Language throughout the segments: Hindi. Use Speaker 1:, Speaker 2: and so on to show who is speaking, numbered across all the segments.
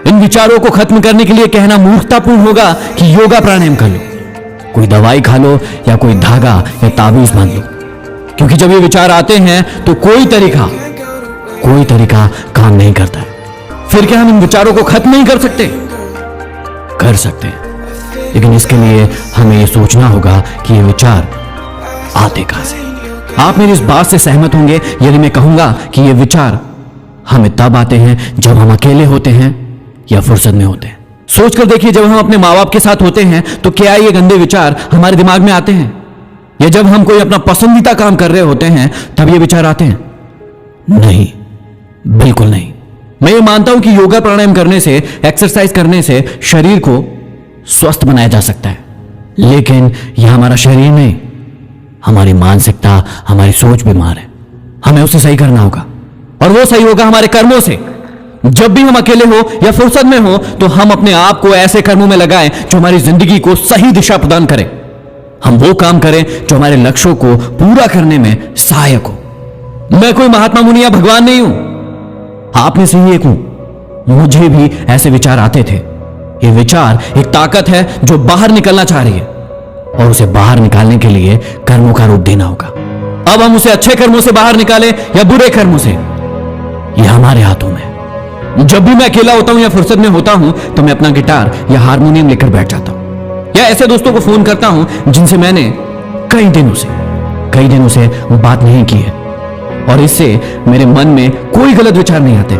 Speaker 1: इन विचारों को खत्म करने के लिए कहना मूर्खतापूर्ण होगा कि योगा प्राणायाम कर लो, कोई दवाई खा लो या कोई धागा या ताबीज बांध लो। क्योंकि जब ये विचार आते हैं तो कोई तरीका काम नहीं करता है। फिर क्या हम इन विचारों को खत्म नहीं कर सकते? कर सकते हैं, लेकिन इसके लिए हमें यह सोचना होगा कि ये विचार आते कहां से। आप मेरी इस बात से सहमत होंगे यदि मैं कहूंगा कि ये विचार हमें तब आते हैं जब हम अकेले होते हैं या फुर्सत में होते हैं। सोचकर देखिए, जब हम अपने माँ बाप के साथ होते हैं तो क्या ये गंदे विचार हमारे दिमाग में आते हैं? या जब हम कोई अपना पसंदीदा काम कर रहे होते हैं तब ये विचार आते हैं? नहीं, बिल्कुल नहीं। मैं ये मानता हूं कि योगा प्राणायाम करने से, एक्सरसाइज करने से शरीर को स्वस्थ बनाया जा सकता है, लेकिन यह हमारा शरीर नहीं, हमारी मानसिकता, हमारी सोच बीमार है। हमें उसे सही करना होगा, और वो सही होगा हमारे कर्मों से। जब भी हम अकेले हो या फुर्सत में हो तो हम अपने आप को ऐसे कर्मों में लगाएं जो हमारी जिंदगी को सही दिशा प्रदान करें। हम वो काम करें जो हमारे लक्ष्यों को पूरा करने में सहायक हो। मैं कोई महात्मा मुनि या भगवान नहीं हूं, आप में से ही एक हूं। मुझे भी ऐसे विचार आते थे। ये विचार एक ताकत है जो बाहर निकलना चाह रही है, और उसे बाहर निकालने के लिए कर्मों का रूप देना होगा। अब हम उसे अच्छे कर्मों से बाहर निकालें या बुरे कर्मों से, यह हमारे हाथों में है। जब भी मैं अकेला होता हूं या फुर्सत में होता हूं तो मैं अपना गिटार या हारमोनियम लेकर बैठ जाता हूं, या ऐसे दोस्तों को फोन करता हूं जिनसे मैंने कई दिनों से बात नहीं की है, और इससे मेरे मन में कोई गलत विचार नहीं आते,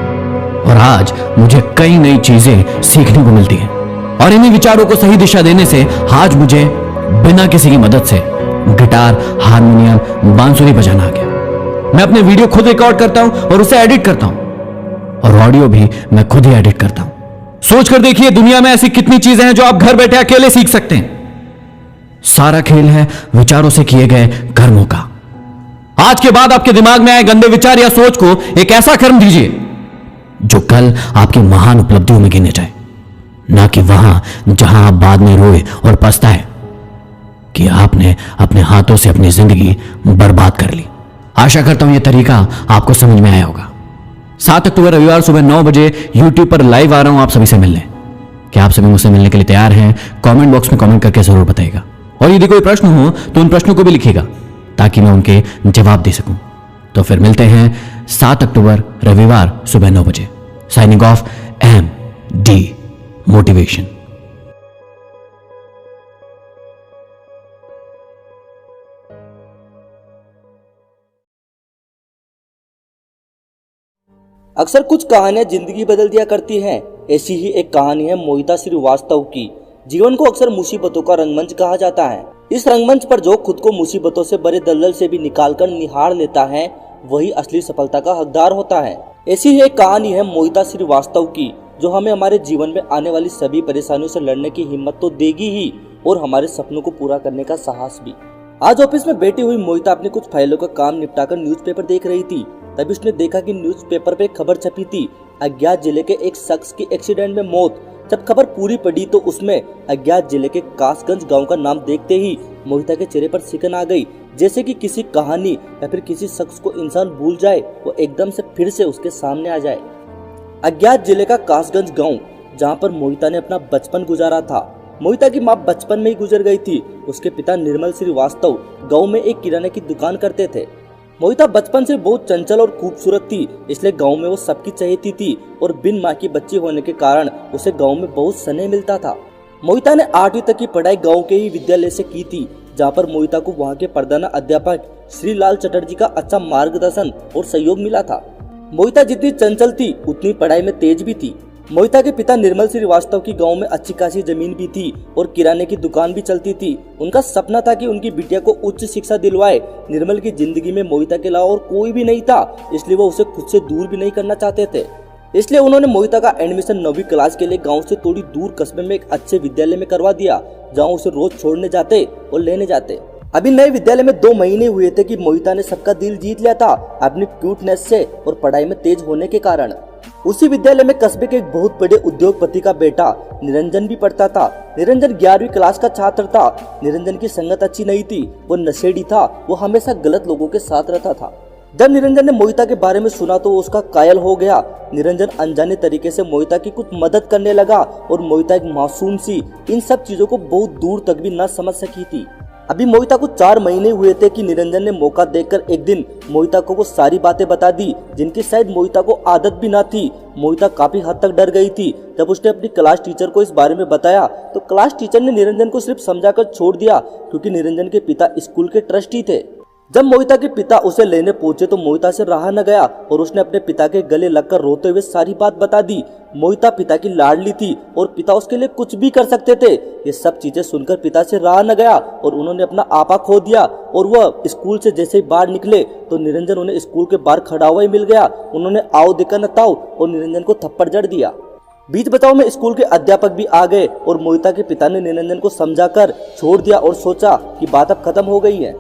Speaker 1: और आज मुझे कई नई चीजें सीखने को मिलती हैं। और इन्हीं विचारों को सही दिशा देने से आज मुझे बिना किसी की मदद से गिटार, हारमोनियम, बांसुरी बजाना आ गया। मैं अपने वीडियो खुद रिकॉर्ड करता हूं और उसे एडिट करता हूं, और ऑडियो भी मैं खुद ही एडिट करता हूं। सोचकर देखिए, दुनिया में ऐसी कितनी चीजें हैं जो आप घर बैठे अकेले सीख सकते हैं। सारा खेल है विचारों से किए गए कर्मों का। आज के बाद आपके दिमाग में आए गंदे विचार या सोच को एक ऐसा कर्म दीजिए जो कल आपकी महान उपलब्धियों में गिने जाए, ना कि वहां जहां आप बाद में रोए और पछताए कि आपने अपने हाथों से अपनी जिंदगी बर्बाद कर ली। आशा करता हूं यह तरीका आपको समझ में आया होगा। 7 अक्टूबर रविवार सुबह 9 बजे YouTube पर लाइव आ रहा हूं आप सभी से मिलने। क्या आप सभी मुझसे मिलने के लिए तैयार हैं? कमेंट बॉक्स में कमेंट करके जरूर बताइएगा, और यदि कोई प्रश्न हो तो उन प्रश्नों को भी लिखिएगा ताकि मैं उनके जवाब दे सकूं। तो फिर मिलते हैं 7 अक्टूबर रविवार सुबह 9 बजे। Signing off, MD motivation.
Speaker 2: अक्सर कुछ कहानियां जिंदगी बदल दिया करती हैं। ऐसी ही एक कहानी है मोहिता श्रीवास्तव की। जीवन को अक्सर मुसीबतों का रंगमंच कहा जाता है। इस रंगमंच पर जो खुद को मुसीबतों से भरे दलदल से भी निकालकर निहार लेता है, वही असली सफलता का हकदार होता है। ऐसी ही एक कहानी है मोहिता श्रीवास्तव की, जो हमें हमारे जीवन में आने वाली सभी परेशानियों से लड़ने की हिम्मत तो देगी ही, और हमारे सपनों को पूरा करने का साहस भी। आज ऑफिस में बैठी हुई मोहिता अपनी कुछ फाइलों का काम निपटाकर न्यूज़पेपर देख रही थी। तभी उसने देखा कि न्यूज़पेपर पे खबर छपी थी, अज्ञात जिले के एक शख्स की एक्सीडेंट में मौत। जब खबर पूरी पड़ी तो उसमें अज्ञात जिले के कासगंज गांव का नाम देखते ही मोहिता के चेहरे पर सिकन आ गई। जैसे कि किसी कहानी या फिर किसी शख्स को इंसान भूल जाए, वो एकदम से फिर से उसके सामने आ जाए। अज्ञात जिले का कासगंज गांव, जहां पर मोहिता ने अपना बचपन गुजारा था। मोहिता की मां बचपन में ही गुजर गई थी। उसके पिता निर्मल श्रीवास्तव गांव में एक किराने की दुकान करते थे। मोहिता बचपन से बहुत चंचल और खूबसूरत थी, इसलिए गांव में वो सबकी चहेती थी, और बिन मां की बच्ची होने के कारण उसे गांव में बहुत स्नेह मिलता था। मोहिता ने 8वीं तक की पढ़ाई गांव के ही विद्यालय से की थी, जहां पर मोहिता को वहां के प्रधान अध्यापक श्री लाल चटर्जी का अच्छा मार्गदर्शन और सहयोग मिला था। मोहिता जितनी चंचल थी उतनी पढ़ाई में तेज भी थी। मोहिता के पिता निर्मल श्रीवास्तव की गांव में अच्छी खासी जमीन भी थी और किराने की दुकान भी चलती थी। उनका सपना था कि उनकी बिटिया को उच्च शिक्षा दिलवाए। निर्मल की जिंदगी में मोहिता के अलावा और कोई भी नहीं था, इसलिए वो उसे खुद से दूर भी नहीं करना चाहते थे। इसलिए उन्होंने मोहिता का एडमिशन 9वीं क्लास के लिए गांव से थोड़ी दूर कस्बे में एक अच्छे विद्यालय में करवा दिया, जहां उसे रोज छोड़ने जाते और लेने जाते। अभी नए विद्यालय में 2 महीने हुए थे कि मोहिता ने सबका दिल जीत लिया था अपनी क्यूटनेस से और पढ़ाई में तेज होने के कारण। उसी विद्यालय में कस्बे के एक बहुत बड़े उद्योगपति का बेटा निरंजन भी पढ़ता था। निरंजन 11वीं क्लास का छात्र था। निरंजन की संगत अच्छी नहीं थी, वो नशेड़ी था, वो हमेशा गलत लोगों के साथ रहता था। जब निरंजन ने मोहिता के बारे में सुना तो वो उसका कायल हो गया। निरंजन अनजाने तरीके से मोहिता की कुछ मदद करने लगा और मोहिता एक मासूम सी इन सब चीजों को बहुत दूर तक भी न समझ सकी थी। अभी मोहिता को 4 महीने हुए थे कि निरंजन ने मौका देखकर एक दिन मोहिता को वो सारी बातें बता दी जिनकी शायद मोहिता को आदत भी ना थी। मोहिता काफी हद तक डर गई थी। जब उसने अपनी क्लास टीचर को इस बारे में बताया तो क्लास टीचर ने निरंजन को सिर्फ समझाकर छोड़ दिया क्योंकि निरंजन के पिता स्कूल के ट्रस्टी थे। जब मोहिता के पिता उसे लेने पहुंचे तो मोहिता से रहा न गया और उसने अपने पिता के गले लगकर रोते हुए सारी बात बता दी। मोहिता पिता की लाडली थी और पिता उसके लिए कुछ भी कर सकते थे। ये सब चीजें सुनकर पिता से रहा न गया और उन्होंने अपना आपा खो दिया और वह स्कूल से जैसे ही बाहर निकले तो निरंजन उन्हें स्कूल के बाहर खड़ा हुआ ही मिल गया। उन्होंने आओ देखा न ताओ और निरंजन को थप्पड़ जड़ दिया। बीच बचाव में स्कूल के अध्यापक भी आ गए और मोहिता के पिता ने निरंजन को समझाकर छोड़ दिया और सोचा कि बात अब खत्म हो गई है।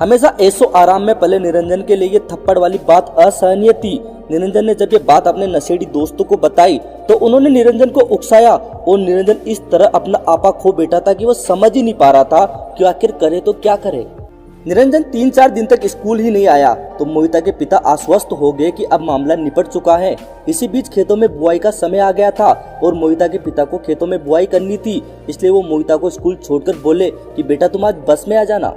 Speaker 2: हमेशा ऐसो आराम में पले निरंजन के लिए ये थप्पड़ वाली बात असहनीय थी। निरंजन ने जब ये बात अपने नशेड़ी दोस्तों को बताई तो उन्होंने निरंजन को उकसाया और निरंजन इस तरह अपना आपा खो बैठा था कि वो समझ ही नहीं पा रहा था कि आखिर करे तो क्या करे। निरंजन 3-4 दिन तक स्कूल ही नहीं आया तो मोहिता के पिता आश्वस्त हो गए कि अब मामला निपट चुका है। इसी बीच खेतों में बुआई का समय आ गया था और मोहिता के पिता को खेतों में बुआई करनी थी, इसलिए वो मोहिता को स्कूल छोड़कर बोले कि बेटा तुम आज बस में आ जाना।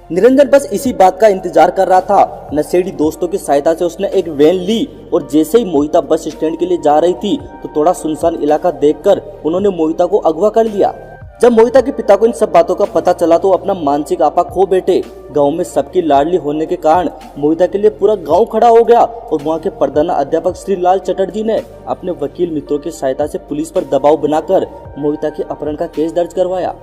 Speaker 2: निरंजन बस इसी बात का इंतजार कर रहा था। नशेड़ी दोस्तों की सहायता से उसने एक वैन ली और जैसे ही मोहिता बस स्टैंड के लिए जा रही थी तो थोड़ा सुनसान इलाका देखकर उन्होंने मोहिता को अगवा कर लिया। जब मोहिता के पिता को इन सब बातों का पता चला तो अपना मानसिक आपा खो बैठे। गांव में सबकी लाडली होने के कारण मोहिता के लिए पूरा गांव खड़ा हो गया और वहां के प्रधान अध्यापक श्री लाल चटर्जी ने अपने वकील मित्रों की सहायता से पुलिस पर दबाव बनाकर मोहिता के अपहरण का केस दर्ज करवाया।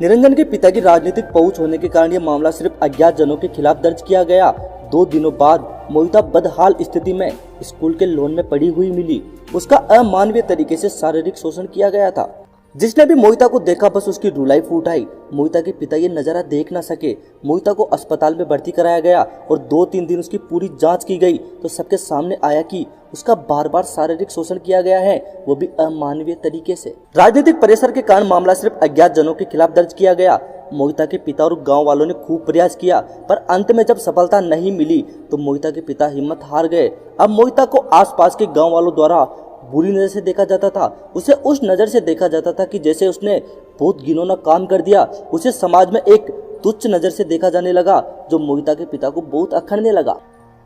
Speaker 2: निरंजन के पिता की राजनीतिक पहुंच होने के कारण यह मामला सिर्फ अज्ञात जनों के खिलाफ दर्ज किया गया। 2 दिनों बाद मोहिता बदहाल स्थिति में स्कूल के लॉन में पड़ी हुई मिली। उसका अमानवीय तरीके से शारीरिक शोषण किया गया था। जिसने भी मोहिता को देखा बस उसकी रुलाई फूट आई। मोहिता के पिता ये नजारा देख न सके। मोहिता को अस्पताल में भर्ती कराया गया और 2-3 दिन उसकी पूरी जांच की गई तो सबके सामने आया कि उसका बार बार शारीरिक शोषण किया गया है, वो भी अमानवीय तरीके से। राजनीतिक प्रेशर के कारण मामला सिर्फ अज्ञात जनों के खिलाफ दर्ज किया गया। मोहिता के पिता और गांव वालों ने खूब प्रयास किया पर अंत में जब सफलता नहीं मिली तो मोहिता के पिता हिम्मत हार गए। अब मोहिता को आसपास के गांव वालों द्वारा बुरी नजर से देखा जाता था। उसे उस नजर से देखा जाता था कि जैसे उसने बहुत घिनौना काम कर दिया। उसे समाज में एक तुच्छ नजर से देखा जाने लगा जो मोहिता के पिता को बहुत अखरने लगा।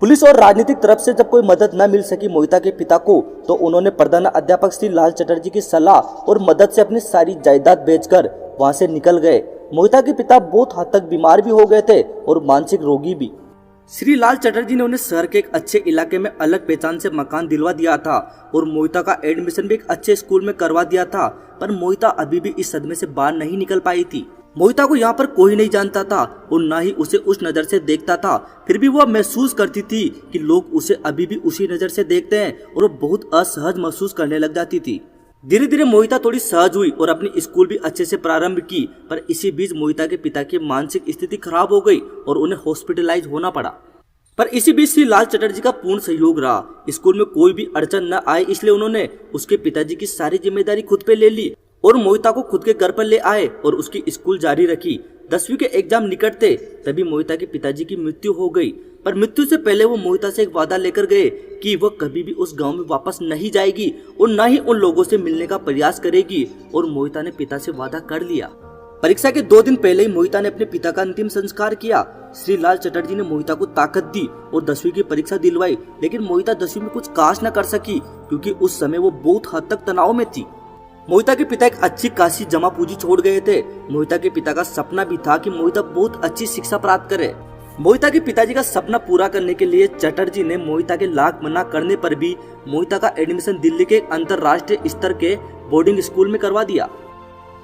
Speaker 2: पुलिस और राजनीतिक तरफ से जब कोई मदद न मिल सकी मोहिता के पिता को तो उन्होंने प्रधान अध्यापक श्री लाल चटर्जी की सलाह और मदद से अपनी सारी जायदाद बेचकर वहां से निकल गए। मोहिता के पिता बहुत हद तक बीमार भी हो गए थे और मानसिक रोगी भी। श्री लाल चटर्जी ने उन्हें शहर के एक अच्छे इलाके में अलग पहचान से मकान दिलवा दिया था और मोहिता का एडमिशन भी एक अच्छे स्कूल में करवा दिया था। पर मोहिता अभी भी इस सदमे से बाहर नहीं निकल पाई थी। मोहिता को यहाँ पर कोई नहीं जानता था और ना ही उसे उस नजर से देखता था। फिर भी वह महसूस करती थी कि लोग उसे अभी भी उसी नजर से देखते हैं और वो बहुत असहज महसूस करने लग जाती थी। धीरे धीरे मोहिता थोड़ी सहज हुई और अपनी स्कूल भी अच्छे से प्रारंभ की। पर इसी बीच मोहिता के पिता की मानसिक स्थिति खराब हो गई और उन्हें हॉस्पिटलाइज होना पड़ा। पर इसी बीच श्री लाल चटर्जी का पूर्ण सहयोग रहा। स्कूल में कोई भी अड़चन न आए इसलिए उन्होंने उसके पिताजी की सारी जिम्मेदारी खुद पे ले ली और मोहिता को खुद के घर पर ले आए और उसकी स्कूल जारी रखी। 10वीं के एग्जाम निकट थे तभी मोहिता के पिताजी की मृत्यु हो गई। पर मृत्यु से पहले वो मोहिता से एक वादा लेकर गए कि वह कभी भी उस गांव में वापस नहीं जाएगी और न ही उन लोगों से मिलने का प्रयास करेगी। और मोहिता ने पिता से वादा कर लिया। परीक्षा के 2 दिन पहले ही मोहिता ने अपने पिता का अंतिम संस्कार किया। श्री लाल चटर्जी ने मोहिता को ताकत दी और 10वीं की परीक्षा दिलवाई। लेकिन मोहिता 10वीं में कुछ खास न कर सकी क्योंकि उस समय वो बहुत हद तक तनाव में थी। मोहिता के पिता एक अच्छी खासी जमा पूंजी छोड़ गए थे। मोहिता के पिता का सपना भी था कि मोहिता बहुत अच्छी शिक्षा प्राप्त करे। मोहिता के पिताजी का सपना पूरा करने के लिए चटर्जी ने मोहिता के लाख मना करने पर भी मोहिता का एडमिशन दिल्ली के अंतरराष्ट्रीय स्तर के बोर्डिंग स्कूल में करवा दिया।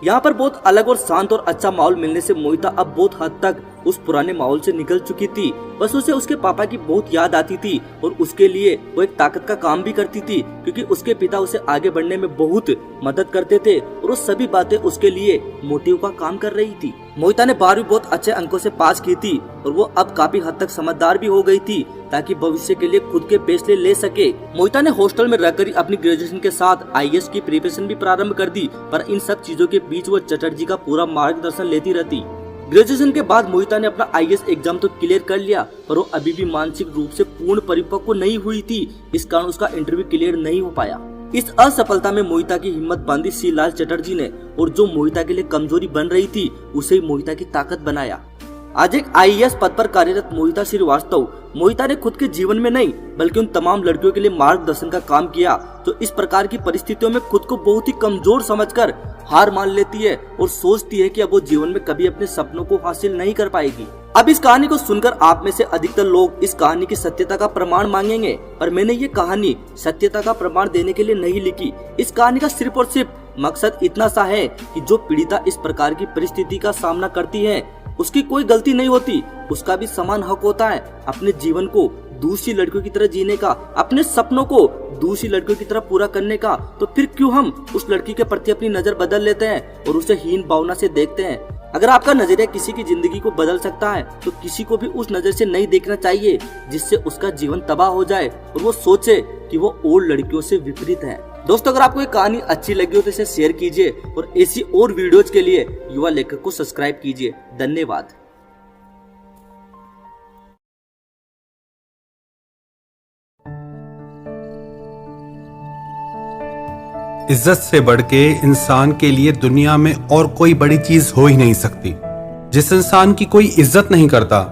Speaker 2: यहाँ पर बहुत अलग और शांत और अच्छा माहौल मिलने से मोहिता अब बहुत हद तक उस पुराने माहौल से निकल चुकी थी। बस उसे उसके पापा की बहुत याद आती थी और उसके लिए वो एक ताकत का काम भी करती थी क्योंकि उसके पिता उसे आगे बढ़ने में बहुत मदद करते थे और वो सभी बातें उसके लिए मोटिव का काम कर रही थी। मोहिता ने 12वीं बहुत अच्छे अंकों से पास की थी और वो अब काफी हद तक समझदार भी हो गई थी ताकि भविष्य के लिए खुद के फैसले ले सके। मोहिता ने हॉस्टल में रहकर अपनी ग्रेजुएशन के साथ IAS की प्रिपरेशन भी प्रारंभ कर दी। पर इन सब चीजों के बीच वो चटर्जी का पूरा मार्गदर्शन लेती रहती। ग्रेजुएशन के बाद मोहिता ने अपना आईएएस एग्जाम तो क्लियर कर लिया, पर वो अभी भी मानसिक रूप से पूर्ण परिपक्व नहीं हुई थी। इस कारण उसका इंटरव्यू क्लियर नहीं हो पाया। इस असफलता में मोहिता की हिम्मत बांधी सी लाल चटर्जी ने, और जो मोहिता के लिए कमजोरी बन रही थी उसे ही मोहिता की ताकत बनाया। आज एक आईएएस पद पर कार्यरत मोहिता श्रीवास्तव, मोहिता ने खुद के जीवन में नहीं बल्कि उन तमाम लड़कियों के लिए मार्गदर्शन का काम किया जो इस प्रकार की परिस्थितियों में खुद को बहुत ही कमजोर समझकर हार मान लेती है और सोचती है कि अब वो जीवन में कभी अपने सपनों को हासिल नहीं कर पाएगी। अब इस कहानी को सुनकर आप में से अधिकतर लोग इस कहानी की सत्यता का प्रमाण मांगेंगे, पर मैंने ये कहानी सत्यता का प्रमाण देने के लिए नहीं लिखी। इस कहानी का सिर्फ और सिर्फ मकसद इतना सा है कि जो पीड़िता इस प्रकार की परिस्थिति का सामना करती है उसकी कोई गलती नहीं होती, उसका भी समान हक होता है अपने जीवन को दूसरी लड़कियों की तरह जीने का, अपने सपनों को दूसरी लड़कियों की तरह पूरा करने का। तो फिर क्यों हम उस लड़की के प्रति अपनी नजर बदल लेते हैं और उसे हीन भावना से देखते हैं। अगर आपका नजरिया किसी की जिंदगी को बदल सकता है तो किसी को भी उस नजर से नहीं देखना चाहिए जिससे उसका जीवन तबाह हो जाए और वो सोचे कि वो और लड़कियों से विपरीत है। दोस्तों, अगर आपको ये कहानी अच्छी लगी हो तो इसे शेयर कीजिए और ऐसी और वीडियोज के लिए युवा लेखक को सब्सक्राइब कीजिए। धन्यवाद।
Speaker 3: इज्जत से बढ़ के इंसान के लिए दुनिया में और कोई बड़ी चीज हो ही नहीं सकती। जिस इंसान की कोई इज्जत नहीं करता,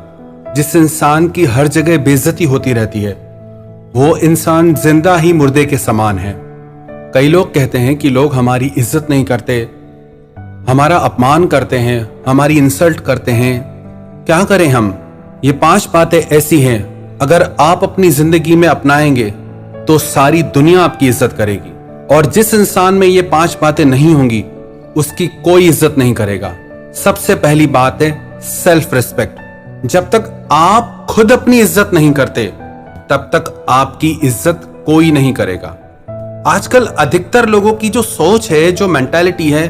Speaker 3: जिस इंसान की हर जगह बेइज्जती होती रहती है, वो इंसान जिंदा ही मुर्दे के समान है। कई लोग कहते हैं कि लोग हमारी इज्जत नहीं करते, हमारा अपमान करते हैं, हमारी इंसल्ट करते हैं। क्या करें हम? ये 5 बातें ऐसी हैं, अगर आप अपनी जिंदगी में अपनाएंगे तो सारी दुनिया आपकी इज्जत करेगी, और जिस इंसान में ये 5 बातें नहीं होंगी उसकी कोई इज्जत नहीं करेगा। सबसे पहली बात है सेल्फ रिस्पेक्ट। जब तक आप खुद अपनी इज्जत नहीं करते तब तक आपकी इज्जत कोई नहीं करेगा। आजकल अधिकतर लोगों की जो सोच है, जो मेंटालिटी है,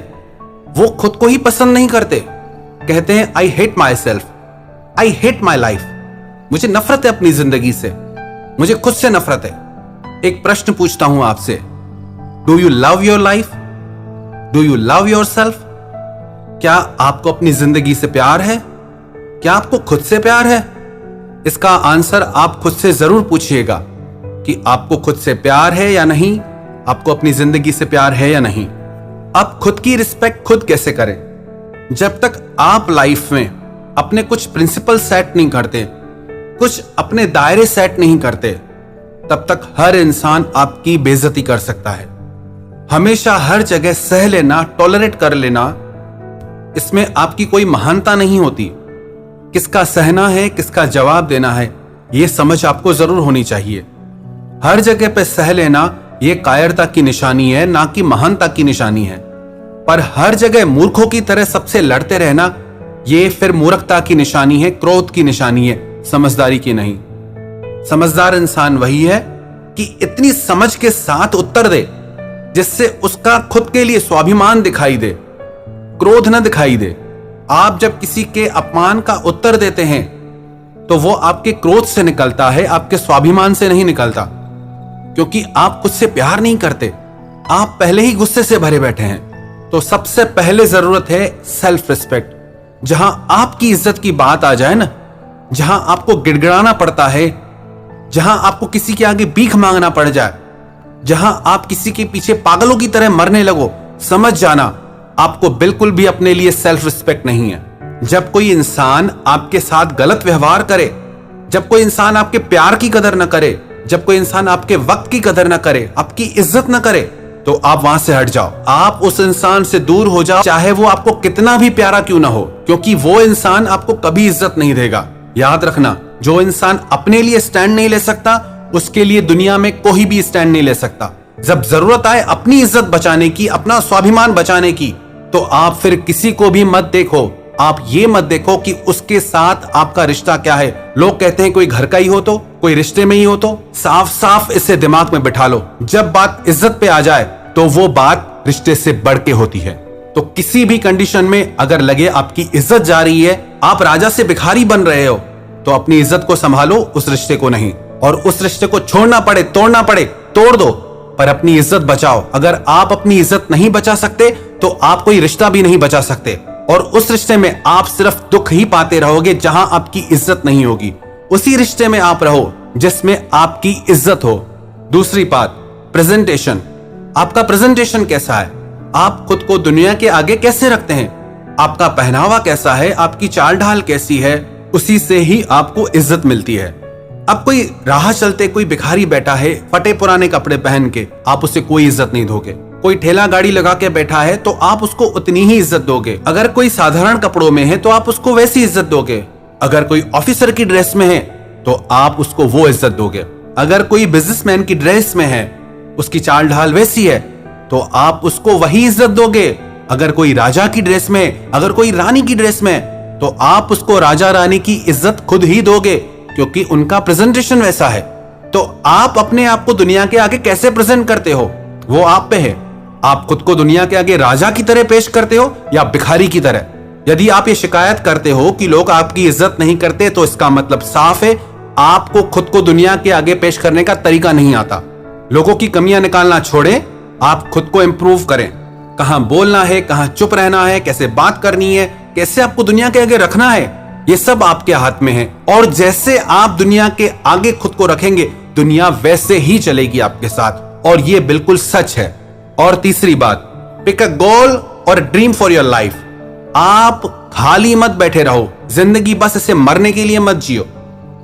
Speaker 3: वो खुद को ही पसंद नहीं करते। कहते हैं I hate my self, I hate my life. मुझे नफरत है अपनी जिंदगी से, मुझे खुद से नफरत है। एक प्रश्न पूछता हूं आपसे, do you love your life? Do you love your self? क्या आपको अपनी जिंदगी से प्यार है? क्या आपको खुद से प्यार है? इसका आंसर आप खुद से जरूर पूछिएगा कि आपको खुद से प्यार है या नहीं, आपको अपनी जिंदगी से प्यार है या नहीं। आप खुद की रिस्पेक्ट खुद कैसे करें? जब तक आप लाइफ में अपने कुछ प्रिंसिपल सेट नहीं करते, कुछ अपने दायरे सेट नहीं करते, तब तक हर इंसान आपकी बेइज्जती कर सकता है। हमेशा हर जगह सह लेना, टॉलरेट कर लेना, इसमें आपकी कोई महानता नहीं होती। किसका सहना है, किसका जवाब देना है, यह समझ आपको जरूर होनी चाहिए। हर जगह पे सह लेना यह कायरता की निशानी है, ना कि महानता की निशानी है। पर हर जगह मूर्खों की तरह सबसे लड़ते रहना, यह फिर मूर्खता की निशानी है, क्रोध की निशानी है, समझदारी की नहीं। समझदार इंसान वही है कि इतनी समझ के साथ उत्तर दे जिससे उसका खुद के लिए स्वाभिमान दिखाई दे, क्रोध न दिखाई दे। आप जब किसी के अपमान का उत्तर देते हैं तो वो आपके क्रोध से निकलता है, आपके स्वाभिमान से नहीं निकलता, क्योंकि आप खुद से प्यार नहीं करते, आप पहले ही गुस्से से भरे बैठे हैं। तो सबसे पहले जरूरत है सेल्फ रिस्पेक्ट। जहां आपकी इज्जत की बात आ जाए ना, जहां आपको गिड़गिड़ाना पड़ता है, जहां आपको किसी के आगे भीख मांगना पड़ जाए, जहां आप किसी के पीछे पागलों की तरह मरने लगो, समझ जाना आपको बिल्कुल भी अपने लिए सेल्फ रिस्पेक्ट नहीं है। जब कोई इंसान आपके साथ गलत व्यवहार करे, जब कोई इंसान आपके प्यार की कदर न करे, जब कोई इंसान आपके वक्त की कदर न करे, आपकी इज्जत न करे, तो आप वहां से हट जाओ, आप उस इंसान से दूर हो जाओ, चाहे वो आपको कितना भी प्यारा क्यों ना हो, क्योंकि वो इंसान आपको कभी इज्जत नहीं देगा। याद रखना, जो इंसान अपने लिए स्टैंड नहीं ले सकता, उसके लिए दुनिया में कोई भी स्टैंड नहीं ले सकता। जब जरूरत आए अपनी इज्जत बचाने की, अपना स्वाभिमान बचाने की, तो आप फिर किसी को भी मत देखो। आप ये मत देखो कि उसके साथ आपका रिश्ता क्या है। लोग कहते हैं कोई घर का ही हो तो, कोई रिश्ते में ही हो तो। साफ साफ इसे दिमाग में बिठा लो, जब बात इज्जत पे आ जाए तो वो बात रिश्ते से बढ़ के होती है। तो किसी भी कंडीशन में अगर लगे आपकी इज्जत जा रही है, आप राजा से भिखारी बन रहे हो, तो अपनी इज्जत को संभालो, उस रिश्ते को नहीं। और उस रिश्ते को छोड़ना पड़े, तोड़ना पड़े, तोड़ दो, पर अपनी इज्जत बचाओ। अगर आप अपनी इज्जत नहीं बचा सकते तो आप कोई रिश्ता भी नहीं बचा सकते। और उस रिश्ते में आप सिर्फ दुख ही पाते रहोगे जहां आपकी इज्जत नहीं होगी। उसी रिश्ते में आप रहो जिसमें आपकी इज्जत हो। दूसरी बात, प्रेजेंटेशन। आपका प्रेजेंटेशन कैसा है? आप खुद को दुनिया के आगे कैसे रखते हैं? आपका पहनावा कैसा है? आपकी चाल ढाल कैसी है? उसी से ही आपको इज्जत मिलती है। अब कोई राह चलते कोई भिखारी बैठा है फटे पुराने कपड़े पहन के, आप उसे कोई इज्जत नहीं दोगे। कोई ठेला गाड़ी लगा के बैठा है तो आप उसको उतनी ही इज्जत दोगे। अगर कोई साधारण कपड़ों में है तो आप उसको वैसी इज्जत दोगे। अगर कोई ऑफिसर की ड्रेस में है तो आप उसको वो इज्जत दोगे। अगर कोई बिजनेसमैन की ड्रेस में है, उसकी चाल ढाल वैसी है, तो आप उसको वही इज्जत दोगे। अगर कोई राजा की ड्रेस में, अगर कोई रानी की ड्रेस में, तो आप उसको राजा रानी की इज्जत खुद ही दोगे, क्योंकि उनका प्रेजेंटेशन वैसा है। तो आप अपने आप को दुनिया के आगे कैसे प्रेजेंट करते हो, वो आप पे है। आप खुद को दुनिया के आगे राजा की तरह पेश करते हो या भिखारी की तरह? यदि आप ये शिकायत करते हो कि लोग आपकी इज्जत नहीं करते, तो इसका मतलब साफ है आपको खुद को दुनिया के आगे पेश करने का तरीका नहीं आता। लोगों की कमियां निकालना छोड़ें, आप खुद को इंप्रूव करें। कहां बोलना है, कहां चुप रहना है, कैसे बात करनी है, कैसे आपको दुनिया के आगे रखना है, ये सब आपके हाथ में है। और जैसे आप दुनिया के आगे खुद को रखेंगे, दुनिया वैसे ही चलेगी आपके साथ, और ये बिल्कुल सच है। और तीसरी बात, पिक अ गोल और ड्रीम फॉर योर लाइफ। आप खाली मत बैठे रहो, जिंदगी बस इसे मरने के लिए मत जियो।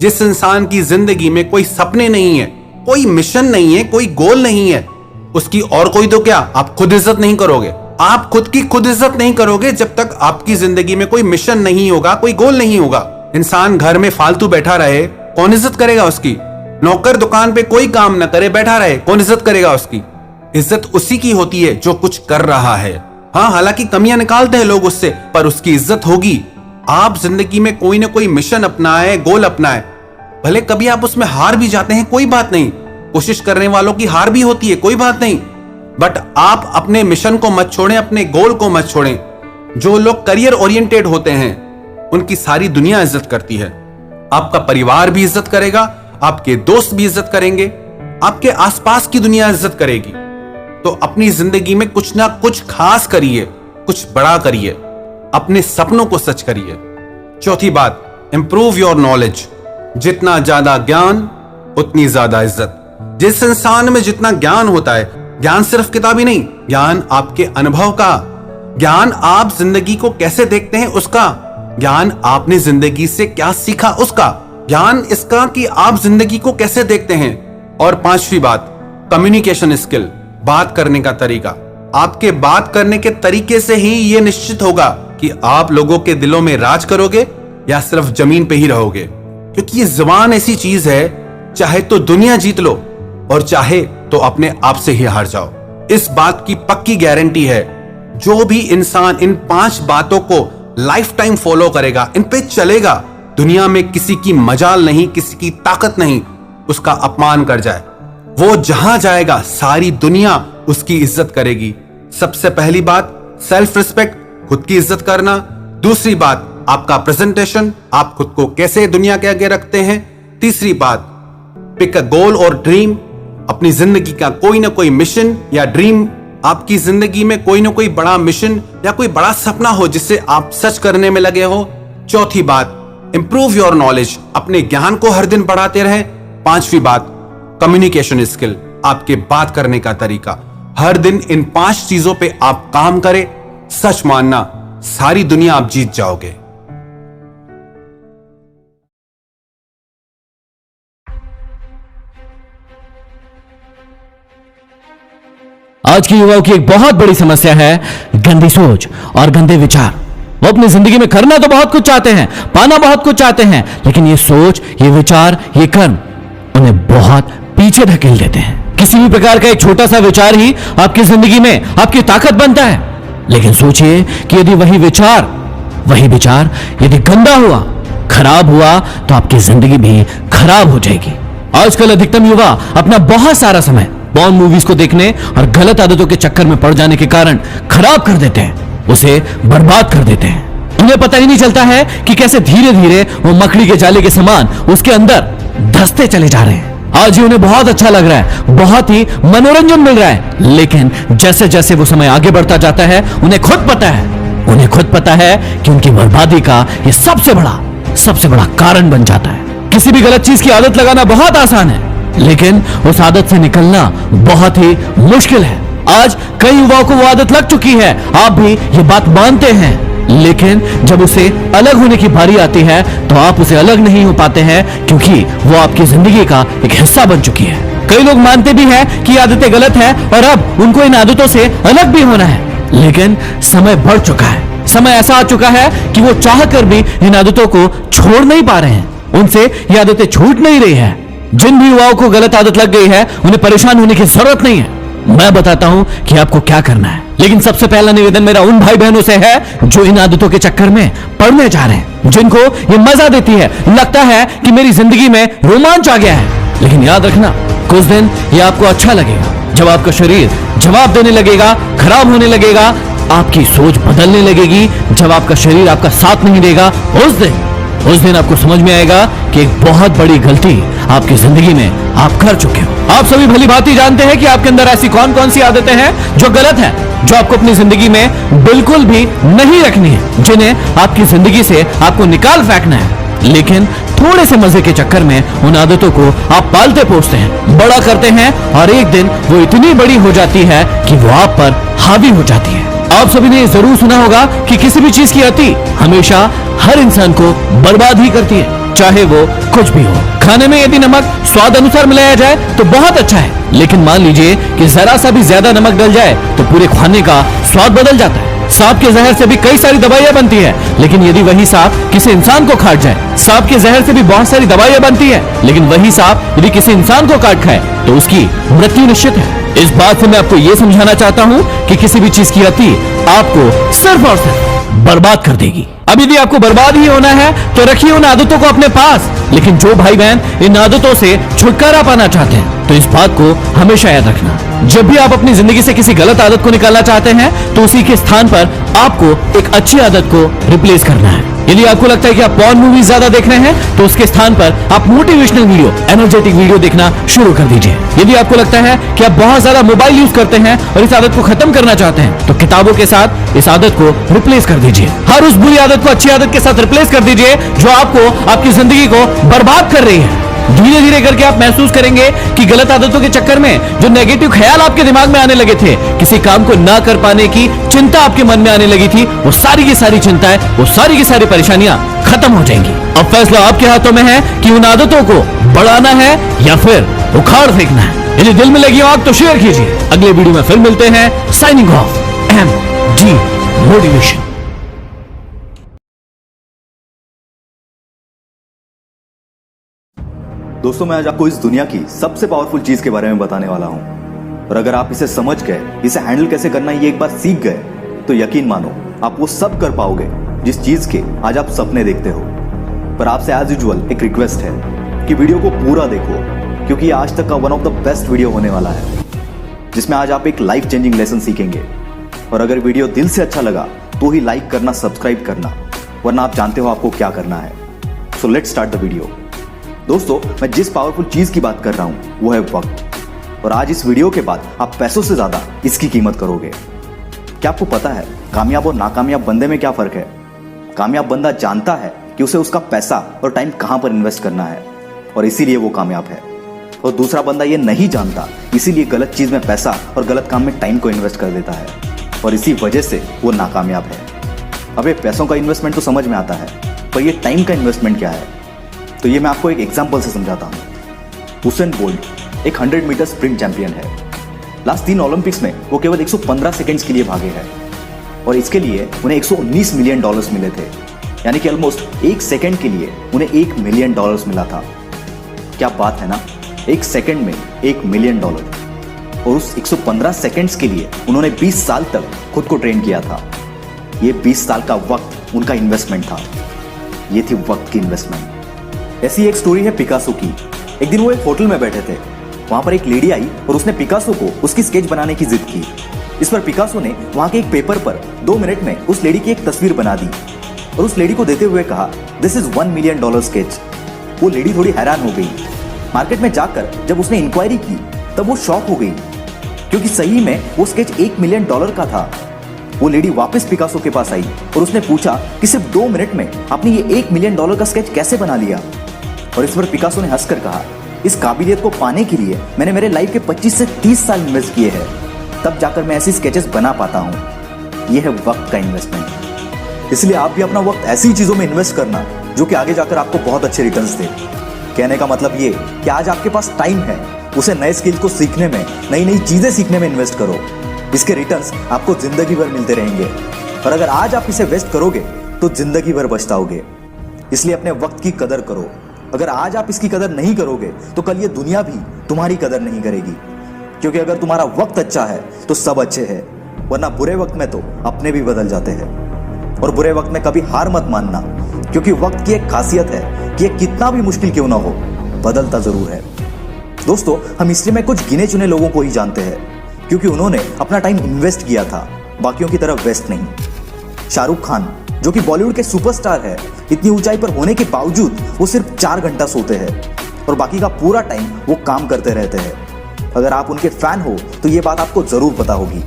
Speaker 3: जिस इंसान की जिंदगी में कोई सपने नहीं है, कोई मिशन नहीं है, कोई गोल नहीं है, उसकी और कोई तो क्या, आप खुद इज्जत नहीं करोगे। आप खुद की खुद इज्जत नहीं करोगे जब तक आपकी जिंदगी में कोई मिशन नहीं होगा, कोई गोल नहीं होगा। इंसान घर में फालतू बैठा रहे, कौन इज्जत करेगा उसकी? नौकर दुकान पे कोई काम न करे, बैठा रहे, कौन इज्जत करेगा उसकी? इज्जत उसी की होती है जो कुछ कर रहा है। हाँ, हालांकि कमियां निकालते हैं लोग उससे, पर उसकी इज्जत होगी। आप जिंदगी में कोई ना कोई मिशन अपनाए, गोल अपनाए। भले कभी आप उसमें हार भी जाते हैं, कोई बात नहीं। कोशिश करने वालों की हार भी होती है, कोई बात नहीं। बट आप अपने मिशन को मत छोड़ें, अपने गोल को मत छोड़ें। जो लोग करियर ओरिएंटेड होते हैं, उनकी सारी दुनिया इज्जत करती है। आपका परिवार भी इज्जत करेगा, आपके दोस्त भी इज्जत करेंगे, आपके आसपास की दुनिया इज्जत करेगी। तो अपनी जिंदगी में कुछ ना कुछ खास करिए, कुछ बड़ा करिए, अपने सपनों को सच करिए। चौथी बात, इंप्रूव योर नॉलेज। जितना ज्यादा ज्ञान उतनी ज्यादा इज्जत। जिस इंसान में जितना ज्ञान होता है, ज्ञान सिर्फ किताबी नहीं, ज्ञान आपके अनुभव का, ज्ञान आप जिंदगी को कैसे देखते हैं उसका, ज्ञान आपने जिंदगी से क्या सीखा उसका, ज्ञान इसका कि आप जिंदगी को कैसे देखते हैं। और पांचवी बात, कम्युनिकेशन स्किल, बात करने का तरीका। आपके बात करने के तरीके से ही यह निश्चित होगा कि आप लोगों के दिलों में राज करोगे या सिर्फ जमीन पे ही रहोगे। क्योंकि ये जुबान ऐसी चीज है, चाहे तो दुनिया जीत लो और चाहे तो अपने आप से ही हार जाओ। इस बात की पक्की गारंटी है, जो भी इंसान इन 5 बातों को लाइफ टाइम फॉलो करेगा, इन पे चलेगा, दुनिया में किसी की मजाल नहीं, किसी की ताकत नहीं उसका अपमान कर जाए। वो जहां जाएगा सारी दुनिया उसकी इज्जत करेगी। सबसे पहली बात, सेल्फ रिस्पेक्ट, खुद की इज्जत करना। दूसरी बात, आपका प्रेजेंटेशन, आप खुद को कैसे दुनिया के आगे रखते हैं। तीसरी बात, पिक अ गोल और ड्रीम, अपनी जिंदगी का कोई ना कोई मिशन या ड्रीम, आपकी जिंदगी में कोई ना कोई बड़ा मिशन या कोई बड़ा सपना हो जिसे आप सच करने में लगे हो। चौथी बात, इंप्रूव योर नॉलेज, अपने ज्ञान को हर दिन बढ़ाते रहें। पांचवी बात, कम्युनिकेशन स्किल, आपके बात करने का तरीका। हर दिन इन 5 चीजों पे आप काम करें, सच मानना सारी दुनिया आप जीत जाओगे।
Speaker 1: आज के युवाओं की एक बहुत बड़ी समस्या है गंदी सोच और गंदे विचार। वो अपनी जिंदगी में करना तो बहुत कुछ चाहते हैं, पाना बहुत कुछ चाहते हैं, लेकिन ये सोच, ये विचार, ये कर्म उन्हें बहुत पीछे धकेल देते हैं। किसी भी प्रकार का एक छोटा सा विचार ही आपकी जिंदगी में आपकी ताकत बनता है। लेकिन सोचिए कि यदि वही विचार यदि गंदा हुआ, खराब हुआ, तो आपकी जिंदगी भी खराब हो जाएगी। आजकल अधिकतम युवा अपना बहुत सारा समय पॉर्न मूवीज को देखने और गलत आदतों के चक्कर में पड़ जाने के कारण खराब कर देते हैं, उसे बर्बाद कर देते हैं। उन्हें पता ही नहीं चलता है कि कैसे धीरे धीरे वो मकड़ी के जाले के समान उसके अंदर धंसते चले जा रहे हैं। आज ही उन्हें बहुत अच्छा लग रहा है, बहुत ही मनोरंजन मिल रहा है, लेकिन जैसे जैसे वो समय आगे बढ़ता जाता है, उन्हें खुद पता है उन्हें खुद पता है कि उनकी बर्बादी का ये सबसे बड़ा कारण बन जाता है। किसी भी गलत चीज की आदत लगाना बहुत आसान है, लेकिन उस आदत से निकलना बहुत ही मुश्किल है। आज कई युवाओं को वो आदत लग चुकी है, आप भी ये बात मानते हैं, लेकिन जब उसे अलग होने की बारी आती है तो आप उसे अलग नहीं हो पाते हैं, क्योंकि वो आपकी जिंदगी का एक हिस्सा बन चुकी है। कई लोग मानते भी हैं कि आदतें गलत है और अब उनको इन आदतों से अलग भी होना है, लेकिन समय बढ़ चुका है। समय ऐसा आ चुका है कि वो चाह कर भी इन आदतों को छोड़ नहीं पा रहे हैं, उनसे ये आदतें छूट नहीं रही है। जिन भी युवाओं को गलत आदत लग गई है, उन्हें परेशान होने की जरूरत नहीं है। मैं बताता हूं कि आपको क्या करना है, लेकिन सबसे पहला निवेदन मेरा उन भाई बहनों से है जो इन आदतों के चक्कर में पड़ने जा रहे हैं, जिनको ये मजा देती है, लगता है कि मेरी जिंदगी में रोमांच आ गया है। लेकिन याद रखना, कुछ दिन ये आपको अच्छा लगेगा, जब आपका शरीर जवाब देने लगेगा, खराब होने लगेगा, आपकी सोच बदलने लगेगी, जब आपका शरीर आपका साथ नहीं देगा, उस दिन आपको समझ में आएगा कि एक बहुत बड़ी गलती आपकी जिंदगी में आप कर चुके हो। आप सभी भली भांति जानते हैं कि आपके अंदर ऐसी कौन कौन सी आदतें हैं जो गलत हैं, जो आपको अपनी जिंदगी में बिल्कुल भी नहीं रखनी है, जिन्हें आपकी जिंदगी से आपको निकाल फेंकना है। लेकिन थोड़े से मजे के चक्कर में उन आदतों को आप पालते पोसते हैं, बड़ा करते हैं, और एक दिन वो इतनी बड़ी हो जाती है कि वो आप पर हावी हो जाती है। आप सभी ने जरूर सुना होगा कि किसी भी चीज की अति हमेशा हर इंसान को बर्बाद ही करती है, चाहे वो कुछ भी हो। खाने में यदि नमक स्वाद अनुसार मिलाया जाए तो बहुत अच्छा है, लेकिन मान लीजिए कि जरा सा भी ज्यादा नमक डल जाए तो पूरे खाने का स्वाद बदल जाता है। सांप के जहर से भी कई सारी दवाइयां बनती है, लेकिन यदि वही सांप किसी इंसान को काट जाए, सांप के जहर से भी बहुत सारी दवाइयां बनती है, लेकिन वही सांप यदि किसी इंसान को काट खाए तो उसकी मृत्यु निश्चित है। इस बात से मैं आपको यह समझाना चाहता हूं कि किसी भी चीज की अति आपको सिर्फ और सिर्फ बर्बाद कर देगी। अब यदि आपको बर्बाद ही होना है तो रखिए उन आदतों को अपने पास, लेकिन जो भाई बहन इन आदतों से छुटकारा पाना चाहते हैं तो इस बात को हमेशा याद रखना, जब भी आप अपनी जिंदगी से किसी गलत आदत को निकालना चाहते हैं तो उसी के स्थान पर आपको एक अच्छी आदत को रिप्लेस करना है। यदि आपको लगता है कि आप पॉर्न मूवीज ज्यादा देख रहे हैं तो उसके स्थान पर आप मोटिवेशनल वीडियो, एनर्जेटिक वीडियो देखना शुरू कर दीजिए। यदि आपको लगता है कि आप बहुत ज्यादा मोबाइल यूज करते हैं और इस आदत को खत्म करना चाहते हैं तो किताबों के साथ इस आदत को रिप्लेस कर दीजिए। हर उस बुरी आदत को अच्छी आदत के साथ रिप्लेस कर दीजिए जो आपको आपकी जिंदगी को बर्बाद कर रही है। धीरे धीरे करके आप महसूस करेंगे कि गलत आदतों के चक्कर में जो नेगेटिव ख्याल आपके दिमाग में आने लगे थे, किसी काम को ना कर पाने की चिंता आपके मन में आने लगी थी, वो सारी की सारी चिंताएं, वो सारी की सारी परेशानियां खत्म हो जाएंगी। अब फैसला आपके हाथों में है कि उन आदतों को बढ़ाना है या फिर उखाड़ फेंकना है। यदि दिल में लगी हो आग तो शेयर कीजिए। अगले वीडियो में फिर मिलते हैं। Signing off, MG motivation.
Speaker 4: दोस्तों, मैं आज आपको इस दुनिया की सबसे पावरफुल चीज के बारे में बताने वाला हूं, और अगर आप इसे समझ गए, इसे हैंडल कैसे करना है ये एक बार सीख गए, तो यकीन मानो आप वो सब कर पाओगे जिस चीज के आज आप सपने देखते हो। पर आपसे एज यूजुअल एक रिक्वेस्ट है कि वीडियो को पूरा देखो, क्योंकि ये आज तक का one of the best video होने वाला है, जिसमें आज आप एक लाइफ चेंजिंग लेसन सीखेंगे। और अगर वीडियो दिल से अच्छा लगा तो ही लाइक करना, सब्सक्राइब करना, वरना आप जानते हो आपको क्या करना है। So let's start the video. दोस्तों, मैं जिस पावरफुल चीज की बात कर रहा हूं वो है वक्त, और आज इस वीडियो के बाद आप पैसों से ज्यादा इसकी कीमत करोगे। क्या आपको पता है कामयाब और नाकामयाब बंदे में क्या फर्क है? कामयाब बंदा जानता है कि उसे उसका पैसा और टाइम कहां पर इन्वेस्ट करना है, और इसीलिए वो कामयाब है। और दूसरा बंदा ये नहीं जानता, इसीलिए गलत चीज में पैसा और गलत काम में टाइम को इन्वेस्ट कर देता है, और इसी वजह से वो नाकामयाब है। अब ये पैसों का इन्वेस्टमेंट तो समझ में आता है, पर ये टाइम का इन्वेस्टमेंट क्या है? तो ये मैं आपको एक एग्जांपल से समझाता हूं। हुसैन बोल्ट एक 100 मीटर स्प्रिंट चैंपियन है। लास्ट 3 ओलंपिक्स में वो केवल 115 सेकंड्स के लिए भागे हैं, और इसके लिए उन्हें $119 मिलियन मिले थे, यानी कि ऑलमोस्ट 1 सेकंड के लिए उन्हें $1 मिलियन मिला था। क्या बात है ना, 1 सेकंड में $1 मिलियन, और उस 115 सेकंड्स के लिए उन्होंने 20 साल तक खुद को ट्रेन किया था। ये 20 साल का वक्त उनका इन्वेस्टमेंट था। ये थी वक्त की इन्वेस्टमेंट। ऐसी एक स्टोरी है पिकासो की। एक दिन वो एक होटल में बैठे थे, वहां पर एक लेडी आई और उसने पिकासो को उसकी स्केच बनाने की जिद की। इस पर पिकासो ने वहां के एक पेपर पर 2 मिनट में उस लेडी की एक तस्वीर बना दी और उस लेडी को देते हुए कहा, दिस इज $1 मिलियन स्केच। वो लेडी थोड़ी हैरान हो गई। मार्केट में जाकर जब उसने इंक्वायरी की तब वो शॉक हो गई, क्योंकि सही में वो स्केच $1 मिलियन का था। वो लेडी वापस पिकासो के पास आई और उसने पूछा कि सिर्फ 2 मिनट में आपने ये $1 मिलियन का स्केच कैसे बना लिया। और इस पर पिकासो ने हंसकर कहा, इस काबिलियत को पाने के लिए मैंने मेरे लाइफ के 25 से 30 साल इन्वेस्ट किए हैं, तब जाकर मैं ऐसी स्केचेस बना पाता हूँ। यह है वक्त का इन्वेस्टमेंट। इसलिए आप भी अपना वक्त ऐसी चीजों में इन्वेस्ट करना जो कि आगे जाकर आपको बहुत अच्छे रिटर्न्स दे। कहने का मतलब ये कि आज आपके पास टाइम है, उसे नए स्किल्स को सीखने में, नई नई चीजें सीखने में इन्वेस्ट करो। इसके रिटर्न्स आपको जिंदगी भर मिलते रहेंगे। और अगर आज आप इसे वेस्ट करोगे तो जिंदगी भर पछताओगे। इसलिए अपने वक्त की कदर करो। अगर आज आप इसकी कदर नहीं करोगे तो कल ये दुनिया भी तुम्हारी कदर नहीं करेगी। क्योंकि अगर तुम्हारा वक्त अच्छा है तो सब अच्छे हैं, वरना बुरे वक्त में तो अपने भी बदल जाते हैं। और बुरे वक्त में कभी हार मत मानना, क्योंकि वक्त की एक खासियत है कि ये कितना भी मुश्किल क्यों ना हो, बदलता जरूर है। दोस्तों, हम हिस्ट्री में कुछ गिने चुने लोगों को ही जानते हैं, क्योंकि उन्होंने अपना टाइम इन्वेस्ट किया था, बाकियों की तरफ वेस्ट नहीं। शाहरुख खान, जो कि बॉलीवुड के सुपरस्टार है, इतनी ऊंचाई पर होने के बावजूद वो सिर्फ 4 घंटा सोते हैं और बाकी का पूरा टाइम वो काम करते रहते हैं। अगर आप उनके फैन हो तो ये बात आपको जरूर पता होगी।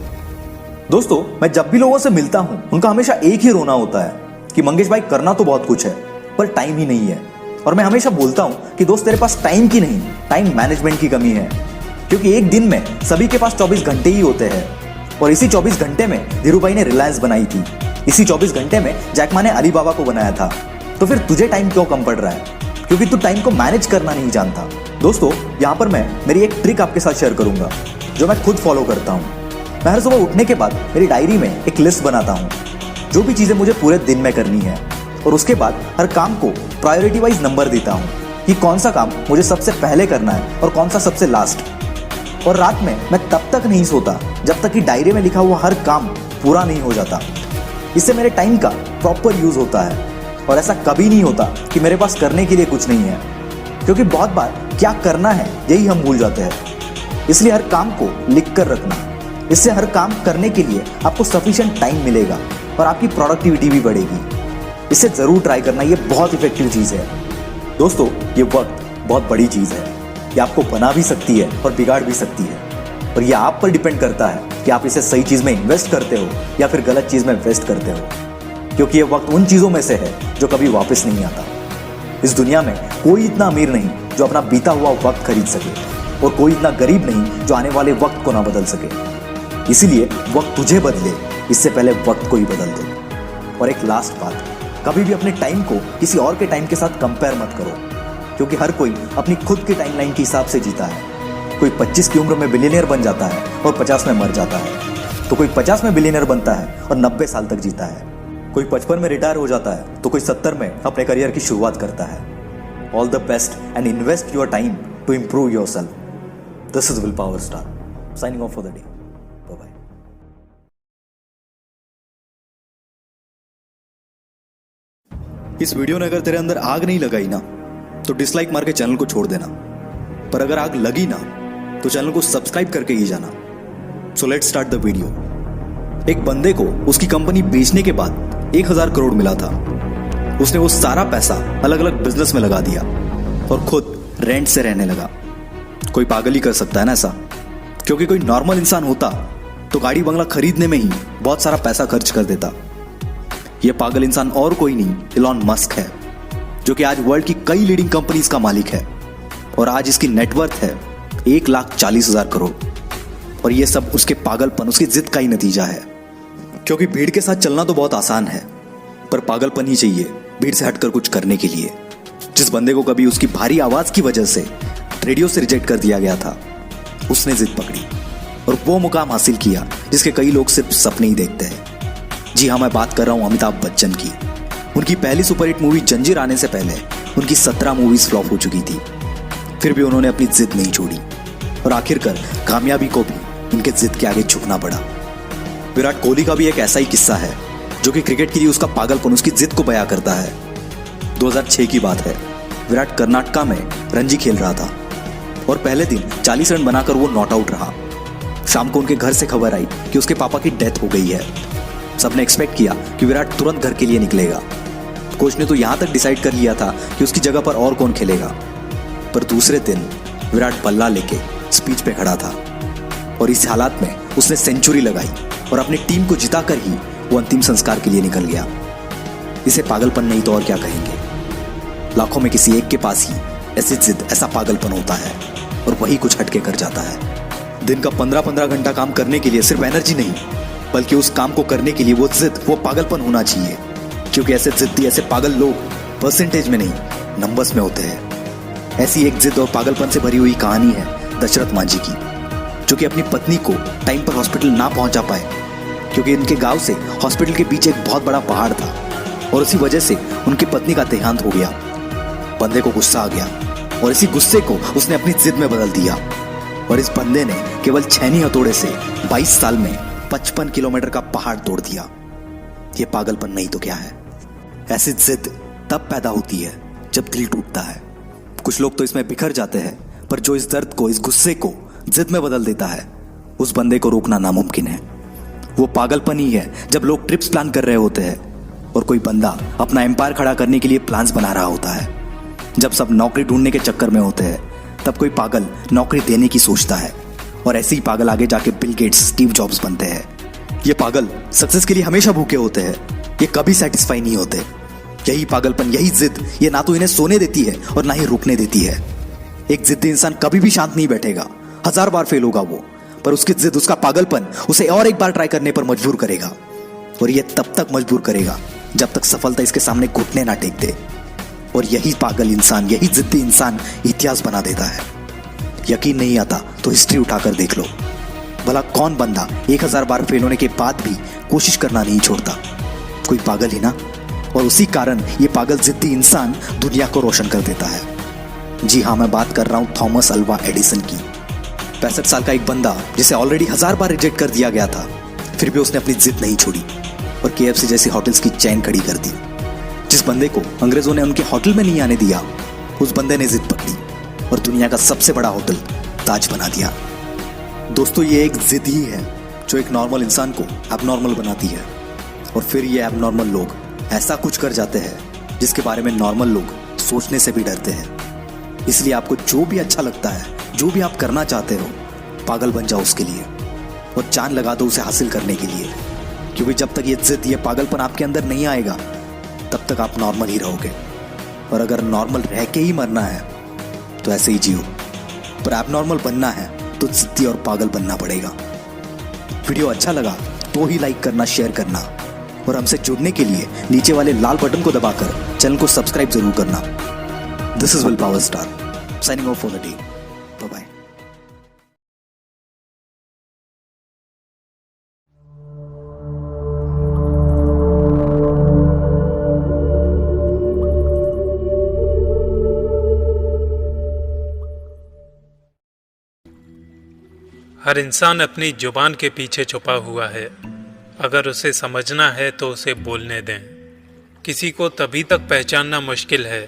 Speaker 4: दोस्तों, मैं जब भी लोगों से मिलता हूं, उनका हमेशा एक ही रोना होता है कि मंगेश भाई, करना तो बहुत कुछ है पर टाइम ही नहीं है। और मैं हमेशा बोलता हूं कि दोस्त, तेरे पास टाइम की नहीं, टाइम मैनेजमेंट की कमी है। क्योंकि एक दिन में सभी के पास 24 घंटे ही होते हैं, और इसी 24 घंटे में धीरू भाई ने रिलायंस बनाई थी, इसी 24 घंटे में जैक मा ने अलीबाबा को बनाया था। तो फिर तुझे टाइम क्यों कम पड़ रहा है? क्योंकि तू टाइम को मैनेज करना नहीं जानता। दोस्तों, यहाँ पर मैं मेरी एक ट्रिक आपके साथ शेयर करूंगा जो मैं खुद फॉलो करता हूँ। मैं हर सुबह उठने के बाद मेरी डायरी में एक लिस्ट बनाता हूँ, जो भी चीजें मुझे पूरे दिन में करनी है, और उसके बाद हर काम को प्रायोरिटी वाइज नंबर देता हूँ कि कौन सा काम मुझे सबसे पहले करना है और कौन सा सबसे लास्ट। और रात में मैं तब तक नहीं सोता जब तक कि डायरी में लिखा हुआ हर काम पूरा नहीं हो जाता। इससे मेरे टाइम का प्रॉपर यूज होता है, और ऐसा कभी नहीं होता कि मेरे पास करने के लिए कुछ नहीं है, क्योंकि बहुत बार क्या करना है यही हम भूल जाते हैं। इसलिए हर काम को लिख कर रखना, इससे हर काम करने के लिए आपको सफिशिएंट टाइम मिलेगा और आपकी प्रोडक्टिविटी भी बढ़ेगी। इसे जरूर ट्राई करना, ये बहुत इफेक्टिव चीज है। दोस्तों, ये वक्त बहुत बड़ी चीज है, ये आपको बना भी सकती है और बिगाड़ भी सकती है, और ये आप पर डिपेंड करता है कि आप इसे सही चीज में इन्वेस्ट करते हो या फिर गलत चीज में वेस्ट करते हो। क्योंकि ये वक्त उन चीजों में से है जो कभी वापस नहीं आता। इस दुनिया में कोई इतना अमीर नहीं जो अपना बीता हुआ वक्त खरीद सके, और कोई इतना गरीब नहीं जो आने वाले वक्त को ना बदल सके। इसीलिए वक्त तुझे बदले इससे पहले वक्त को ही बदल दो। और एक लास्ट बात, कभी भी अपने टाइम को किसी और के टाइम के साथ कंपेयर मत करो, क्योंकि हर कोई अपनी खुद की टाइमलाइन के हिसाब से जीता है। कोई 25 की उम्र में बिलियनियर बन जाता है और 50 में मर जाता है, तो कोई 50 में बिलियनियर बनता है और 90 साल तक जीता है। कोई 55 में रिटायर हो जाता है तो कोई 70 में अपने करियर की शुरुआत करता है। All the best and invest your time to improve yourself. This is will power star signing off for the day. Bye bye. इस वीडियो ने अगर तेरे अंदर आग नहीं लगाई ना तो डिसलाइक मार के चैनल को छोड़ देना, पर अगर आग लगी ना तो चैनल को सब्सक्राइब करके ही जाना। So let's start the video. एक बंदे को उसकी कंपनी बेचने के बाद 1000 करोड़ मिला था। उसने वो सारा पैसा अलग अलग बिजनेस में लगा दिया और खुद रेंट से रहने लगा। कोई पागल ही कर सकता है ना ऐसा, क्योंकि कोई नॉर्मल इंसान होता तो गाड़ी बंगला खरीदने में ही बहुत सारा पैसा खर्च कर देता। यह पागल इंसान और कोई नहीं, इलॉन मस्क है, जो कि आज वर्ल्ड की कई लीडिंग कंपनीज का मालिक है, और आज इसकी नेटवर्थ है 1,40,000 करोड़। और यह सब उसके पागलपन, उसकी जिद का ही नतीजा है। क्योंकि भीड़ के साथ चलना तो बहुत आसान है, पर पागलपन ही चाहिए भीड़ से हटकर कुछ करने के लिए। जिस बंदे को कभी उसकी भारी आवाज की वजह से रेडियो से रिजेक्ट कर दिया गया था, उसने जिद पकड़ी और वो मुकाम हासिल किया जिसके कई लोग सिर्फ सपने ही देखते हैं। जी हाँ, मैं बात कर रहा हूं अमिताभ बच्चन की। उनकी पहली सुपरहिट मूवी जंजीर आने से पहले उनकी 17 मूवीज फ्लॉप हो चुकी थी, फिर भी उन्होंने अपनी जिद नहीं छोड़ी और आखिरकार कामयाबी को भी उनके जिद के आगे झुकना पड़ा। विराट कोहली का भी एक ऐसा ही किस्सा है, जो कि क्रिकेट के लिए उसका पागलपन, उसकी जिद को बयां करता है। 2006 की बात है, विराट कर्नाटका में रणजी खेल रहा था और पहले दिन 40 रन बनाकर वो नॉट आउट रहा। शाम को उनके घर से खबर आई कि उसके पापा की डेथ हो गई है। सबने एक्सपेक्ट किया कि विराट तुरंत घर के लिए निकलेगा। कोच ने तो यहां तक डिसाइड कर लिया था कि उसकी जगह पर और कौन खेलेगा, पर दूसरे दिन विराट बल्ला लेके स्पीच पे खड़ा था और इस हालात में उसने सेंचुरी लगाई और अपनी टीम को जिताकर ही वो अंतिम संस्कार के लिए निकल गया। इसे पागलपन नहीं तो और क्या कहेंगे। लाखों में किसी एक के पास ही ऐसी जिद, ऐसा पागलपन होता है और वही कुछ हटके कर जाता है। दिन का 15-15 घंटा काम करने के लिए सिर्फ एनर्जी नहीं, बल्कि उस काम को करने के लिए वो जिद, वो पागलपन होना चाहिए। क्योंकि ऐसे जिद्दी, ऐसे पागल लोग परसेंटेज में नहीं, नंबर्स में होते हैं। ऐसी एक जिद और पागलपन से भरी हुई कहानी है दशरथ मांझी की, जो कि अपनी पत्नी को टाइम पर हॉस्पिटल ना पहुंचा पाए, क्योंकि इनके गांव से हॉस्पिटल के पीछे एक बहुत बड़ा पहाड़ था और उसी वजह से उनकी पत्नी का देहांत हो गया। बंदे को गुस्सा आ गया और इसी गुस्से को उसने अपनी जिद में बदल दिया और इस बंदे ने केवल छेनी हथौड़े से 22 साल में 55 किलोमीटर का पहाड़ तोड़ दिया। ये पागलपन नहीं तो क्या है। ऐसी जिद तब पैदा होती है जब दिल टूटता है। कुछ लोग तो इसमें बिखर जाते हैं, पर जो इस दर्द को, इस गुस्से को जिद में बदल देता है, उस बंदे को रोकना नामुमकिन है। वो पागलपन ही है जब लोग ट्रिप्स प्लान कर रहे होते हैं और कोई बंदा अपना एम्पायर खड़ा करने के लिए प्लान्स बना रहा होता है। जब सब नौकरी ढूंढने के चक्कर में होते हैं, तब कोई पागल नौकरी देने की सोचता है और ऐसे ही पागल आगे जाके बिल गेट्स, स्टीव जॉब्स बनते हैं। ये पागल सक्सेस के लिए हमेशा भूखे होते हैं, ये कभी सेटिस्फाई नहीं होते। यही पागलपन, यही जिद, ये ना तो इन्हें सोने देती है और ना ही रुकने देती है। एक जिद्दी इंसान कभी भी शांत नहीं बैठेगा, 1000 बार फेल होगा वो, पर उसकी जिद, उसका पागलपन उसे और एक बार ट्राई करने पर मजबूर करेगा। और ये तब तक मजबूर करेगा जब तक सफलता इसके सामने घुटने ना टेक दे। और यही पागल इंसान, यही जिद्दी इंसान इतिहास बना देता है। यकीन नहीं आता तो हिस्ट्री उठाकर देख लो, भला कौन बंदा 1000 बार फेल होने के बाद भी कोशिश करना नहीं छोड़ता। कोई पागल ही ना। और उसी कारण ये पागल जिद्दी इंसान दुनिया को रोशन कर देता है। जी हाँ, मैं बात कर रहा हूं थॉमस अल्वा एडिसन की। 65 साल का एक बंदा जिसे ऑलरेडी 1000 बार रिजेक्ट कर दिया गया था, फिर भी उसने अपनी जिद नहीं छोड़ी और KFC जैसी होटल्स की चेन खड़ी कर दी। जिस बंदे को अंग्रेजों ने उनके होटल में नहीं आने दिया, उस बंदे ने जिद पकड़ी और दुनिया का सबसे बड़ा होटल ताज बना दिया। दोस्तों, ये एक जिद ही है जो एक नॉर्मल इंसान को एबनॉर्मल बनाती है और फिर ये एबनॉर्मल लोग ऐसा कुछ कर जाते हैं जिसके बारे में नॉर्मल लोग सोचने से भी डरते हैं। इसलिए आपको जो भी अच्छा लगता है, जो भी आप करना चाहते हो, पागल बन जाओ उसके लिए और जान लगा दो उसे हासिल करने के लिए। क्योंकि जब तक ये जिद, ये पागलपन आपके अंदर नहीं आएगा, तब तक आप नॉर्मल ही रहोगे। और अगर नॉर्मल रह के ही मरना है तो ऐसे ही जियो, पर एबनॉर्मल बनना है तो जिद्दी और पागल बनना पड़ेगा। वीडियो अच्छा लगा तो ही लाइक करना, शेयर करना और हमसे जुड़ने के लिए नीचे वाले लाल बटन को दबाकर चैनल को सब्सक्राइब जरूर करना। This is will power star signing off for the day. Bye bye.
Speaker 5: हर इंसान अपनी जुबान के पीछे छुपा हुआ है। अगर उसे समझना है तो उसे बोलने दें। किसी को तभी तक पहचानना मुश्किल है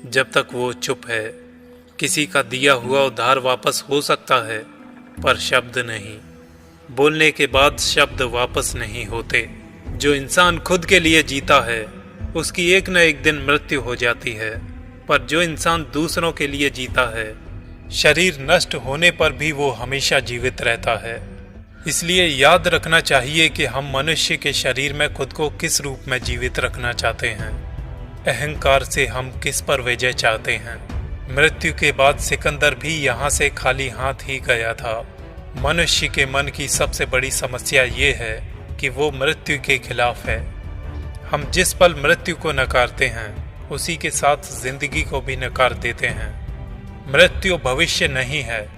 Speaker 5: जब तक वो चुप है। किसी का दिया हुआ उधार वापस हो सकता है, पर शब्द नहीं। बोलने के बाद शब्द वापस नहीं होते। जो इंसान खुद के लिए जीता है, उसकी एक न एक दिन मृत्यु हो जाती है, पर जो इंसान दूसरों के लिए जीता है, शरीर नष्ट होने पर भी वो हमेशा जीवित रहता है। इसलिए याद रखना चाहिए कि हम मनुष्य के शरीर में खुद को किस रूप में जीवित रखना चाहते हैं। अहंकार से हम किस पर विजय चाहते हैं। मृत्यु के बाद सिकंदर भी यहाँ से खाली हाथ ही गया था। मनुष्य के मन की सबसे बड़ी समस्या ये है कि वो मृत्यु के खिलाफ है। हम जिस पल मृत्यु को नकारते हैं, उसी के साथ जिंदगी को भी नकार देते हैं। मृत्यु भविष्य नहीं है,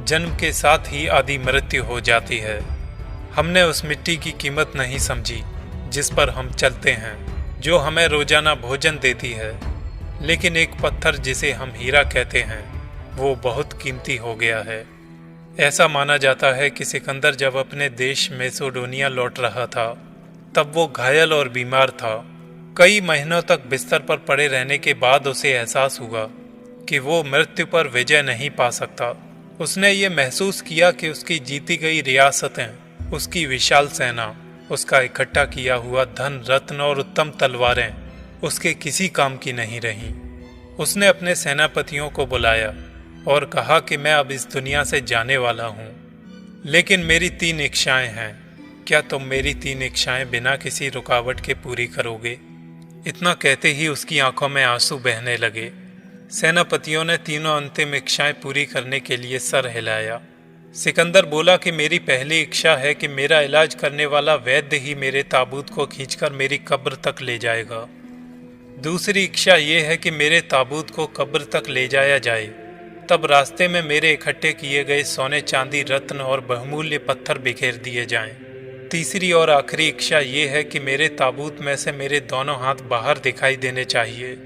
Speaker 5: जन्म के साथ ही आदि मृत्यु हो जाती है। हमने उस मिट्टी की कीमत नहीं समझी जिस पर हम चलते हैं, जो हमें रोजाना भोजन देती है। लेकिन एक पत्थर जिसे हम हीरा कहते हैं, वो बहुत कीमती हो गया है। ऐसा माना जाता है कि सिकंदर जब अपने देश मैसेडोनिया लौट रहा था, तब वो घायल और बीमार था। कई महीनों तक बिस्तर पर पड़े रहने के बाद उसे एहसास हुआ कि वो मृत्यु पर विजय नहीं पा सकता। उसने ये महसूस किया कि उसकी जीती गई रियासतें, उसकी विशाल सेना, उसका इकट्ठा किया हुआ धन, रत्न और उत्तम तलवारें उसके किसी काम की नहीं रहीं। उसने अपने सेनापतियों को बुलाया और कहा कि मैं अब इस दुनिया से जाने वाला हूँ, लेकिन मेरी 3 इच्छाएं हैं। क्या तुम मेरी 3 इच्छाएं बिना किसी रुकावट के पूरी करोगे? इतना कहते ही उसकी आंखों में आंसू बहने लगे। सेनापतियों ने तीनों अंतिम इच्छाएं पूरी करने के लिए सर हिलाया। सिकंदर बोला कि मेरी पहली इच्छा है कि मेरा इलाज करने वाला वैद्य ही मेरे ताबूत को खींचकर मेरी कब्र तक ले जाएगा। दूसरी इच्छा ये है कि मेरे ताबूत को कब्र तक ले जाया जाए, तब रास्ते में मेरे इकट्ठे किए गए सोने चांदी रत्न और बहुमूल्य पत्थर बिखेर दिए जाएं। तीसरी और आखिरी इच्छा ये है कि मेरे ताबूत में से मेरे दोनों हाथ बाहर दिखाई देने चाहिए।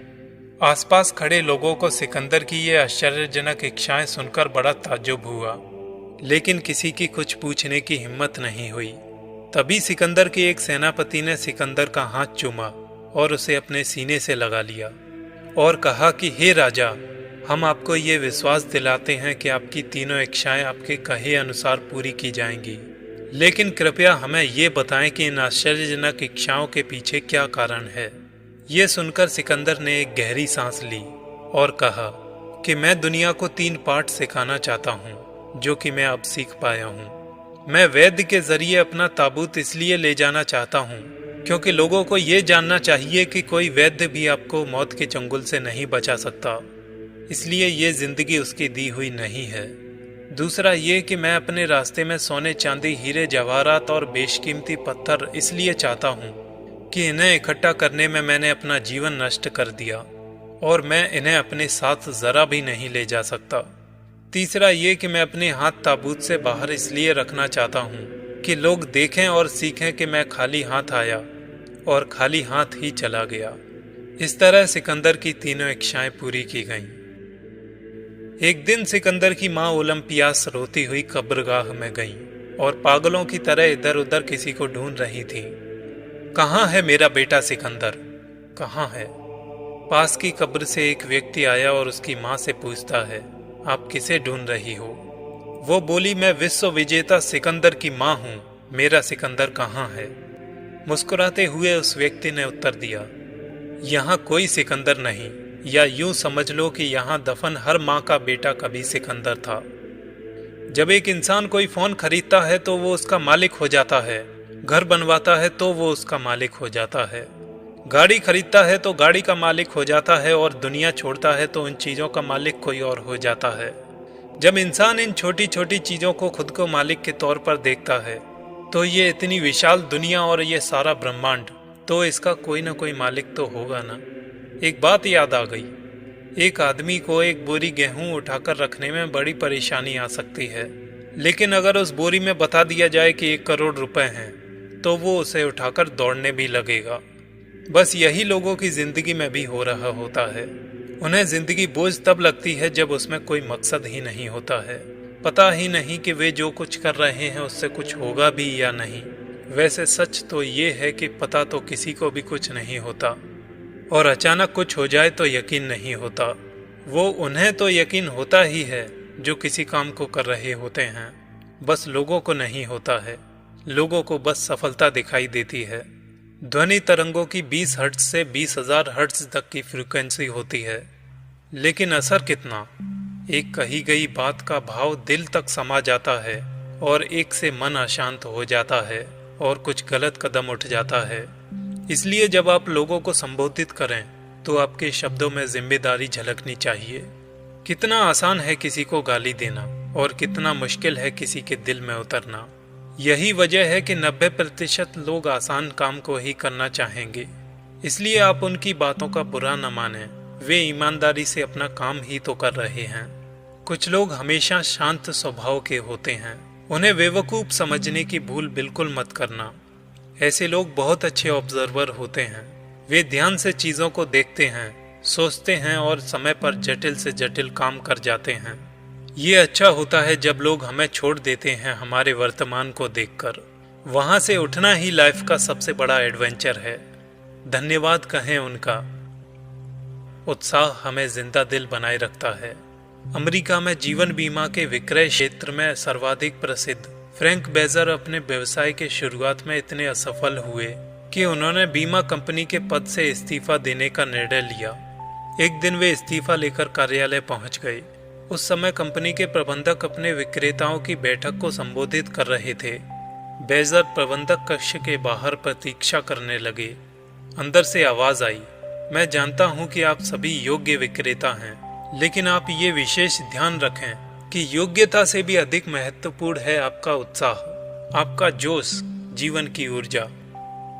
Speaker 5: आसपास खड़े लोगों को सिकंदर की ये आश्चर्यजनक इच्छाएं सुनकर बड़ा ताज्जुब हुआ, लेकिन किसी की कुछ पूछने की हिम्मत नहीं हुई। तभी सिकंदर के एक सेनापति ने सिकंदर का हाथ चूमा और उसे अपने सीने से लगा लिया और कहा कि हे राजा, हम आपको ये विश्वास दिलाते हैं कि आपकी तीनों इच्छाएं आपके कहे अनुसार पूरी की जाएंगी, लेकिन कृपया हमें ये बताएं कि इन आश्चर्यजनक इच्छाओं के पीछे क्या कारण है। ये सुनकर सिकंदर ने एक गहरी सांस ली और कहा कि मैं दुनिया को 3 पाठ सिखाना चाहता हूँ जो कि मैं अब सीख पाया हूँ। मैं वैद्य के जरिए अपना ताबूत इसलिए ले जाना चाहता हूँ क्योंकि लोगों को ये जानना चाहिए कि कोई वैद्य भी आपको मौत के चंगुल से नहीं बचा सकता, इसलिए ये जिंदगी उसकी दी हुई नहीं है। दूसरा ये कि मैं अपने रास्ते में सोने चांदी हीरे जवाहरात और बेशकीमती पत्थर इसलिए चाहता हूँ कि इन्हें इकट्ठा करने में मैंने अपना जीवन नष्ट कर दिया और मैं इन्हें अपने साथ जरा भी नहीं ले जा सकता। तीसरा ये कि मैं अपने हाथ ताबूत से बाहर इसलिए रखना चाहता हूँ कि लोग देखें और सीखें कि मैं खाली हाथ आया और खाली हाथ ही चला गया। इस तरह सिकंदर की तीनों इच्छाएं पूरी की गईं। एक दिन सिकंदर की माँ ओलंपियास रोती हुई कब्रगाह में गई और पागलों की तरह इधर उधर किसी को ढूंढ रही थी। कहाँ है मेरा बेटा सिकंदर, कहाँ है? पास की कब्र से एक व्यक्ति आया और उसकी माँ से पूछता है, आप किसे ढूंढ रही हो? वो बोली, मैं विश्व विजेता सिकंदर की माँ हूँ, मेरा सिकंदर कहाँ है? मुस्कुराते हुए उस व्यक्ति ने उत्तर दिया, यहाँ कोई सिकंदर नहीं, या यूं समझ लो कि यहाँ दफन हर माँ का बेटा कभी सिकंदर था। जब एक इंसान कोई फोन खरीदता है तो वो उसका मालिक हो जाता है, घर बनवाता है तो वो उसका मालिक हो जाता है, गाड़ी खरीदता है तो गाड़ी का मालिक हो जाता है और दुनिया छोड़ता है तो उन चीजों का मालिक कोई और हो जाता है। जब इंसान इन छोटी छोटी चीजों को खुद को मालिक के तौर पर देखता है तो ये इतनी विशाल दुनिया और ये सारा ब्रह्मांड, तो इसका कोई ना कोई मालिक तो होगा ना। एक बात याद आ गई, एक आदमी को एक बोरी गेहूं उठाकर रखने में बड़ी परेशानी आ सकती है, लेकिन अगर उस बोरी में बता दिया जाए कि 1 करोड़ रुपए हैं तो वो उसे उठाकर दौड़ने भी लगेगा। बस यही लोगों की जिंदगी में भी हो रहा होता है। उन्हें जिंदगी बोझ तब लगती है जब उसमें कोई मकसद ही नहीं होता है, पता ही नहीं कि वे जो कुछ कर रहे हैं उससे कुछ होगा भी या नहीं। वैसे सच तो ये है कि पता तो किसी को भी कुछ नहीं होता, और अचानक कुछ हो जाए तो यकीन नहीं होता। वो उन्हें तो यकीन होता ही है जो किसी काम को कर रहे होते हैं, बस लोगों को नहीं होता है। लोगों को बस सफलता दिखाई देती है। ध्वनि तरंगों की 20 हर्ट्ज से 20,000 हर्ट्ज तक की फ्रीक्वेंसी होती है, लेकिन असर कितना? एक कही गई बात का भाव दिल तक समा जाता है और एक से मन अशांत हो जाता है और कुछ गलत कदम उठ जाता है। इसलिए जब आप लोगों को संबोधित करें तो आपके शब्दों में जिम्मेदारी झलकनी चाहिए। कितना आसान है किसी को गाली देना और कितना मुश्किल है किसी के दिल में उतरना। यही वजह है कि 90% लोग आसान काम को ही करना चाहेंगे। इसलिए आप उनकी बातों का बुरा न मानें, वे ईमानदारी से अपना काम ही तो कर रहे हैं। कुछ लोग हमेशा शांत स्वभाव के होते हैं, उन्हें बेवकूफ समझने की भूल बिल्कुल मत करना। ऐसे लोग बहुत अच्छे ऑब्जर्वर होते हैं। वे ध्यान से चीजों को देखते हैं, सोचते हैं और समय पर जटिल से जटिल काम कर जाते हैं। ये अच्छा होता है जब लोग हमें छोड़ देते हैं हमारे वर्तमान को देखकर। वहां से उठना ही लाइफ का सबसे बड़ा एडवेंचर है। धन्यवाद कहें उनका। उत्साह हमें जिंदा दिल बनाए रखता है। अमेरिका में जीवन बीमा के विक्रय क्षेत्र में सर्वाधिक प्रसिद्ध फ्रैंक बेजर अपने व्यवसाय के शुरुआत में इतने असफल हुए कि उन्होंने बीमा कंपनी के पद से इस्तीफा देने का निर्णय लिया। एक दिन वे इस्तीफा लेकर कार्यालय पहुंच गए। उस समय कंपनी के प्रबंधक अपने विक्रेताओं की बैठक को संबोधित कर रहे थे। बेजर प्रबंधक कक्ष के बाहर प्रतीक्षा करने लगे। अंदर से आवाज आई, मैं जानता हूं कि आप सभी योग्य विक्रेता हैं, लेकिन आप ये विशेष ध्यान रखें कि योग्यता से भी अधिक महत्वपूर्ण है आपका उत्साह, आपका जोश, जीवन की ऊर्जा,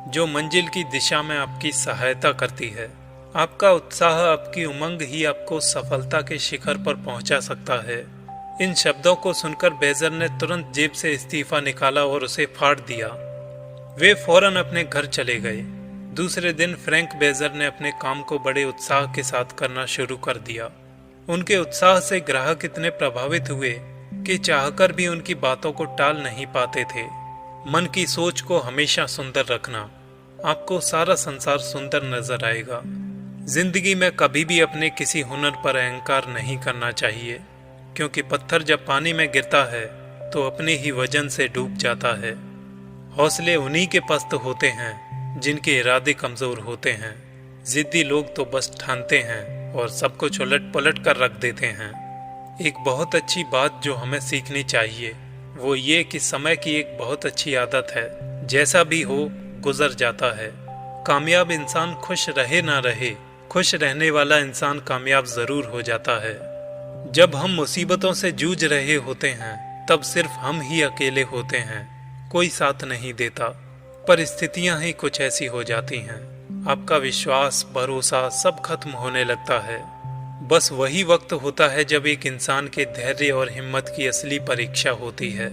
Speaker 5: जो मंजिल की दिशा में आपकी सहायता करती है। आपका उत्साह, आपकी उमंग ही आपको सफलता के शिखर पर पहुंचा सकता है। इन शब्दों को सुनकर बेजर ने तुरंत जेब से इस्तीफा निकाला और उसे फाड़ दिया। वे फौरन अपने घर चले गए। दूसरे दिन फ्रैंक बेजर ने अपने काम को बड़े उत्साह के साथ करना शुरू कर दिया। उनके उत्साह से ग्राहक इतने प्रभावित हुए कि चाहकर भी उनकी बातों को टाल नहीं पाते थे। मन की सोच को हमेशा सुंदर रखना, आपको सारा संसार सुंदर नजर आएगा। जिंदगी में कभी भी अपने किसी हुनर पर अहंकार नहीं करना चाहिए, क्योंकि पत्थर जब पानी में गिरता है तो अपने ही वजन से डूब जाता है। हौसले उन्हीं के पस्त होते हैं जिनके इरादे कमजोर होते हैं। जिद्दी लोग तो बस ठानते हैं और सब कुछ उलट पलट कर रख देते हैं। एक बहुत अच्छी बात जो हमें सीखनी चाहिए वो ये कि समय की एक बहुत अच्छी आदत है, जैसा भी हो गुजर जाता है। कामयाब इंसान खुश रहे ना रहे, खुश रहने वाला इंसान कामयाब जरूर हो जाता है। जब हम मुसीबतों से जूझ रहे होते हैं तब सिर्फ हम ही अकेले होते हैं, कोई साथ नहीं देता। परिस्थितियां ही कुछ ऐसी हो जाती हैं, आपका विश्वास, भरोसा सब खत्म होने लगता है। बस वही वक्त होता है जब एक इंसान के धैर्य और हिम्मत की असली परीक्षा होती है।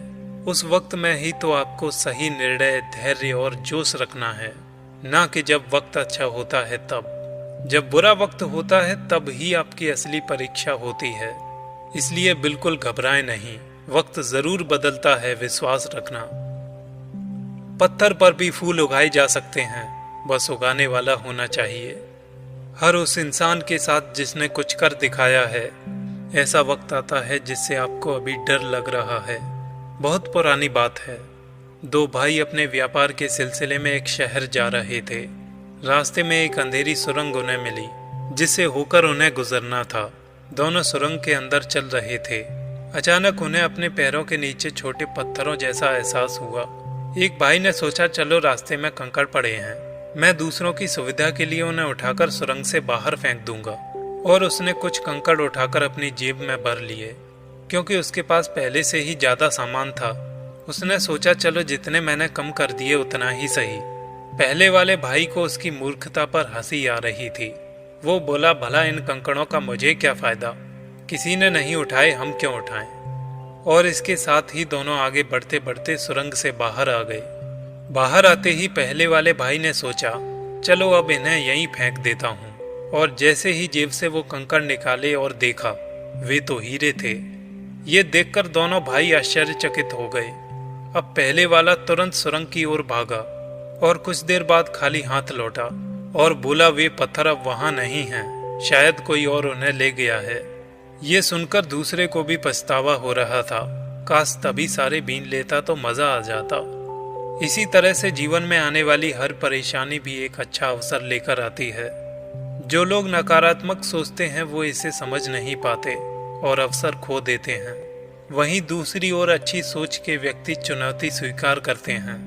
Speaker 5: उस वक्त में ही तो आपको सही निर्णय, धैर्य और जोश रखना है, ना कि जब वक्त अच्छा होता है तब। जब बुरा वक्त होता है तब ही आपकी असली परीक्षा होती है। इसलिए बिल्कुल घबराएं नहीं, वक्त जरूर बदलता है, विश्वास रखना। पत्थर पर भी फूल उगाए जा सकते हैं, बस उगाने वाला होना चाहिए। हर उस इंसान के साथ जिसने कुछ कर दिखाया है, ऐसा वक्त आता है जिससे आपको अभी डर लग रहा है। बहुत पुरानी बात है। दो भाई अपने व्यापार के सिलसिले में एक शहर जा रहे थे। रास्ते में एक अंधेरी सुरंग उन्हें मिली जिससे होकर उन्हें गुजरना था। दोनों सुरंग के अंदर चल रहे थे। अचानक उन्हें अपने पैरों के नीचे छोटे पत्थरों जैसा एहसास हुआ। एक भाई ने सोचा, चलो रास्ते में कंकड़ पड़े हैं, मैं दूसरों की सुविधा के लिए उन्हें उठाकर सुरंग से बाहर फेंक दूंगा। और उसने कुछ कंकड़ उठाकर अपनी जेब में भर लिए, क्योंकि उसके पास पहले से ही ज्यादा सामान था। उसने सोचा, चलो जितने मैंने कम कर दिए उतना ही सही। पहले वाले भाई को उसकी मूर्खता पर हंसी आ रही थी। वो बोला, भला इन कंकड़ों का मुझे क्या फायदा, किसी ने नहीं उठाए, हम क्यों उठाएं। और इसके साथ ही दोनों आगे बढ़ते बढ़ते सुरंग से बाहर आ गए। बाहर आते ही पहले वाले भाई ने सोचा, चलो अब इन्हें यहीं फेंक देता हूँ। और जैसे ही जेब से वो कंकड़ निकाले और देखा, वे तो हीरे थे। ये देखकर दोनों भाई आश्चर्यचकित हो गए। अब पहले वाला तुरंत सुरंग की ओर भागा और कुछ देर बाद खाली हाथ लौटा और बोला, वे पत्थर अब वहां नहीं हैं, शायद कोई और उन्हें ले गया है। ये सुनकर दूसरे को भी पछतावा हो रहा था, काश तभी सारे बीन लेता तो मजा आ जाता। इसी तरह से जीवन में आने वाली हर परेशानी भी एक अच्छा अवसर लेकर आती है। जो लोग नकारात्मक सोचते हैं वो इसे समझ नहीं पाते और अवसर खो देते हैं। वहीं दूसरी ओर अच्छी सोच के व्यक्ति चुनौती स्वीकार करते हैं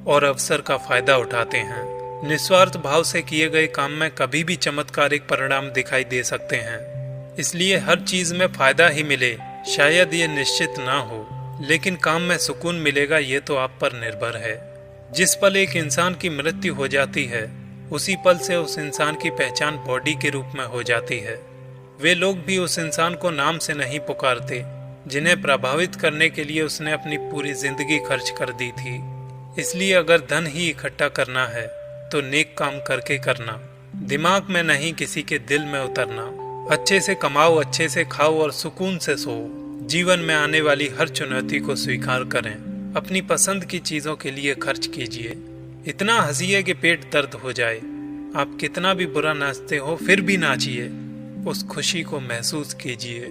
Speaker 5: और अवसर का फायदा उठाते हैं। निस्वार्थ भाव से किए गए काम में कभी भी चमत्कारिक परिणाम दिखाई दे सकते हैं। इसलिए हर चीज में फायदा ही मिले, शायद ये निश्चित ना हो, लेकिन काम में सुकून मिलेगा ये तो आप पर निर्भर है। जिस पल एक इंसान की मृत्यु हो जाती है, उसी पल से उस इंसान की पहचान बॉडी के रूप में हो जाती है। वे लोग भी उस इंसान को नाम से नहीं पुकारते जिन्हें प्रभावित करने के लिए उसने अपनी पूरी जिंदगी खर्च कर दी थी। इसलिए अगर धन ही इकट्ठा करना है तो नेक काम करके करना, दिमाग में नहीं किसी के दिल में उतरना। अच्छे से कमाओ, अच्छे से खाओ और सुकून से सो। जीवन में आने वाली हर चुनौती को स्वीकार करें। अपनी पसंद की चीजों के लिए खर्च कीजिए, इतना हंसिए कि पेट दर्द हो जाए। आप कितना भी बुरा नाचते हो फिर भी नाचिए, उस खुशी को महसूस कीजिए।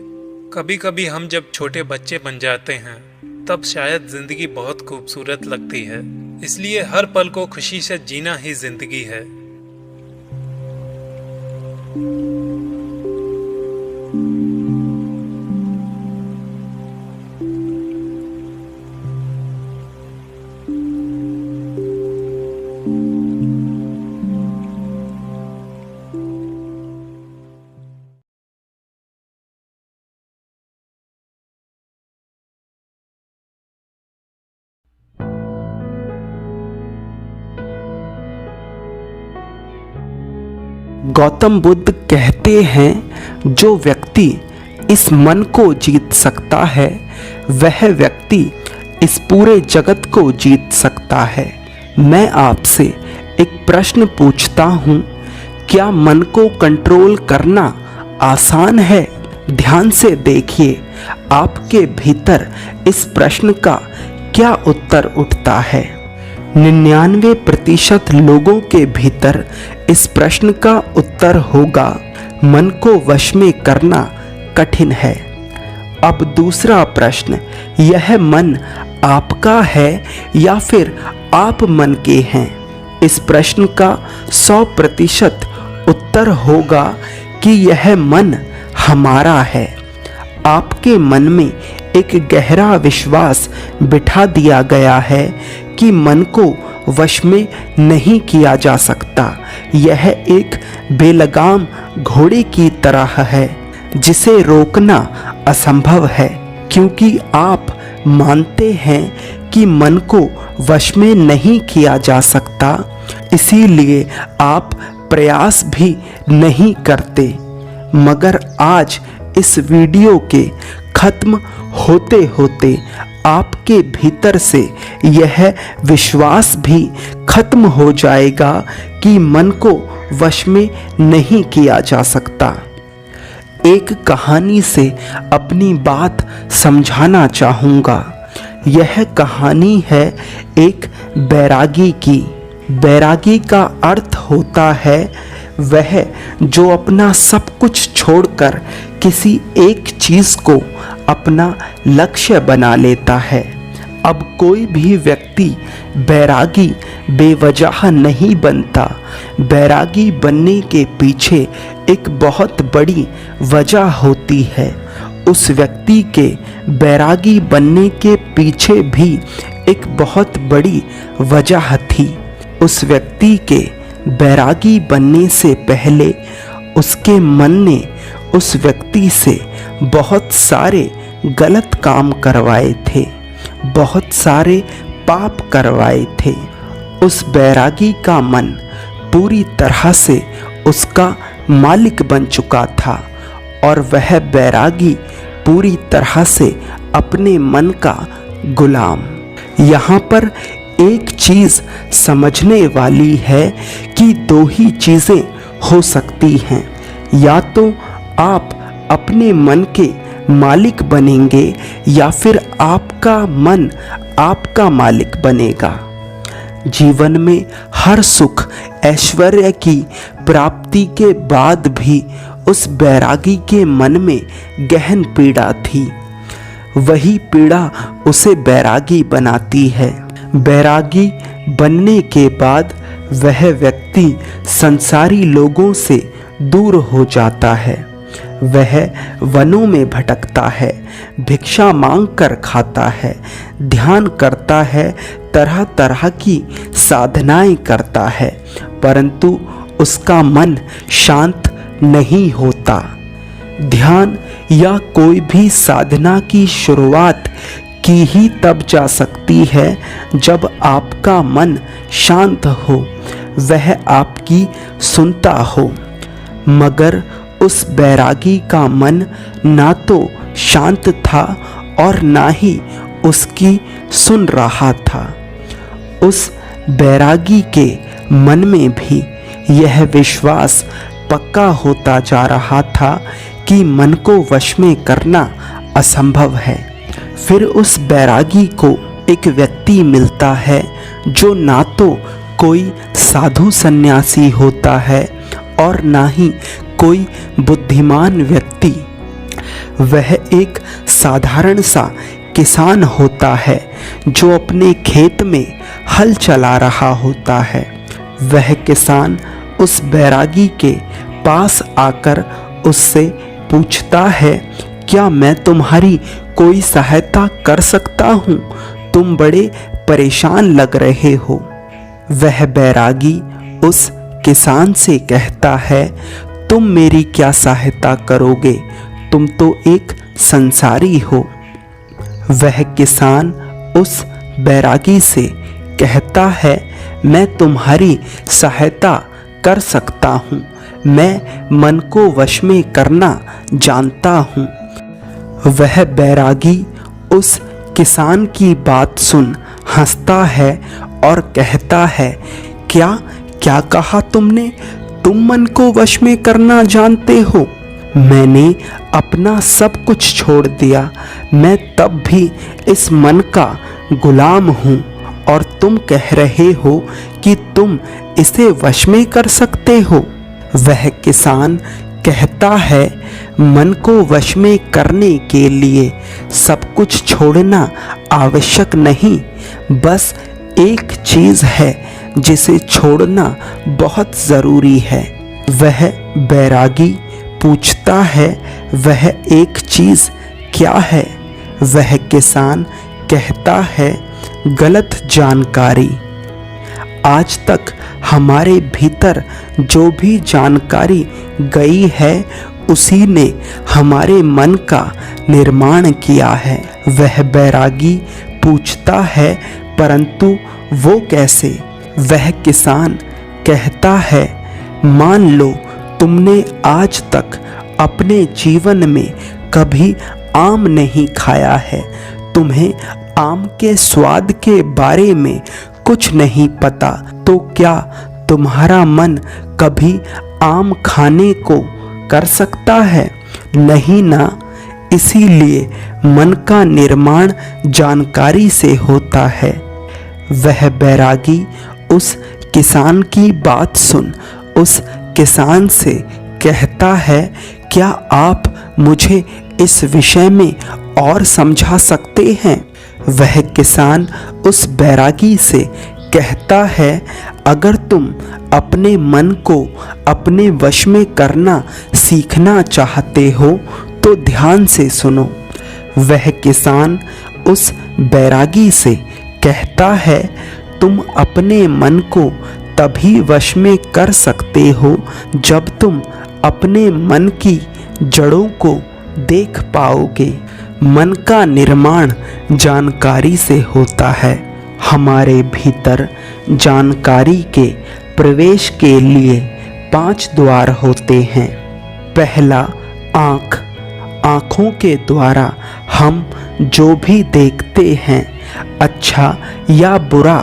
Speaker 5: कभी कभी हम जब छोटे बच्चे बन जाते हैं तब शायद जिंदगी बहुत खूबसूरत लगती है। इसलिए हर पल को खुशी से जीना ही जिंदगी है।
Speaker 6: गौतम बुद्ध कहते हैं जो व्यक्ति इस मन को जीत सकता है वह व्यक्ति इस पूरे जगत को जीत सकता है। मैं आपसे एक प्रश्न पूछता हूँ, क्या मन को कंट्रोल करना आसान है? ध्यान से देखिए आपके भीतर इस प्रश्न का क्या उत्तर उठता है। 99% लोगों के भीतर इस प्रश्न का उत्तर होगा, मन को वश में करना कठिन है। अब दूसरा प्रश्न, यह मन आपका है या फिर आप मन के हैं? इस प्रश्न का 100% उत्तर होगा कि यह मन हमारा है। आपके मन में एक गहरा विश्वास बिठा दिया गया है कि मन को वश में नहीं किया जा सकता। यह एक बेलगाम घोड़े की तरह है जिसे रोकना असंभव है, क्योंकि आप मानते हैं कि मन को वश में नहीं किया जा सकता, इसीलिए आप प्रयास भी नहीं करते। मगर आज इस वीडियो के खत्म होते होते आपके भीतर से यह विश्वास भी खत्म हो जाएगा कि मन को वश में नहीं किया जा सकता। एक कहानी से अपनी बात समझाना चाहूँगा। यह कहानी है एक बैरागी की। बैरागी का अर्थ होता है वह जो अपना सब कुछ छोड़कर किसी एक चीज़ को अपना लक्ष्य बना लेता है। अब कोई भी व्यक्ति बैरागी बेवजह नहीं बनता। बैरागी बनने के पीछे एक बहुत बड़ी वजह होती है। उस व्यक्ति के बैरागी बनने के पीछे भी एक बहुत बड़ी वजह थी। उस व्यक्ति के बैरागी बनने से पहले उसके मन ने उस व्यक्ति से बहुत सारे गलत काम करवाए थे, बहुत सारे पाप करवाए थे। उस बैरागी का मन पूरी तरह से उसका मालिक बन चुका था और वह बैरागी पूरी तरह से अपने मन का गुलाम। यहाँ पर एक चीज़ समझने वाली है कि दो ही चीज़ें हो सकती हैं, या तो आप अपने मन के मालिक बनेंगे या फिर आपका मन आपका मालिक बनेगा। जीवन में हर सुख ऐश्वर्य की प्राप्ति के बाद भी उस बैरागी के मन में गहन पीड़ा थी। वही पीड़ा उसे बैरागी बनाती है। बैरागी बनने के बाद वह व्यक्ति संसारी लोगों से दूर हो जाता है। वह वनों में भटकता है, भिक्षा मांग कर खाता है, ध्यान करता है, तरह तरह की साधनाएं करता है, परंतु उसका मन शांत नहीं होता। ध्यान या कोई भी साधना की शुरुआत की ही तब जा सकती है जब आपका मन शांत हो, वह आपकी सुनता हो। मगर उस बैरागी का मन ना तो शांत था और ना ही उसकी सुन रहा था। उस बैरागी के मन में भी यह विश्वास पक्का होता जा रहा था कि मन को वश में करना असंभव है। फिर उस बैरागी को एक व्यक्ति मिलता है जो ना तो कोई साधु सन्यासी होता है और ना ही कोई बुद्धिमान व्यक्ति। वह एक साधारण सा किसान होता है जो अपने खेत में हल चला रहा होता है। वह किसान उस बैरागी के पास आकर उससे पूछता है, क्या मैं तुम्हारी कोई सहायता कर सकता हूँ? तुम बड़े परेशान लग रहे हो। वह बैरागी उस किसान से कहता है, तुम मेरी क्या सहायता करोगे? तुम तो एक संसारी हो। वह किसान उस बैरागी से कहता है, मैं तुम्हारी सहायता कर सकता हूँ, मैं मन को वश में करना जानता हूँ। वह बैरागी उस किसान की बात सुन हंसता है और कहता है, क्या क्या कहा तुमने? तुम मन को वश में करना जानते हो? मैंने अपना सब कुछ छोड़ दिया, मैं तब भी इस मन का गुलाम हूँ, और तुम कह रहे हो कि तुम इसे वश में कर सकते हो। वह किसान कहता है, मन को वश में करने के लिए सब कुछ छोड़ना आवश्यक नहीं, बस एक चीज़ है जिसे छोड़ना बहुत ज़रूरी है। वह बैरागी पूछता है, वह एक चीज़ क्या है? वह किसान कहता है, गलत जानकारी। आज तक हमारे भीतर जो भी जानकारी गई है उसी ने हमारे मन का निर्माण किया है। वह बैरागी पूछता है, परंतु वो कैसे? वह किसान कहता है, मान लो तुमने आज तक अपने जीवन में कभी आम नहीं खाया है, तुम्हें आम के स्वाद के बारे में कुछ नहीं पता, तो क्या तुम्हारा मन कभी आम खाने को कर सकता है? नहीं ना। इसीलिए मन का निर्माण जानकारी से होता है। वह बैरागी उस किसान की बात सुन उस किसान से कहता है, क्या आप मुझे इस विषय में और समझा सकते हैं? वह किसान उस बैरागी से कहता है, अगर तुम अपने मन को अपने वश में करना सीखना चाहते हो तो ध्यान से सुनो। वह किसान उस बैरागी से कहता है, तुम अपने मन को तभी वश में कर सकते हो जब तुम अपने मन की जड़ों को देख पाओगे। मन का निर्माण जानकारी से होता है। हमारे भीतर जानकारी के प्रवेश के लिए 5 द्वार होते हैं। पहला आँख। आँखों के द्वारा हम जो भी देखते हैं, अच्छा या बुरा,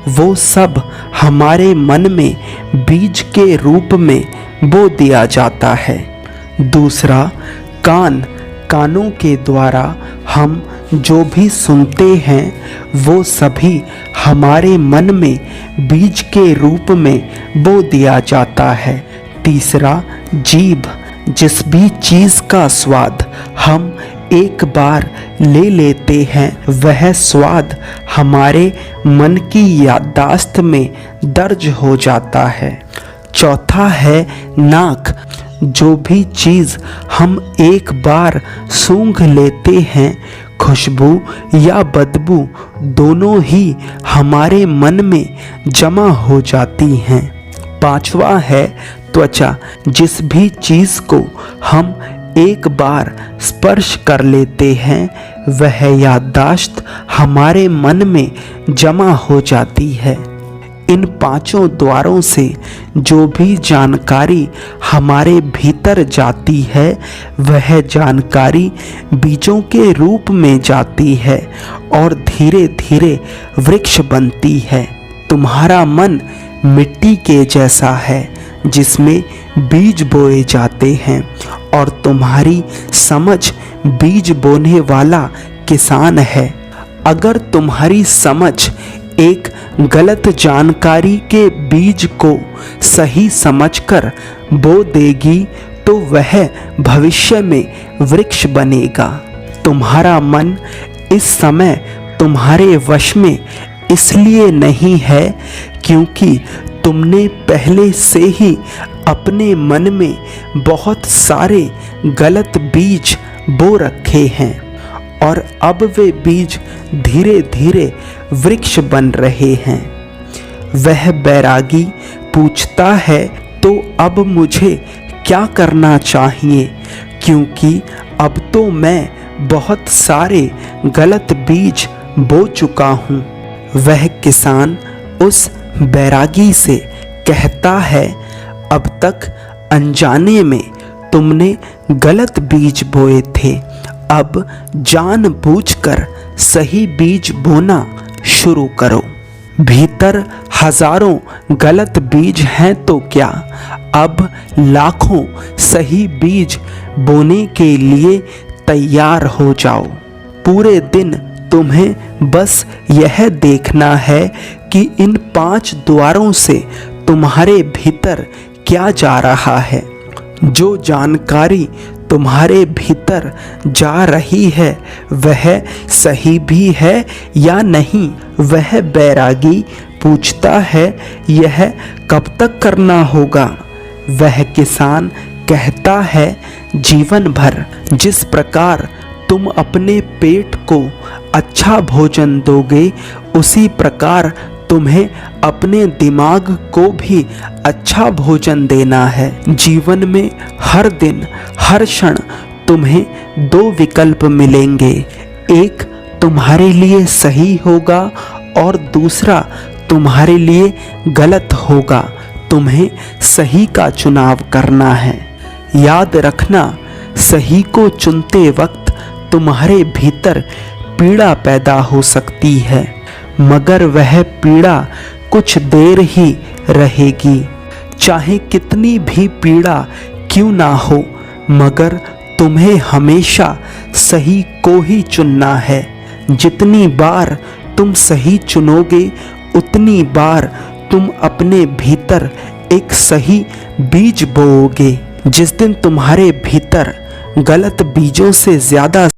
Speaker 6: वो सब हमारे मन में बीज के रूप में बो दिया जाता है। दूसरा कान। कानों के द्वारा हम जो भी सुनते हैं वो सभी हमारे मन में बीज के रूप में बो दिया जाता है। तीसरा जीभ। जिस भी चीज़ का स्वाद हम एक बार ले लेते हैं वह स्वाद हमारे मन की याददाश्त में दर्ज हो जाता है। चौथा है नाक। जो भी चीज़ हम एक बार सूंघ लेते हैं, खुशबू या बदबू दोनों ही हमारे मन में जमा हो जाती हैं। पांचवा है त्वचा। जिस भी चीज़ को हम एक बार स्पर्श कर लेते हैं वह याददाश्त हमारे मन में जमा हो जाती है। इन 5 द्वारों से जो भी जानकारी हमारे भीतर जाती है वह जानकारी बीजों के रूप में जाती है और धीरे धीरे वृक्ष बनती है। तुम्हारा मन मिट्टी के जैसा है जिसमें बीज बोए जाते हैं और तुम्हारी समझ बीज बोने वाला किसान है। अगर तुम्हारी समझ एक गलत जानकारी के बीज को सही समझकर बो देगी तो वह भविष्य में वृक्ष बनेगा। तुम्हारा मन इस समय तुम्हारे वश में इसलिए नहीं है क्योंकि तुमने पहले से ही अपने मन में बहुत सारे गलत बीज बो रखे हैं और अब वे बीज धीरे धीरे वृक्ष बन रहे हैं। वह बैरागी पूछता है, तो अब मुझे क्या करना चाहिए, क्योंकि अब तो मैं बहुत सारे गलत बीज बो चुका हूँ। वह किसान उस बैरागी से कहता है, अब तक अनजाने में तुमने गलत बीज बोए थे। अब जानबूझकर सही बीज बोना शुरू करो। भीतर हजारों गलत बीज हैं तो क्या, अब लाखों सही बीज बोने के लिए तैयार हो जाओ। पूरे दिन तुम्हें बस यह देखना है कि इन 5 द्वारों से तुम्हारे भीतर क्या जा रहा है। जो जानकारी तुम्हारे भीतर जा रही है वह सही भी है या नहीं। वह बैरागी पूछता है यह कब तक करना होगा। वह किसान कहता है जीवन भर। जिस प्रकार तुम अपने पेट को अच्छा भोजन दोगे उसी प्रकार तुम्हें अपने दिमाग को भी अच्छा भोजन देना है। जीवन में हर दिन हर क्षण तुम्हें 2 विकल्प मिलेंगे, एक तुम्हारे लिए सही होगा और दूसरा तुम्हारे लिए गलत होगा। तुम्हें सही का चुनाव करना है। याद रखना, सही को चुनते वक्त तुम्हारे भीतर पीड़ा पैदा हो सकती है, मगर वह पीड़ा कुछ देर ही रहेगी। चाहे कितनी भी पीड़ा क्यों ना हो, मगर तुम्हें हमेशा सही को ही चुनना है। जितनी बार तुम सही चुनोगे उतनी बार तुम अपने भीतर एक सही बीज बोओगे। जिस दिन तुम्हारे भीतर गलत बीजों से ज्यादा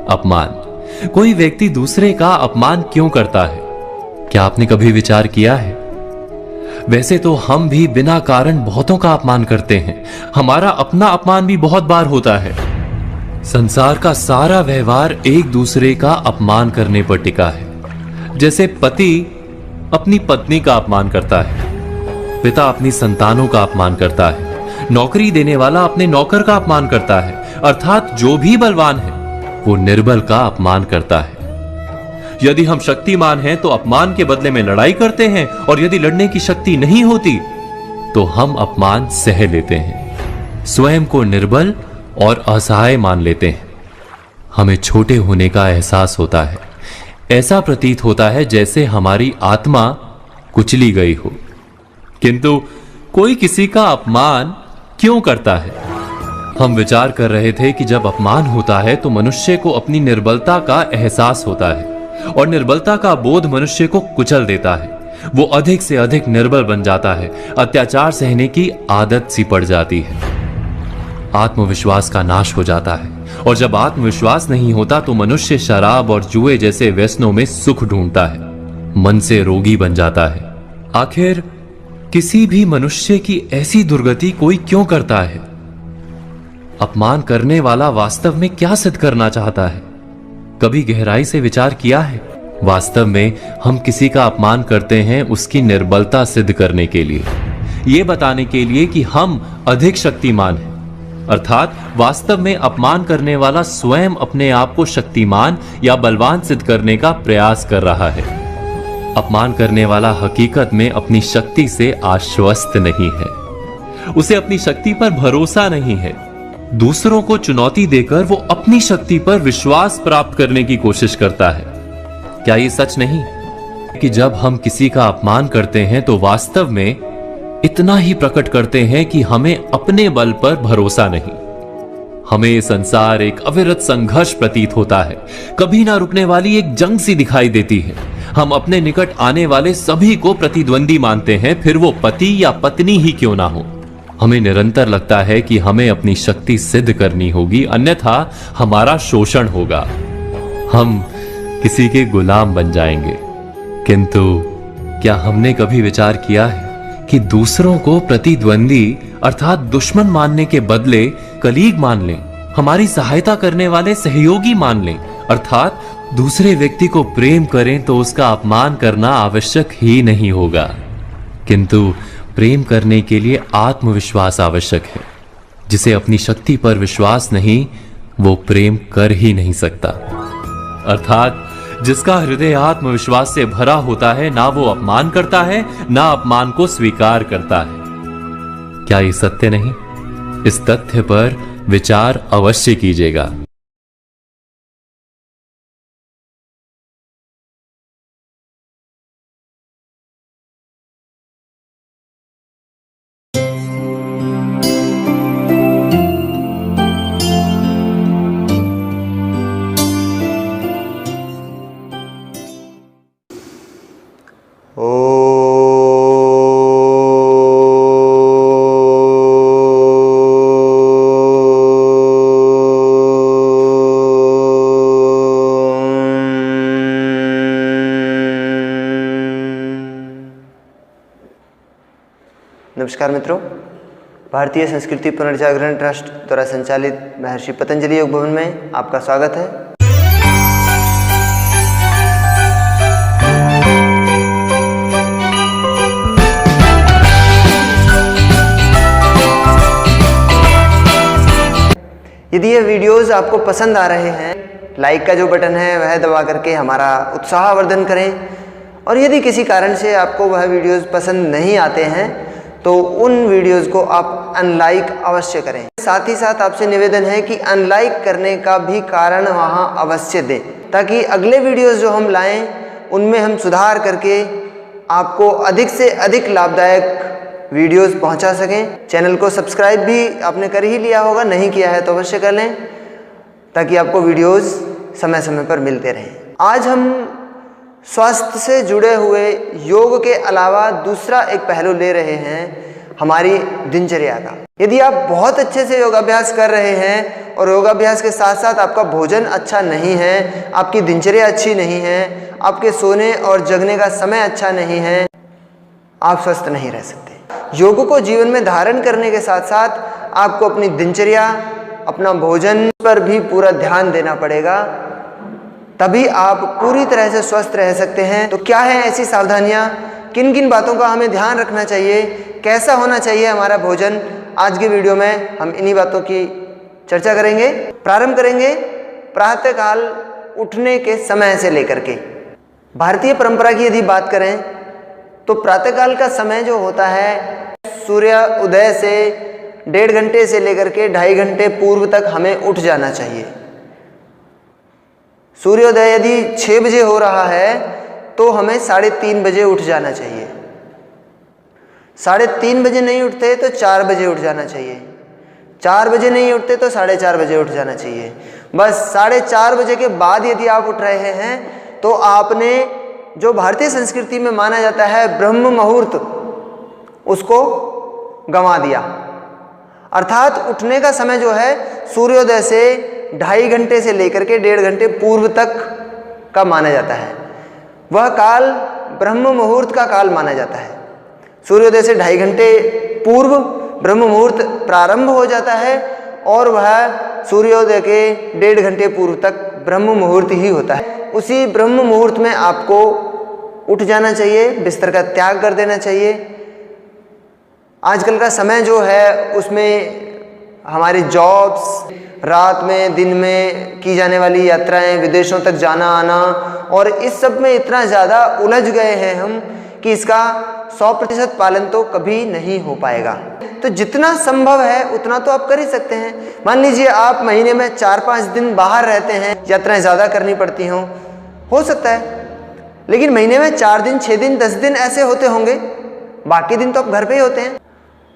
Speaker 7: अपमान। कोई व्यक्ति दूसरे का अपमान क्यों करता है? क्या आपने कभी विचार किया है? वैसे तो हम भी बिना कारण बहुतों का अपमान करते हैं। हमारा अपना अपमान भी बहुत बार होता है। संसार का सारा व्यवहार एक दूसरे का अपमान करने पर टिका है। जैसे पति अपनी पत्नी का अपमान करता है, पिता अपनी संतानों का अपमान करता है, नौकरी देने वाला अपने नौकर का अपमान करता है, अर्थात जो भी बलवान है वो निर्बल का अपमान करता है। यदि हम शक्तिमान हैं तो अपमान के बदले में लड़ाई करते हैं, और यदि लड़ने की शक्ति नहीं होती तो हम अपमान सह लेते हैं, स्वयं को निर्बल और असहाय मान लेते हैं। हमें छोटे होने का एहसास होता है। ऐसा प्रतीत होता है जैसे हमारी आत्मा कुचली गई हो। किंतु कोई किसी का अपमान क्यों करता है? हम विचार कर रहे थे कि जब अपमान होता है तो मनुष्य को अपनी निर्बलता का एहसास होता है, और निर्बलता का बोध मनुष्य को कुचल देता है। वो अधिक से अधिक निर्बल बन जाता है, अत्याचार सहने की आदत सी पड़ जाती है, आत्मविश्वास का नाश हो जाता है। और जब आत्मविश्वास नहीं होता तो मनुष्य शराब और जुए जैसे व्यसनों में सुख ढूंढता है, मन से रोगी बन जाता है। आखिर किसी भी मनुष्य की ऐसी दुर्गति कोई क्यों करता है? अपमान करने वाला वास्तव में क्या सिद्ध करना चाहता है? कभी गहराई से विचार किया है? वास्तव में हम किसी का अपमान करते हैं उसकी निर्बलता सिद्ध करने के लिए, यह बताने के लिए कि हम अधिक शक्तिमान हैं। अर्थात वास्तव में अपमान करने वाला स्वयं अपने आप को शक्तिमान या बलवान सिद्ध करने का प्रयास कर रहा है। अपमान करने वाला हकीकत में अपनी शक्ति से आश्वस्त नहीं है, उसे अपनी शक्ति पर भरोसा नहीं है। दूसरों को चुनौती देकर वो अपनी शक्ति पर विश्वास प्राप्त करने की कोशिश करता है। क्या ये सच नहीं कि जब हम किसी का अपमान करते हैं तो वास्तव में इतना ही प्रकट करते हैं कि हमें अपने बल पर भरोसा नहीं, हमें ये संसार एक अविरत संघर्ष प्रतीत होता है, कभी ना रुकने वाली एक जंग सी दिखाई देती है। हम अपने निकट आने वाले सभी को प्रतिद्वंदी मानते हैं, फिर वो पति या पत्नी ही क्यों ना हो। हमें निरंतर लगता है कि हमें अपनी शक्ति सिद्ध करनी होगी, अन्यथा हमारा शोषण होगा, हम किसी के गुलाम बन जाएंगे। किंतु क्या हमने कभी विचार किया है कि दूसरों को प्रतिद्वंदी अर्थात दुश्मन मानने के बदले कलीग मान लें, हमारी सहायता करने वाले सहयोगी मान लें, अर्थात दूसरे व्यक्ति को प्रेम करें तो उसका अपमान करना आवश्यक ही नहीं होगा। किंतु प्रेम करने के लिए आत्मविश्वास आवश्यक है। जिसे अपनी शक्ति पर विश्वास नहीं, वो प्रेम कर ही नहीं सकता। अर्थात जिसका हृदय आत्मविश्वास से भरा होता है, ना वो अपमान करता है, ना अपमान को स्वीकार करता है। क्या ये सत्य नहीं? इस तथ्य पर विचार अवश्य कीजिएगा।
Speaker 8: नमस्कार मित्रों, भारतीय संस्कृति पुनर्जागरण ट्रस्ट द्वारा संचालित महर्षि पतंजलि योग भवन में आपका स्वागत है। यदि ये वीडियोस आपको पसंद आ रहे हैं, लाइक का जो बटन है वह दबा करके हमारा उत्साहवर्धन करें, और यदि किसी कारण से आपको वह वीडियोस पसंद नहीं आते हैं तो उन वीडियोस को आप अनलाइक अवश्य करें। साथ ही साथ आपसे निवेदन है कि अनलाइक करने का भी कारण वहां अवश्य दें, ताकि अगले वीडियोस जो हम लाएं उनमें हम सुधार करके आपको अधिक से अधिक लाभदायक वीडियोस पहुंचा सकें। चैनल को सब्सक्राइब भी आपने कर ही लिया होगा, नहीं किया है तो अवश्य कर लें, ताकि आपको वीडियोस समय समय पर मिलते रहें। आज हम स्वास्थ्य से जुड़े हुए योग के अलावा दूसरा एक पहलू ले रहे हैं, हमारी दिनचर्या का। यदि आप बहुत अच्छे से योगाभ्यास कर रहे हैं और योगाभ्यास के साथ साथ आपका भोजन अच्छा नहीं है, आपकी दिनचर्या अच्छी नहीं है, आपके सोने और जगने का समय अच्छा नहीं है, आप स्वस्थ नहीं रह सकते। योग को जीवन में धारण करने के साथ साथ आपको अपनी दिनचर्या, अपना भोजन पर भी पूरा ध्यान देना पड़ेगा, तभी आप पूरी तरह से स्वस्थ रह सकते हैं। तो क्या है ऐसी सावधानियां, किन किन बातों का हमें ध्यान रखना चाहिए, कैसा होना चाहिए हमारा भोजन, आज के वीडियो में हम इन्हीं बातों की चर्चा करेंगे। प्रारंभ करेंगे प्रातःकाल उठने के समय से लेकर के। भारतीय परंपरा की यदि बात करें तो प्रातःकाल का समय जो होता है, सूर्य उदय से 1.5 घंटे से लेकर के 2.5 घंटे पूर्व तक हमें उठ जाना चाहिए। सूर्योदय यदि 6 बजे हो रहा है तो हमें 3:30 बजे उठ जाना चाहिए। 3:30 बजे नहीं उठते तो 4 बजे उठ जाना चाहिए। 4 बजे नहीं उठते तो 4:30 बजे उठ जाना चाहिए। बस 4:30 बजे के बाद यदि आप उठ रहे हैं तो आपने जो भारतीय संस्कृति में माना जाता है ब्रह्म मुहूर्त, उसको गंवा दिया। अर्थात उठने का समय जो है सूर्योदय से 2.5 घंटे से लेकर के 1.5 घंटे पूर्व तक का माना जाता है। वह काल ब्रह्म मुहूर्त का काल माना जाता है। सूर्योदय से 2.5 घंटे पूर्व ब्रह्म मुहूर्त प्रारंभ हो जाता है और वह सूर्योदय के 1.5 घंटे पूर्व तक ब्रह्म मुहूर्त ही होता है। उसी ब्रह्म मुहूर्त में आपको उठ जाना चाहिए, बिस्तर का त्याग कर देना चाहिए। आजकल का समय जो है उसमें हमारी जॉब्स, रात में दिन में की जाने वाली यात्राएं, विदेशों तक जाना आना, और इस सब में इतना ज़्यादा उलझ गए हैं हम कि इसका 100% पालन तो कभी नहीं हो पाएगा। तो जितना संभव है उतना तो आप कर ही सकते हैं। मान लीजिए आप महीने में 4-5 दिन बाहर रहते हैं, यात्राएं ज़्यादा करनी पड़ती हों, हो सकता है, लेकिन महीने में 4 दिन, 6 दिन, 10 दिन ऐसे होते होंगे, बाकी दिन तो आप घर पे ही होते हैं।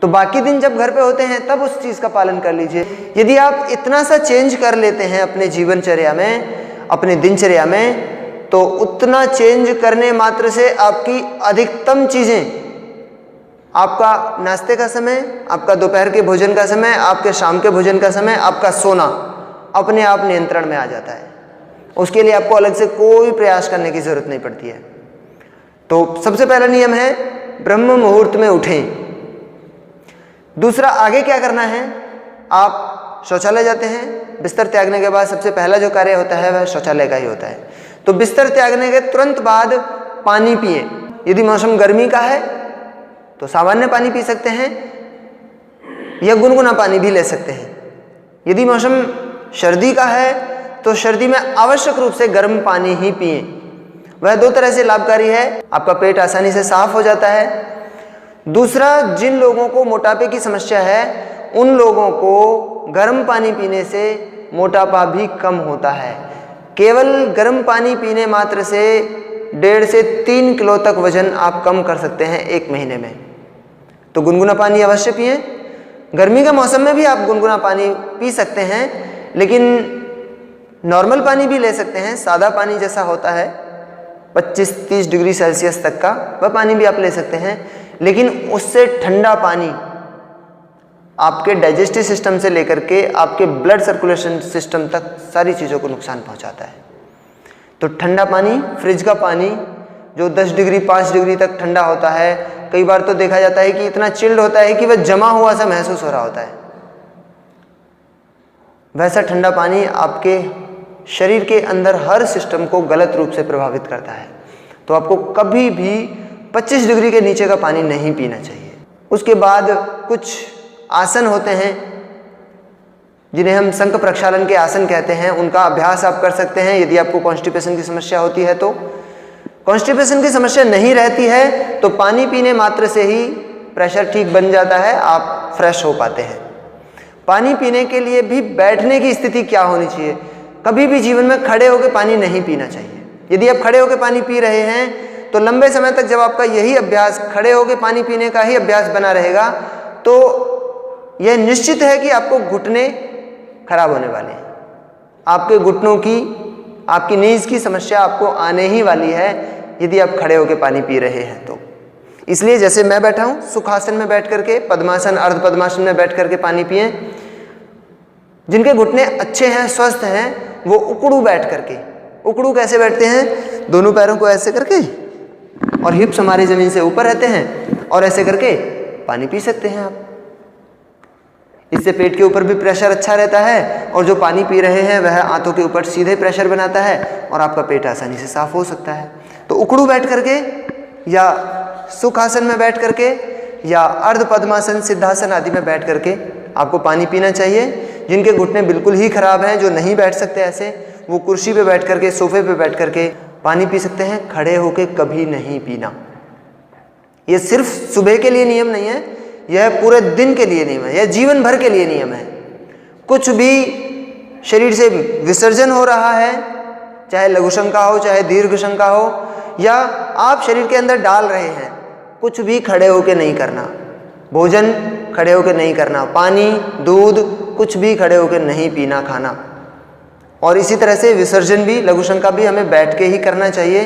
Speaker 8: तो बाकी दिन जब घर पे होते हैं तब उस चीज़ का पालन कर लीजिए। यदि आप इतना सा चेंज कर लेते हैं अपने जीवनचर्या में, अपने दिनचर्या में, तो उतना चेंज करने मात्र से आपकी अधिकतम चीज़ें, आपका नाश्ते का समय, आपका दोपहर के भोजन का समय, आपके शाम के भोजन का समय, आपका सोना अपने आप नियंत्रण में आ जाता है। उसके लिए आपको अलग से कोई प्रयास करने की जरूरत नहीं पड़ती है। तो सबसे पहला नियम है ब्रह्म मुहूर्त में उठें। दूसरा, आगे क्या करना है, आप शौचालय जाते हैं, बिस्तर त्यागने के बाद सबसे पहला जो कार्य होता है वह शौचालय का ही होता है। तो बिस्तर त्यागने के तुरंत बाद पानी पिएं। यदि मौसम गर्मी का है तो सामान्य पानी पी सकते हैं या गुनगुना पानी भी ले सकते हैं। यदि मौसम सर्दी का है तो सर्दी में आवश्यक रूप से गर्म पानी ही पिएं। वह दो तरह से लाभकारी है, आपका पेट आसानी से साफ हो जाता है। दूसरा, जिन लोगों को मोटापे की समस्या है उन लोगों को गर्म पानी पीने से मोटापा भी कम होता है। केवल गर्म पानी पीने मात्र से 1.5 से 3 किलो तक वजन आप कम कर सकते हैं 1 महीने में। तो गुनगुना पानी अवश्य पिएं। गर्मी के मौसम में भी आप गुनगुना पानी पी सकते हैं, लेकिन नॉर्मल पानी भी ले सकते हैं। सादा पानी जैसा होता है 25-30 डिग्री सेल्सियस तक का, वह पानी भी आप ले सकते हैं, लेकिन उससे ठंडा पानी आपके डाइजेस्टिव सिस्टम से लेकर के आपके ब्लड सर्कुलेशन सिस्टम तक सारी चीज़ों को नुकसान पहुंचाता है। तो ठंडा पानी, फ्रिज का पानी जो 10 डिग्री 5 डिग्री तक ठंडा होता है, कई बार तो देखा जाता है कि इतना चिल्ड होता है कि वह जमा हुआ सा महसूस हो रहा होता है, वैसा ठंडा पानी आपके शरीर के अंदर हर सिस्टम को गलत रूप से प्रभावित करता है। तो आपको कभी भी 25 डिग्री के नीचे का पानी नहीं पीना चाहिए। उसके बाद कुछ आसन होते हैं जिन्हें हम शंख प्रक्षालन के आसन कहते हैं, उनका अभ्यास आप कर सकते हैं यदि आपको कॉन्स्टिपेशन की समस्या होती है। तो कॉन्स्टिपेशन की समस्या नहीं रहती है तो पानी पीने मात्र से ही प्रेशर ठीक बन जाता है, आप फ्रेश हो पाते हैं। पानी पीने के लिए भी बैठने की स्थिति क्या होनी चाहिए, कभी भी जीवन में खड़े होकर पानी नहीं पीना चाहिए। यदि आप खड़े होकर पानी पी रहे हैं तो लंबे समय तक जब आपका यही अभ्यास, खड़े होकर पानी पीने का ही अभ्यास बना रहेगा, तो यह निश्चित है कि आपको घुटने खराब होने वाले हैं। आपके घुटनों की, आपकी नीज की समस्या आपको आने ही वाली है यदि आप खड़े होकर पानी पी रहे हैं तो। इसलिए जैसे मैं बैठा हूँ, सुखासन में बैठ करके, पद्मासन, अर्ध पद्मासन में बैठ करके पानी पिएं। जिनके घुटने अच्छे हैं, स्वस्थ हैं, वो उकड़ू बैठ करके, उकड़ू कैसे बैठते हैं, दोनों पैरों को ऐसे करके और हिप्स हमारी जमीन से ऊपर रहते हैं और ऐसे करके पानी पी सकते हैं आप। इससे पेट के ऊपर भी प्रेशर अच्छा रहता है और जो पानी पी रहे हैं वह आंतों के ऊपर सीधे प्रेशर बनाता है और आपका पेट आसानी से साफ हो सकता है। तो उकड़ू बैठ करके या सुखासन में बैठ करके या अर्ध पद्मासन, सिद्धासन आदि में बैठ करके आपको पानी पीना चाहिए। जिनके घुटने बिल्कुल ही खराब हैं, जो नहीं बैठ सकते ऐसे, वो कुर्सी पे बैठ करके, सोफे पे बैठ करके पानी पी सकते हैं। खड़े होके कभी नहीं पीना। ये सिर्फ सुबह के लिए नियम नहीं है, यह पूरे दिन के लिए नियम है, यह जीवन भर के लिए नियम है। कुछ भी शरीर से विसर्जन हो रहा है, चाहे लघु शंका हो, चाहे दीर्घ शंका हो, या आप शरीर के अंदर डाल रहे हैं, कुछ भी खड़े होके नहीं करना। भोजन खड़े होकर नहीं करना, पानी, दूध, कुछ भी खड़े होकर नहीं पीना, खाना। और इसी तरह से विसर्जन भी, लघु शंका भी हमें बैठ के ही करना चाहिए।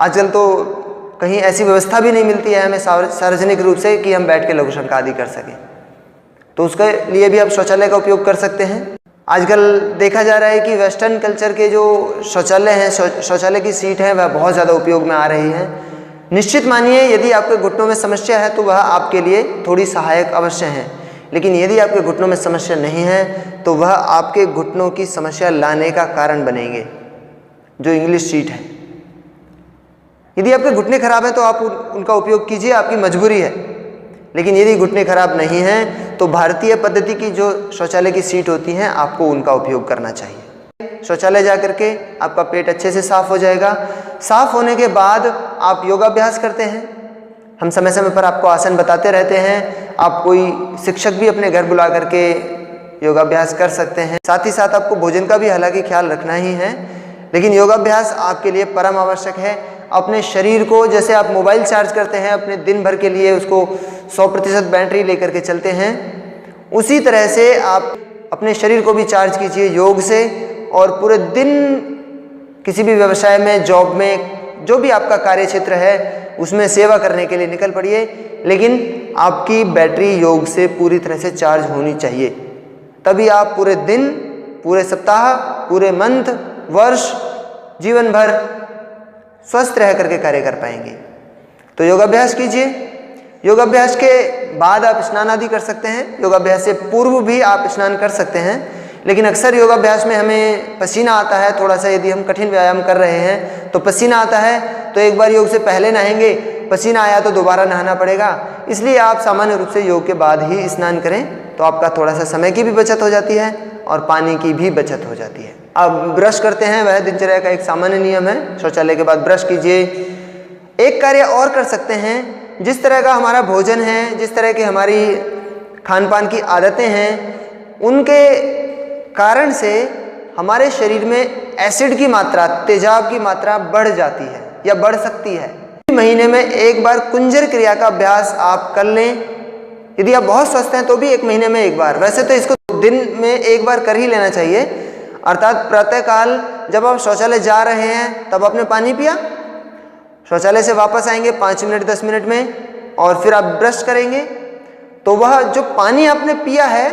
Speaker 8: आजकल तो कहीं ऐसी व्यवस्था भी नहीं मिलती है हमें सार्वजनिक रूप से कि हम बैठ के लघु शंका आदि कर सकें, तो उसके लिए भी आप शौचालय का उपयोग कर सकते हैं। आजकल देखा जा रहा है कि वेस्टर्न कल्चर के जो शौचालय हैं, शौचालय की सीट है, वह बहुत ज़्यादा उपयोग में आ रही है। निश्चित मानिए यदि आपके घुटनों में समस्या है तो वह आपके लिए थोड़ी सहायक अवश्य है, लेकिन यदि आपके घुटनों में समस्या नहीं है तो वह आपके घुटनों की समस्या लाने का कारण बनेंगे, जो इंग्लिश सीट है। यदि आपके घुटने खराब हैं तो आप उनका उपयोग कीजिए, आपकी मजबूरी है। लेकिन यदि घुटने खराब नहीं हैं तो भारतीय पद्धति की जो शौचालय की सीट होती हैं, आपको उनका उपयोग करना चाहिए। शौचालय जा करके आपका पेट अच्छे से साफ हो जाएगा। साफ होने के बाद आप योगाभ्यास करते हैं। हम समय समय पर आपको आसन बताते रहते हैं। आप कोई शिक्षक भी अपने घर बुला करके योगाभ्यास कर सकते हैं। साथ ही साथ आपको भोजन का भी हालांकि ख्याल रखना ही है, लेकिन योगाभ्यास आपके लिए परम आवश्यक है। अपने शरीर को, जैसे आप मोबाइल चार्ज करते हैं अपने दिन भर के लिए, उसको 100% बैटरी लेकर के चलते हैं, उसी तरह से आप अपने शरीर को भी चार्ज कीजिए योग से। और पूरे दिन किसी भी व्यवसाय में, जॉब में, जो भी आपका कार्य क्षेत्र है उसमें सेवा करने के लिए निकल पड़िए, लेकिन आपकी बैटरी योग से पूरी तरह से चार्ज होनी चाहिए। तभी आप पूरे दिन, पूरे सप्ताह, पूरे मंथ, वर्ष, जीवन भर स्वस्थ रह करके कार्य कर पाएंगे। तो योगाभ्यास कीजिए। योगाभ्यास के बाद आप स्नान आदि कर सकते हैं, योगाभ्यास से पूर्व भी आप स्नान कर सकते हैं, लेकिन अक्सर योगाभ्यास में हमें पसीना आता है थोड़ा सा। यदि हम कठिन व्यायाम कर रहे हैं तो पसीना आता है, तो एक बार योग से पहले नहाएंगे, पसीना आया तो दोबारा नहाना पड़ेगा। इसलिए आप सामान्य रूप से योग के बाद ही स्नान करें, तो आपका थोड़ा सा समय की भी बचत हो जाती है और पानी की भी बचत हो जाती है। अब ब्रश करते हैं, वह दिनचर्या का एक सामान्य नियम है। शौचालय के बाद ब्रश कीजिए। एक कार्य और कर सकते हैं, जिस तरह का हमारा भोजन है, जिस तरह की हमारी खान पान की आदतें हैं, उनके कारण से हमारे शरीर में एसिड की मात्रा, तेजाब की मात्रा बढ़ जाती है या बढ़ सकती है। महीने में एक बार कुंजर क्रिया का अभ्यास आप कर लें। यदि आप बहुत स्वस्थ हैं तो भी एक महीने में एक बार, वैसे तो इसको दिन में एक बार कर ही लेना चाहिए। अर्थात प्रातःकाल जब आप शौचालय जा रहे हैं तब आपने पानी पिया, शौचालय से वापस आएंगे 5 मिनट 10 मिनट में, और फिर आप ब्रश करेंगे, तो वह जो पानी आपने पिया है,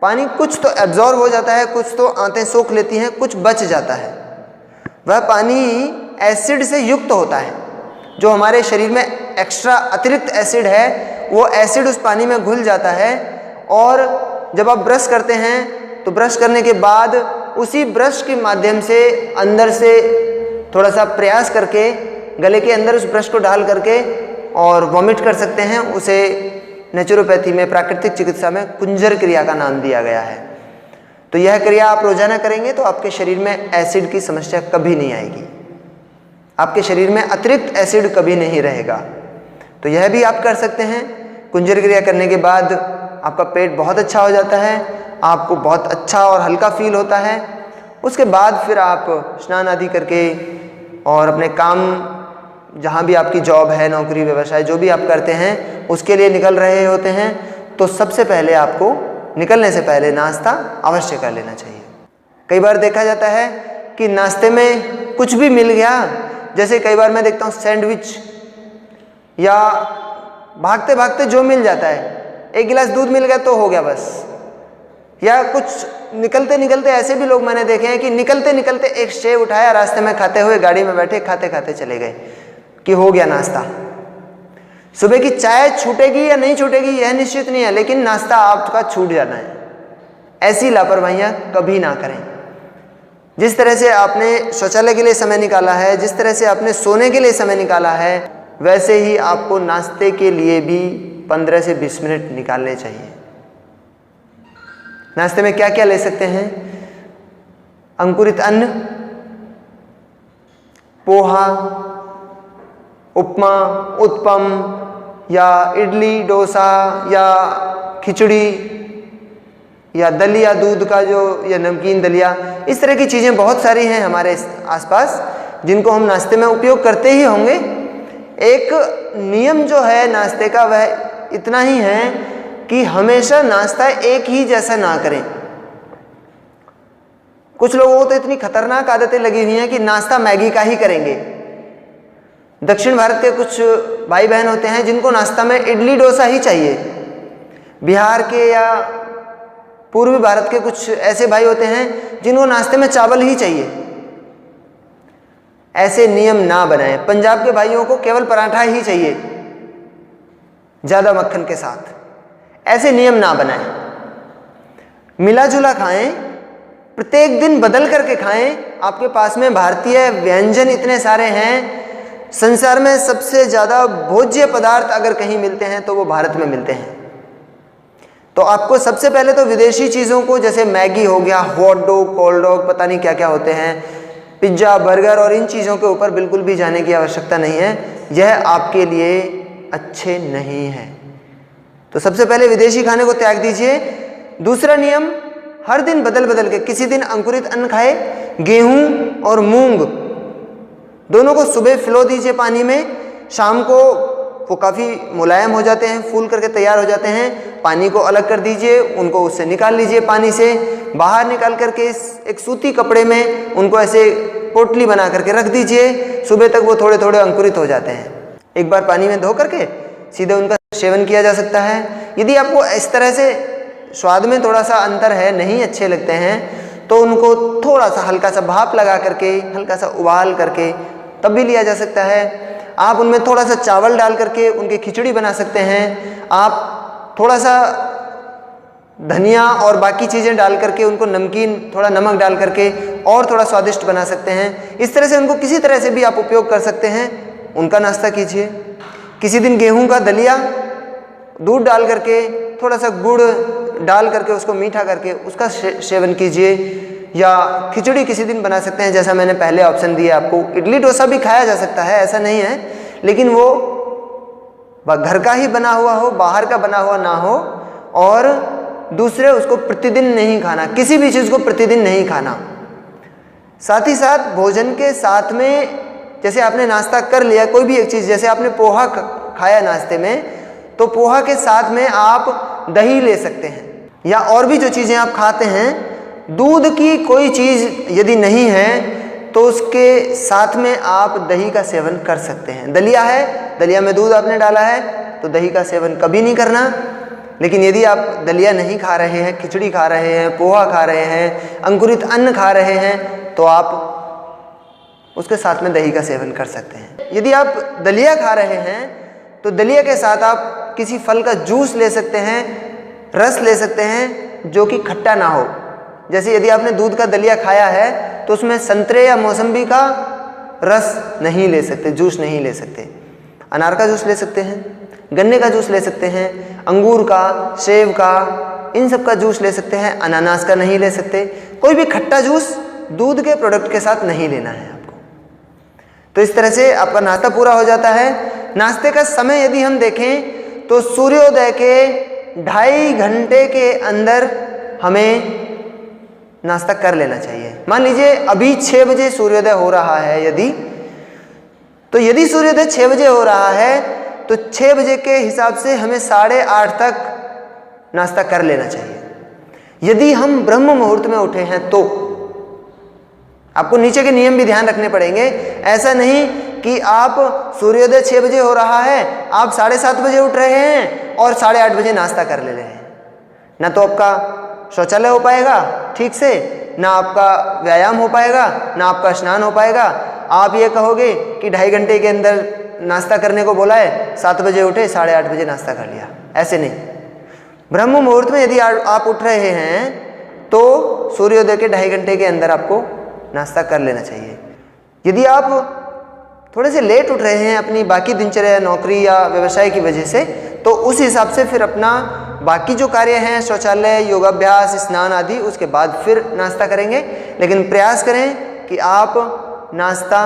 Speaker 8: पानी कुछ तो एब्जॉर्ब हो जाता है, कुछ तो आंतें सोख लेती हैं, कुछ बच जाता है। वह पानी एसिड से युक्त होता है। जो हमारे शरीर में एक्स्ट्रा अतिरिक्त एसिड है, वो एसिड उस पानी में घुल जाता है। और जब आप ब्रश करते हैं तो ब्रश करने के बाद उसी ब्रश के माध्यम से अंदर से थोड़ा सा प्रयास करके गले के अंदर उस ब्रश को डाल करके और वॉमिट कर सकते हैं। उसे नेचुरोपैथी में, प्राकृतिक चिकित्सा में कुंजर क्रिया का नाम दिया गया है। तो यह क्रिया आप रोजाना करेंगे तो आपके शरीर में एसिड की समस्या कभी नहीं आएगी, आपके शरीर में अतिरिक्त एसिड कभी नहीं रहेगा। तो यह भी आप कर सकते हैं। कुंजर क्रिया करने के बाद आपका पेट बहुत अच्छा हो जाता है, आपको बहुत अच्छा और हल्का फील होता है। उसके बाद फिर आप स्नान आदि करके और अपने काम, जहाँ भी आपकी जॉब है, नौकरी, व्यवसाय, जो भी आप करते हैं उसके लिए निकल रहे होते हैं, तो सबसे पहले आपको निकलने से पहले नाश्ता अवश्य कर लेना चाहिए। कई बार देखा जाता है कि नाश्ते में कुछ भी मिल गया, जैसे कई बार मैं देखता हूँ सैंडविच, या भागते भागते जो मिल जाता है, एक गिलास दूध मिल गया तो हो गया बस। या कुछ निकलते निकलते ऐसे भी लोग मैंने देखे हैं कि निकलते निकलते एक सेव उठाया, रास्ते में खाते हुए गाड़ी में बैठे खाते खाते चले गए कि हो गया नाश्ता। सुबह की चाय छूटेगी या नहीं छूटेगी यह निश्चित नहीं है, लेकिन नाश्ता आपका छूट जाना है। ऐसी लापरवाहियां कभी ना करें। जिस तरह से आपने शौचालय के लिए समय निकाला है, जिस तरह से आपने सोने के लिए समय निकाला है, वैसे ही आपको नाश्ते के लिए भी 15 से 20 मिनट निकालने चाहिए। नाश्ते में क्या क्या ले सकते हैं? अंकुरित अन्न, पोहा, उपमा, उत्पम, या इडली, डोसा, या खिचड़ी, या दलिया, दूध का जो, या नमकीन दलिया, इस तरह की चीज़ें बहुत सारी हैं हमारे आसपास जिनको हम नाश्ते में उपयोग करते ही होंगे। एक नियम जो है नाश्ते का वह इतना ही है कि हमेशा नाश्ता एक ही जैसा ना करें। कुछ लोगों को तो इतनी खतरनाक आदतें लगी हुई हैं कि नाश्ता मैगी का ही करेंगे। दक्षिण भारत के कुछ भाई बहन होते हैं जिनको नाश्ता में इडली डोसा ही चाहिए। बिहार के या पूर्वी भारत के कुछ ऐसे भाई होते हैं जिनको नाश्ते में चावल ही चाहिए। ऐसे नियम ना बनाएं। पंजाब के भाइयों को केवल पराठा ही चाहिए ज़्यादा मक्खन के साथ। ऐसे नियम ना बनाएं। मिला जुला खाएं, प्रत्येक दिन बदल करके खाएं। आपके पास में भारतीय व्यंजन इतने सारे हैं। संसार में सबसे ज़्यादा भोज्य पदार्थ अगर कहीं मिलते हैं तो वो भारत में मिलते हैं। तो आपको सबसे पहले तो विदेशी चीज़ों को, जैसे मैगी हो गया, हॉट डॉग, कोल्ड डॉग, पता नहीं क्या क्या होते हैं, पिज्ज़ा, बर्गर, और इन चीज़ों के ऊपर बिल्कुल भी जाने की आवश्यकता नहीं है। यह आपके लिए अच्छे नहीं है। तो सबसे पहले विदेशी खाने को त्याग दीजिए। दूसरा नियम, हर दिन बदल बदल के, किसी दिन अंकुरित अन्न खाए, गेहूं और मूंग, दोनों को सुबह फिलो दीजिए पानी में, शाम को वो काफ़ी मुलायम हो जाते हैं, फूल करके तैयार हो जाते हैं। पानी को अलग कर दीजिए, उनको उससे निकाल लीजिए, पानी से बाहर निकाल करके एक सूती कपड़े में उनको ऐसे पोटली बना करके रख दीजिए। सुबह तक वो थोड़े थोड़े अंकुरित हो जाते हैं। एक बार पानी में धो करके सीधे उनका सेवन किया जा सकता है। यदि आपको इस तरह से स्वाद में थोड़ा सा अंतर है, नहीं अच्छे लगते हैं, तो उनको थोड़ा सा हल्का सा भाप लगा करके, हल्का सा उबाल करके तब भी लिया जा सकता है। आप उनमें थोड़ा सा चावल डाल करके उनकी खिचड़ी बना सकते हैं। आप थोड़ा सा धनिया और बाकी चीज़ें डाल करके उनको नमकीन, थोड़ा नमक डाल करके और थोड़ा स्वादिष्ट बना सकते हैं। इस तरह से उनको किसी तरह से भी आप उपयोग कर सकते हैं। उनका नाश्ता कीजिए। किसी दिन गेहूं का दलिया दूध डाल करके, थोड़ा सा गुड़ डाल करके उसको मीठा करके उसका सेवन कीजिए। या खिचड़ी किसी दिन बना सकते हैं, जैसा मैंने पहले ऑप्शन दिया आपको। इडली डोसा भी खाया जा सकता है, ऐसा नहीं है, लेकिन वो घर का ही बना हुआ हो, बाहर का बना हुआ ना हो। और दूसरे उसको प्रतिदिन नहीं खाना, किसी भी चीज़ को प्रतिदिन नहीं खाना। साथ ही साथ भोजन के साथ में, जैसे आपने नाश्ता कर लिया कोई भी एक चीज़, जैसे आपने पोहा खाया नाश्ते में, तो पोहा के साथ में आप दही ले सकते हैं। या और भी जो चीज़ें आप खाते हैं, दूध की कोई चीज़ यदि नहीं है तो उसके साथ में आप दही का सेवन कर सकते हैं। दलिया है, दलिया में दूध आपने डाला है तो दही का सेवन कभी नहीं करना। लेकिन यदि आप दलिया नहीं खा रहे हैं, खिचड़ी खा रहे हैं, पोहा खा रहे हैं, अंकुरित अन्न खा रहे हैं, तो आप उसके साथ में दही का सेवन कर सकते हैं। यदि आप दलिया खा रहे हैं तो दलिया के साथ आप किसी फल का जूस ले सकते हैं, रस ले सकते हैं जो कि खट्टा ना हो। जैसे यदि आपने दूध का दलिया खाया है तो उसमें संतरे या मौसम्बी का रस नहीं ले सकते, जूस नहीं ले सकते। अनार का जूस ले सकते हैं, गन्ने का जूस ले सकते हैं, अंगूर का, सेब का, इन सब का जूस ले सकते हैं। अनानास का नहीं ले सकते। कोई भी खट्टा जूस दूध के प्रोडक्ट के साथ नहीं लेना है आपको। तो इस तरह से आपका नाश्ता पूरा हो जाता है। नाश्ते का समय यदि हम देखें तो सूर्योदय के 2.5 घंटे के अंदर हमें नाश्ता कर लेना चाहिए। मान लीजिए अभी 6 बजे सूर्योदय हो रहा है, यदि सूर्योदय 6 बजे हो रहा है तो 6 बजे के हिसाब से हमें 8:30 तक नाश्ता कर लेना चाहिए। यदि हम ब्रह्म मुहूर्त में उठे हैं तो आपको नीचे के नियम भी ध्यान रखने पड़ेंगे। ऐसा नहीं कि आप सूर्योदय 6 बजे हो रहा है, आप 7:30 बजे उठ रहे हैं और 8:30 बजे नाश्ता कर ले रहे हैं। ना तो आपका शौचालय हो पाएगा ठीक से, ना आपका व्यायाम हो पाएगा, ना आपका स्नान हो पाएगा। आप ये कहोगे कि 2.5 घंटे के अंदर नाश्ता करने को बोला है, 7 बजे उठे, 8:30 बजे नाश्ता कर लिया। ऐसे नहीं। ब्रह्म मुहूर्त में यदि आप उठ रहे हैं तो सूर्योदय के 2.5 घंटे के अंदर आपको नाश्ता कर लेना चाहिए। यदि आप थोड़े से लेट उठ रहे हैं अपनी बाकी दिनचर्या, नौकरी या व्यवसाय की वजह से, तो उस हिसाब से फिर अपना बाकी जो कार्य हैं, शौचालय, योगाभ्यास, स्नान आदि, उसके बाद फिर नाश्ता करेंगे। लेकिन प्रयास करें कि आप नाश्ता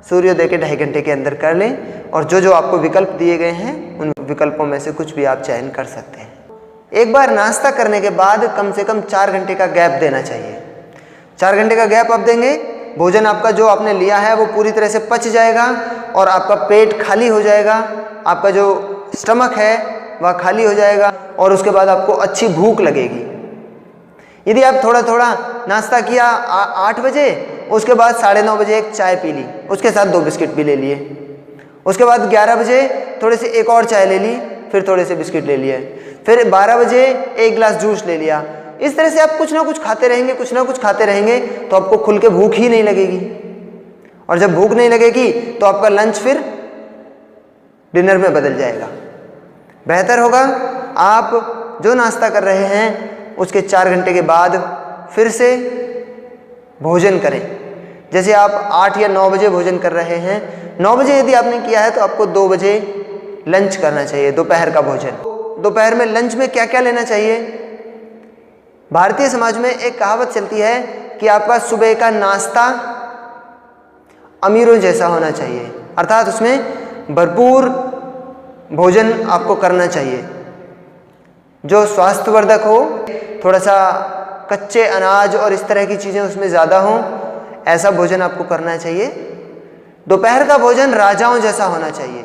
Speaker 8: सूर्योदय के 2.5 घंटे के अंदर कर लें। और जो जो आपको विकल्प दिए गए हैं उन विकल्पों में से कुछ भी आप चयन कर सकते हैं। एक बार नाश्ता करने के बाद कम से कम 4 घंटे का गैप देना चाहिए। 4 घंटे का गैप आप देंगे, भोजन आपका जो आपने लिया है वो पूरी तरह से पच जाएगा और आपका पेट खाली हो जाएगा, आपका जो स्टमक है वह खाली हो जाएगा और उसके बाद आपको अच्छी भूख लगेगी। यदि आप थोड़ा थोड़ा नाश्ता किया 8 बजे, उसके बाद 9:30 बजे एक चाय पी ली, उसके साथ 2 बिस्किट भी ले लिए, उसके बाद 11 बजे थोड़े से एक और चाय ले ली, फिर थोड़े से बिस्किट ले लिए, फिर 12 बजे एक गिलास जूस ले लिया। इस तरह से आप कुछ ना कुछ खाते रहेंगे, कुछ ना कुछ खाते रहेंगे तो आपको खुल के भूख ही नहीं लगेगी। और जब भूख नहीं लगेगी तो आपका लंच फिर डिनर में बदल जाएगा। बेहतर होगा आप जो नाश्ता कर रहे हैं उसके 4 घंटे के बाद फिर से भोजन करें। जैसे आप 8 या 9 बजे भोजन कर रहे हैं, 9 बजे यदि आपने किया है तो आपको 2 बजे लंच करना चाहिए, दोपहर का भोजन। दोपहर में लंच में क्या क्या लेना चाहिए? भारतीय समाज में एक कहावत चलती है कि आपका सुबह का नाश्ता अमीरों जैसा होना चाहिए, अर्थात उसमें भरपूर भोजन आपको करना चाहिए जो स्वास्थ्यवर्धक हो, थोड़ा सा कच्चे अनाज और इस तरह की चीज़ें उसमें ज़्यादा हों, ऐसा भोजन आपको करना चाहिए। दोपहर का भोजन राजाओं जैसा होना चाहिए।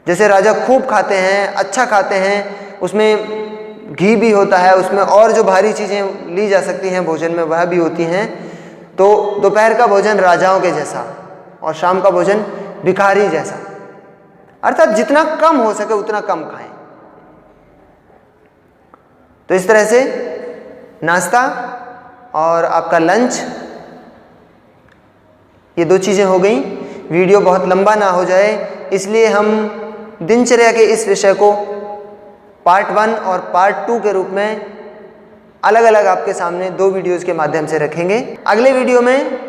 Speaker 8: जैसे राजा खूब खाते हैं, अच्छा खाते हैं, उसमें घी भी होता है, उसमें और जो भारी चीज़ें ली जा सकती हैं भोजन में वह भी होती हैं। तो दोपहर का भोजन राजाओं के जैसा और शाम का भोजन भिखारी जैसा, अर्थात जितना कम हो सके उतना कम खाएं। तो इस तरह से नाश्ता और आपका लंच, ये दो चीज़ें हो गई। वीडियो बहुत लंबा ना हो जाए इसलिए हम दिनचर्या के इस विषय को पार्ट 1 और पार्ट 2 के रूप में अलग अलग आपके सामने 2 वीडियोज़ के माध्यम से रखेंगे। अगले वीडियो में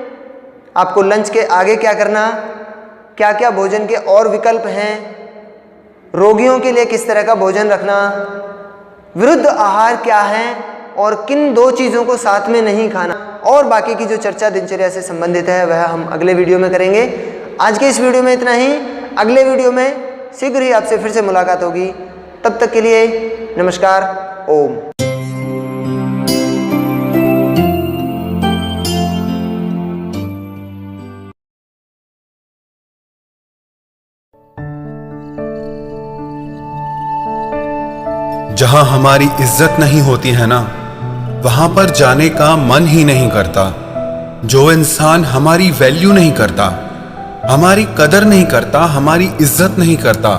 Speaker 8: आपको लंच के आगे क्या करना, क्या क्या भोजन के और विकल्प हैं, रोगियों के लिए किस तरह का भोजन रखना, विरुद्ध आहार क्या है और किन 2 चीज़ों को साथ में नहीं खाना, और बाकी की जो चर्चा दिनचर्या से संबंधित है वह हम अगले वीडियो में करेंगे। आज के इस वीडियो में इतना ही। अगले वीडियो में शीघ्र ही आपसे फिर से मुलाकात होगी। तब तक के लिए नमस्कार, ओम।
Speaker 3: जहां हमारी इज्जत नहीं होती है ना, वहां पर जाने का मन ही नहीं करता। जो इंसान हमारी वैल्यू नहीं करता, हमारी कदर नहीं करता, हमारी इज्जत नहीं करता,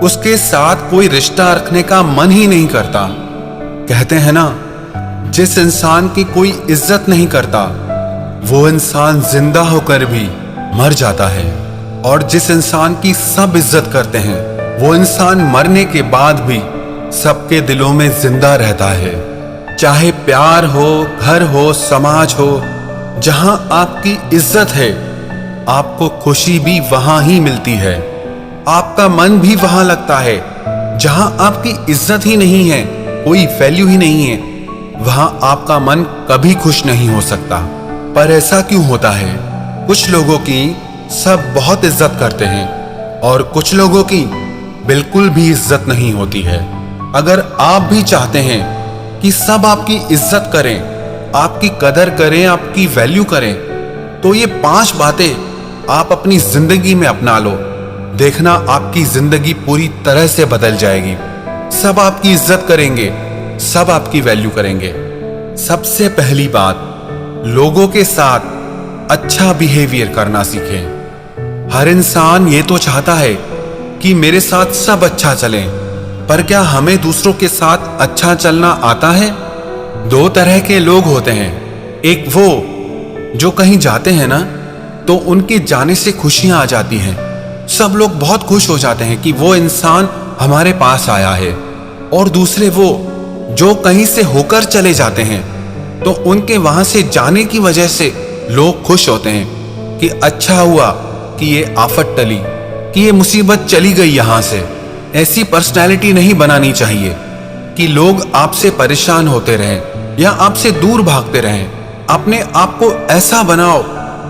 Speaker 3: उसके साथ कोई रिश्ता रखने का मन ही नहीं करता। कहते हैं ना, जिस इंसान की कोई इज्जत नहीं करता वो इंसान जिंदा होकर भी मर जाता है, और जिस इंसान की सब इज्जत करते हैं वो इंसान मरने के बाद भी सबके दिलों में जिंदा रहता है। चाहे प्यार हो, घर हो, समाज हो, जहां आपकी इज्जत है आपको खुशी भी वहां ही मिलती है, आपका मन भी वहां लगता है। जहां आपकी इज्जत ही नहीं है, कोई वैल्यू ही नहीं है, वहां आपका मन कभी खुश नहीं हो सकता। पर ऐसा क्यों होता है? कुछ लोगों की सब बहुत इज्जत करते हैं और कुछ लोगों की बिल्कुल भी इज्जत नहीं होती है। अगर आप भी चाहते हैं कि सब आपकी इज्जत करें, आपकी कदर करें, आपकी वैल्यू करें, तो ये 5 बातें आप अपनी जिंदगी में अपना लो। देखना आपकी जिंदगी पूरी तरह से बदल जाएगी। सब आपकी इज्जत करेंगे, सब आपकी वैल्यू करेंगे। सबसे पहली बात, लोगों के साथ अच्छा बिहेवियर करना सीखें। हर इंसान ये तो चाहता है कि मेरे साथ सब अच्छा चले, पर क्या हमें दूसरों के साथ अच्छा चलना आता है? 2 तरह के लोग होते हैं। एक वो जो कहीं जाते हैं ना तो उनके जाने से खुशियां आ जाती हैं, सब लोग बहुत खुश हो जाते हैं कि वो इंसान हमारे पास आया है। और दूसरे वो जो कहीं से होकर चले जाते हैं तो उनके वहां से जाने की वजह से लोग खुश होते हैं कि अच्छा हुआ कि ये आफत टली, कि ये मुसीबत चली गई यहां से। ऐसी पर्सनैलिटी नहीं बनानी चाहिए कि लोग आपसे परेशान होते रहें या आपसे दूर भागते रहें। अपने आप को ऐसा बनाओ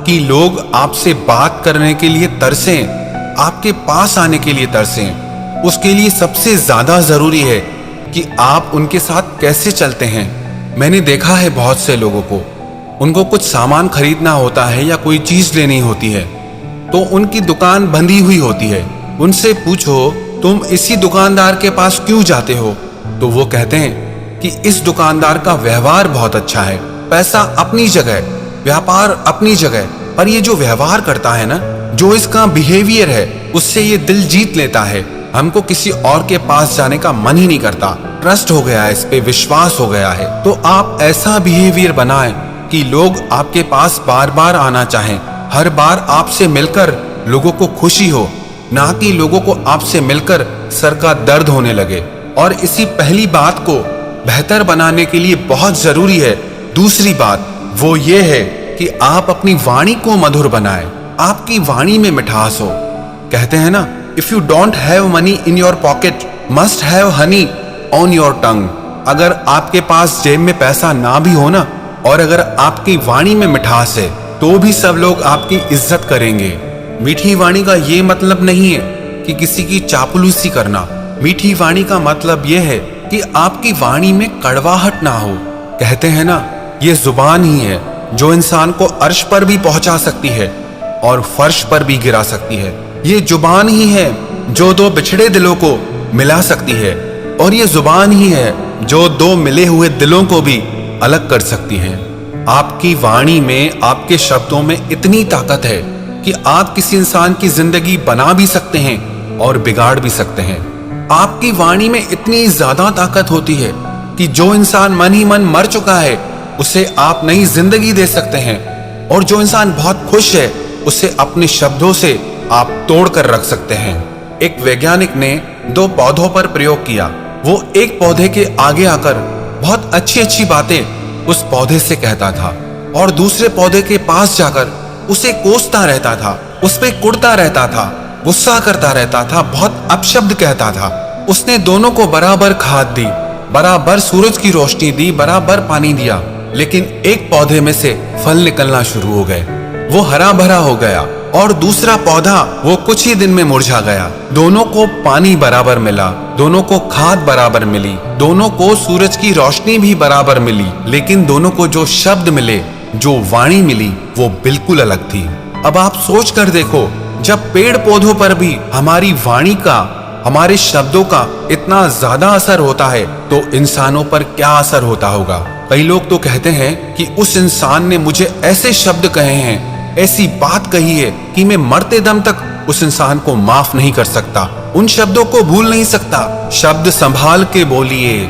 Speaker 3: कि लोग आपसे बात करने के लिए तरसें, आपके पास आने के लिए तरसें। उसके लिए सबसे ज्यादा जरूरी है कि आप उनके साथ कैसे चलते हैं। मैंने देखा है बहुत से लोगों को, उनको कुछ सामान खरीदना होता है या कोई चीज लेनी होती है तो उनकी दुकान बंधी हुई होती है। उनसे पूछो तुम इसी दुकानदार के पास क्यों जाते हो, तो वो कहते हैं कि इस दुकानदार का व्यवहार बहुत अच्छा है, पैसा अपनी जगह, व्यापार अपनी जगह, पर ये जो व्यवहार करता है ना, जो इसका बिहेवियर है, उससे ये दिल जीत लेता है। हमको किसी और के पास जाने का मन ही नहीं करता, ट्रस्ट हो गया है, इस पे विश्वास हो गया है। तो आप ऐसा बिहेवियर बनाएं कि लोग आपके पास बार बार आना चाहें, हर बार आपसे मिलकर लोगों को खुशी हो, ना कि लोगों को आपसे मिलकर सर का दर्द होने लगे। और इसी पहली बात को बेहतर बनाने के लिए बहुत जरूरी है दूसरी बात, वो ये है कि आप अपनी वाणी को मधुर बनाएं, आपकी वाणी में मिठास हो। कहते हैं ना, if you don't have money in your pocket must have Honey on your tongue. अगर आपके पास जेब में पैसा ना भी हो ना, और अगर आपकी वाणी में मिठास है, तो भी सब लोग आपकी इज्जत करेंगे। मीठी वाणी का ये मतलब नहीं है कि किसी की चापलूसी करना। मीठी वाणी का मतलब यह है कि आपकी वाणी में कड़वाहट ना हो। कहते हैं ना, ये जुबान ही है जो इंसान को अर्श पर भी पहुंचा सकती है, और फर्श पर भी गिरा सकती है। ये जुबान ही है जो दो बिछड़े दिलों को मिला सकती है, और ये जुबान ही है जो दो मिले हुए दिलों को भी अलग कर सकती है। आपकी वाणी में, आपके शब्दों में इतनी ताकत है कि आप किसी इंसान की जिंदगी बना भी सकते हैं और बिगाड़ भी सकते हैं। आपकी वाणी में इतनी ज्यादा ताकत होती है कि जो इंसान मन ही मन मर चुका है उसे आप नई जिंदगी दे सकते हैं, और जो इंसान बहुत खुश है उसे अपने शब्दों से आप तोड़ कर रख सकते हैं। एक वैज्ञानिक ने दो पौधों पर प्रयोग किया। वो एक पौधे के आगे आकर बहुत अच्छी अच्छी बातें उस पौधे से कहता था, और दूसरे पौधे के पास जाकर उसे कोसता रहता था, उस पे कुड़ता रहता था, गुस्सा करता रहता था, बहुत अपशब्द कहता था। उसने दोनों को बराबर खाद दी, बराबर सूरज की रोशनी दी, बराबर पानी दिया, लेकिन एक पौधे में से फल निकलना शुरू हो गए। वो हरा भरा हो गया, और दूसरा पौधा वो कुछ ही दिन में मुरझा गया। दोनों को पानी बराबर मिला, दोनों को खाद बराबर मिली, दोनों को सूरज की रोशनी भी बराबर मिली, लेकिन दोनों को जो शब्द मिले, जो वाणी मिली, वो बिल्कुल अलग थी। अब आप सोच कर देखो, जब पेड़ पौधों पर भी हमारी वाणी का, हमारे शब्दों का इतना ज्यादा असर होता है, तो इंसानों पर क्या असर होता होगा। कई लोग तो कहते हैं कि उस इंसान ने मुझे ऐसे शब्द कहे हैं, ऐसी बात कही है कि मैं मरते दम तक उस इंसान को माफ नहीं कर सकता, उन शब्दों को भूल नहीं सकता। शब्द संभाल के बोलिए,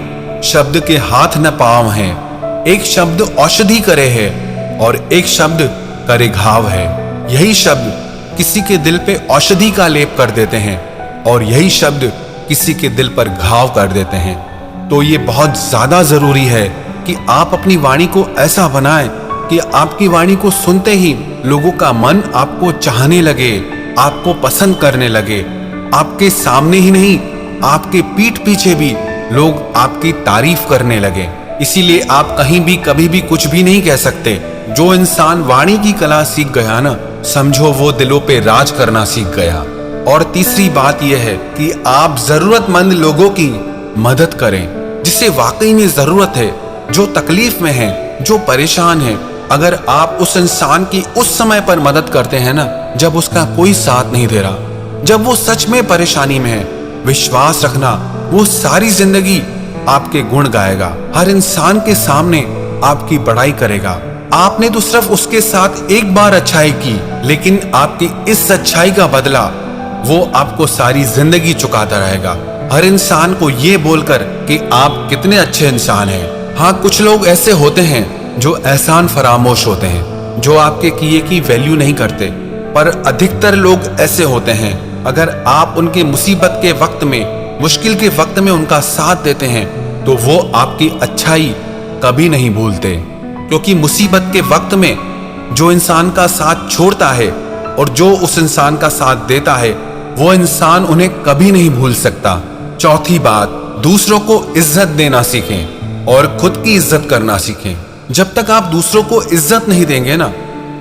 Speaker 3: शब्द के हाथ न पांव हैं। एक शब्द औषधि करे है और एक शब्द करे घाव है। यही शब्द किसी के दिल पे औषधि का लेप कर देते हैं, और यही शब्द किसी के दिल पर घाव कर देते हैं। तो ये बहुत ज्यादा जरूरी है कि आप अपनी वाणी को ऐसा बनाएं कि आपकी वाणी को सुनते ही लोगों का मन आपको चाहने लगे, आपको पसंद करने लगे। आपके सामने ही नहीं, आपके पीठ पीछे भी लोग आपकी तारीफ करने लगे। इसीलिए आप कहीं भी कभी भी कुछ भी नहीं कह सकते। जो इंसान वाणी की कला सीख गया ना, समझो वो दिलों पे राज करना सीख गया। और तीसरी बात यह है कि आप जरूरतमंद लोगों की मदद करें, जिसे वाकई में जरूरत है, जो तकलीफ में है, जो परेशान है। अगर आप उस इंसान की उस समय पर मदद करते हैं ना, जब उसका कोई साथ नहीं दे रहा, जब वो सच में परेशानी में है, विश्वास रखना वो सारी जिंदगी आपके गुण गाएगा, हर इंसान के सामने आपकी बड़ाई करेगा। आपने तो सिर्फ उसके साथ एक बार अच्छाई की, लेकिन आपकी इस अच्छाई का बदला वो आपको सारी जिंदगी चुकाता रहेगा, हर इंसान को ये बोलकर कि आप कितने अच्छे इंसान हैं। हाँ, कुछ लोग ऐसे होते हैं जो एहसान फरामोश होते हैं, जो आपके किए की वैल्यू नहीं करते, पर अधिकतर लोग ऐसे होते हैं, अगर आप उनके मुसीबत के वक्त में, मुश्किल के वक्त में उनका साथ देते हैं, तो वो आपकी अच्छाई कभी नहीं भूलते। क्योंकि मुसीबत के वक्त में जो इंसान का साथ छोड़ता है और जो उस इंसान का साथ देता है, वो इंसान उन्हें कभी नहीं भूल सकता। चौथी बात, दूसरों को इज्जत देना सीखें और खुद की इज्जत करना सीखें। जब तक आप दूसरों को इज्जत नहीं देंगे ना,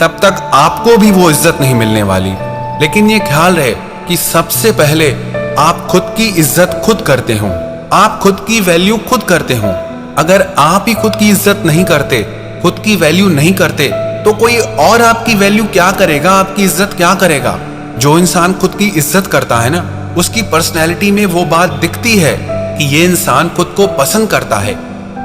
Speaker 3: तब तक आपको भी वो इज्जत नहीं मिलने वाली। लेकिन ये ख्याल रहे कि सबसे पहले आप खुद की इज्जत खुद करते हो, आप खुद की वैल्यू खुद करते हो। अगर आप ही खुद की इज्जत नहीं करते, खुद की वैल्यू नहीं करते, तो कोई और आपकी वैल्यू क्या करेगा, आपकी इज्जत क्या करेगा। जो इंसान खुद की इज्जत करता है ना, उसकी पर्सनैलिटी में वो बात दिखती है कि ये इंसान खुद को पसंद करता है।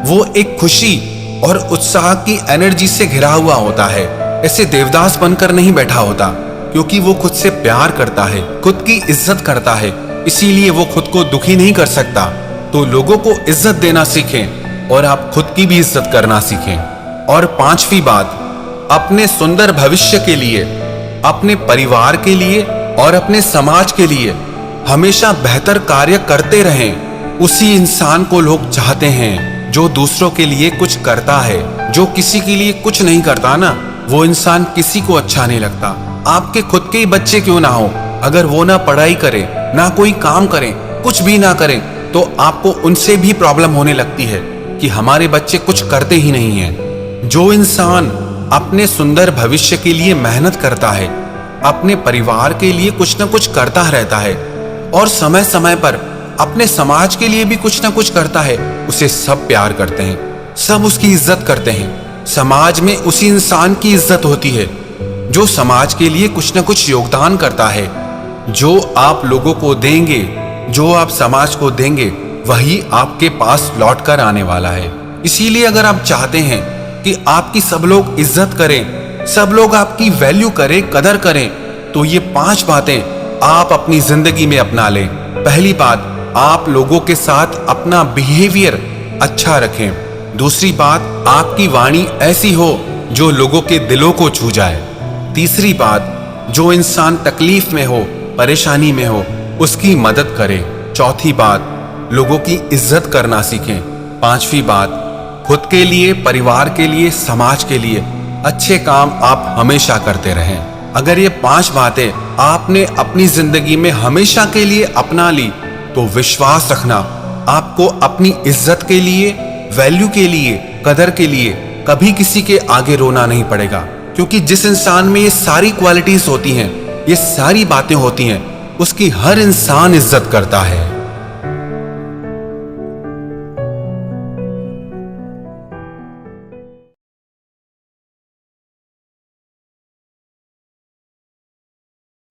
Speaker 3: वो एक खुशी और उत्साह की एनर्जी से घिरा हुआ होता है, ऐसे देवदास बनकर नहीं बैठा होता, क्योंकि वो खुद से प्यार करता है, खुद की इज्जत करता है, इसीलिए वो खुद को दुखी नहीं कर सकता। तो लोगों को इज्जत देना सीखें और आप खुद की भी इज्जत करना सीखें। और पांचवी बात, अपने सुंदर भविष्य के लिए, अपने परिवार के लिए और अपने समाज के लिए हमेशा बेहतर कार्य करते रहें। उसी इंसान को लोग चाहते हैं जो दूसरों के लिए कुछ करता है। जो किसी के लिए कुछ नहीं करता ना, वो इंसान किसी को अच्छा नहीं लगता। आपके खुद के ही बच्चे क्यों ना हो, अगर वो ना पढ़ाई करे, ना कोई काम करें, कुछ भी ना करें, तो आपको उनसे भी प्रॉब्लम होने लगती है कि हमारे बच्चे कुछ करते ही नहीं हैं। जो इंसान अपने सुंदर भविष्य के लिए मेहनत करता है, अपने परिवार के लिए कुछ न कुछ करता रहता है और समय समय पर अपने समाज के लिए भी कुछ न कुछ करता है, उसे सब प्यार करते हैं, सब उसकी इज्जत करते हैं। समाज में उसी इंसान की इज्जत होती है जो समाज के लिए कुछ न कुछ योगदान करता है। जो आप लोगों को देंगे, जो आप समाज को देंगे, वही आपके पास लौट कर आने वाला है। इसीलिए अगर आप चाहते हैं कि आपकी सब लोग इज्जत करें, सब लोग आपकी वैल्यू करें, कदर करें, तो ये 5 बातें आप अपनी जिंदगी में अपना लें। पहली बात, आप लोगों के साथ अपना बिहेवियर अच्छा रखें। दूसरी बात, आपकी वाणी ऐसी हो जो लोगों के दिलों को छू जाए। तीसरी बात, जो इंसान तकलीफ में हो, परेशानी में हो, उसकी मदद करें। चौथी बात, लोगों की इज्जत करना सीखें। 5वीं बात, खुद के लिए, परिवार के लिए, समाज के लिए अच्छे काम आप हमेशा करते रहें। अगर ये 5 बातें आपने अपनी जिंदगी में हमेशा के लिए अपना ली तो विश्वास रखना, आपको अपनी इज्जत के लिए, वैल्यू के लिए, कदर के लिए कभी किसी के आगे रोना नहीं पड़ेगा। क्योंकि जिस इंसान में ये सारी क्वालिटीज होती हैं, ये सारी बातें होती हैं, उसकी हर इंसान इज्जत करता है।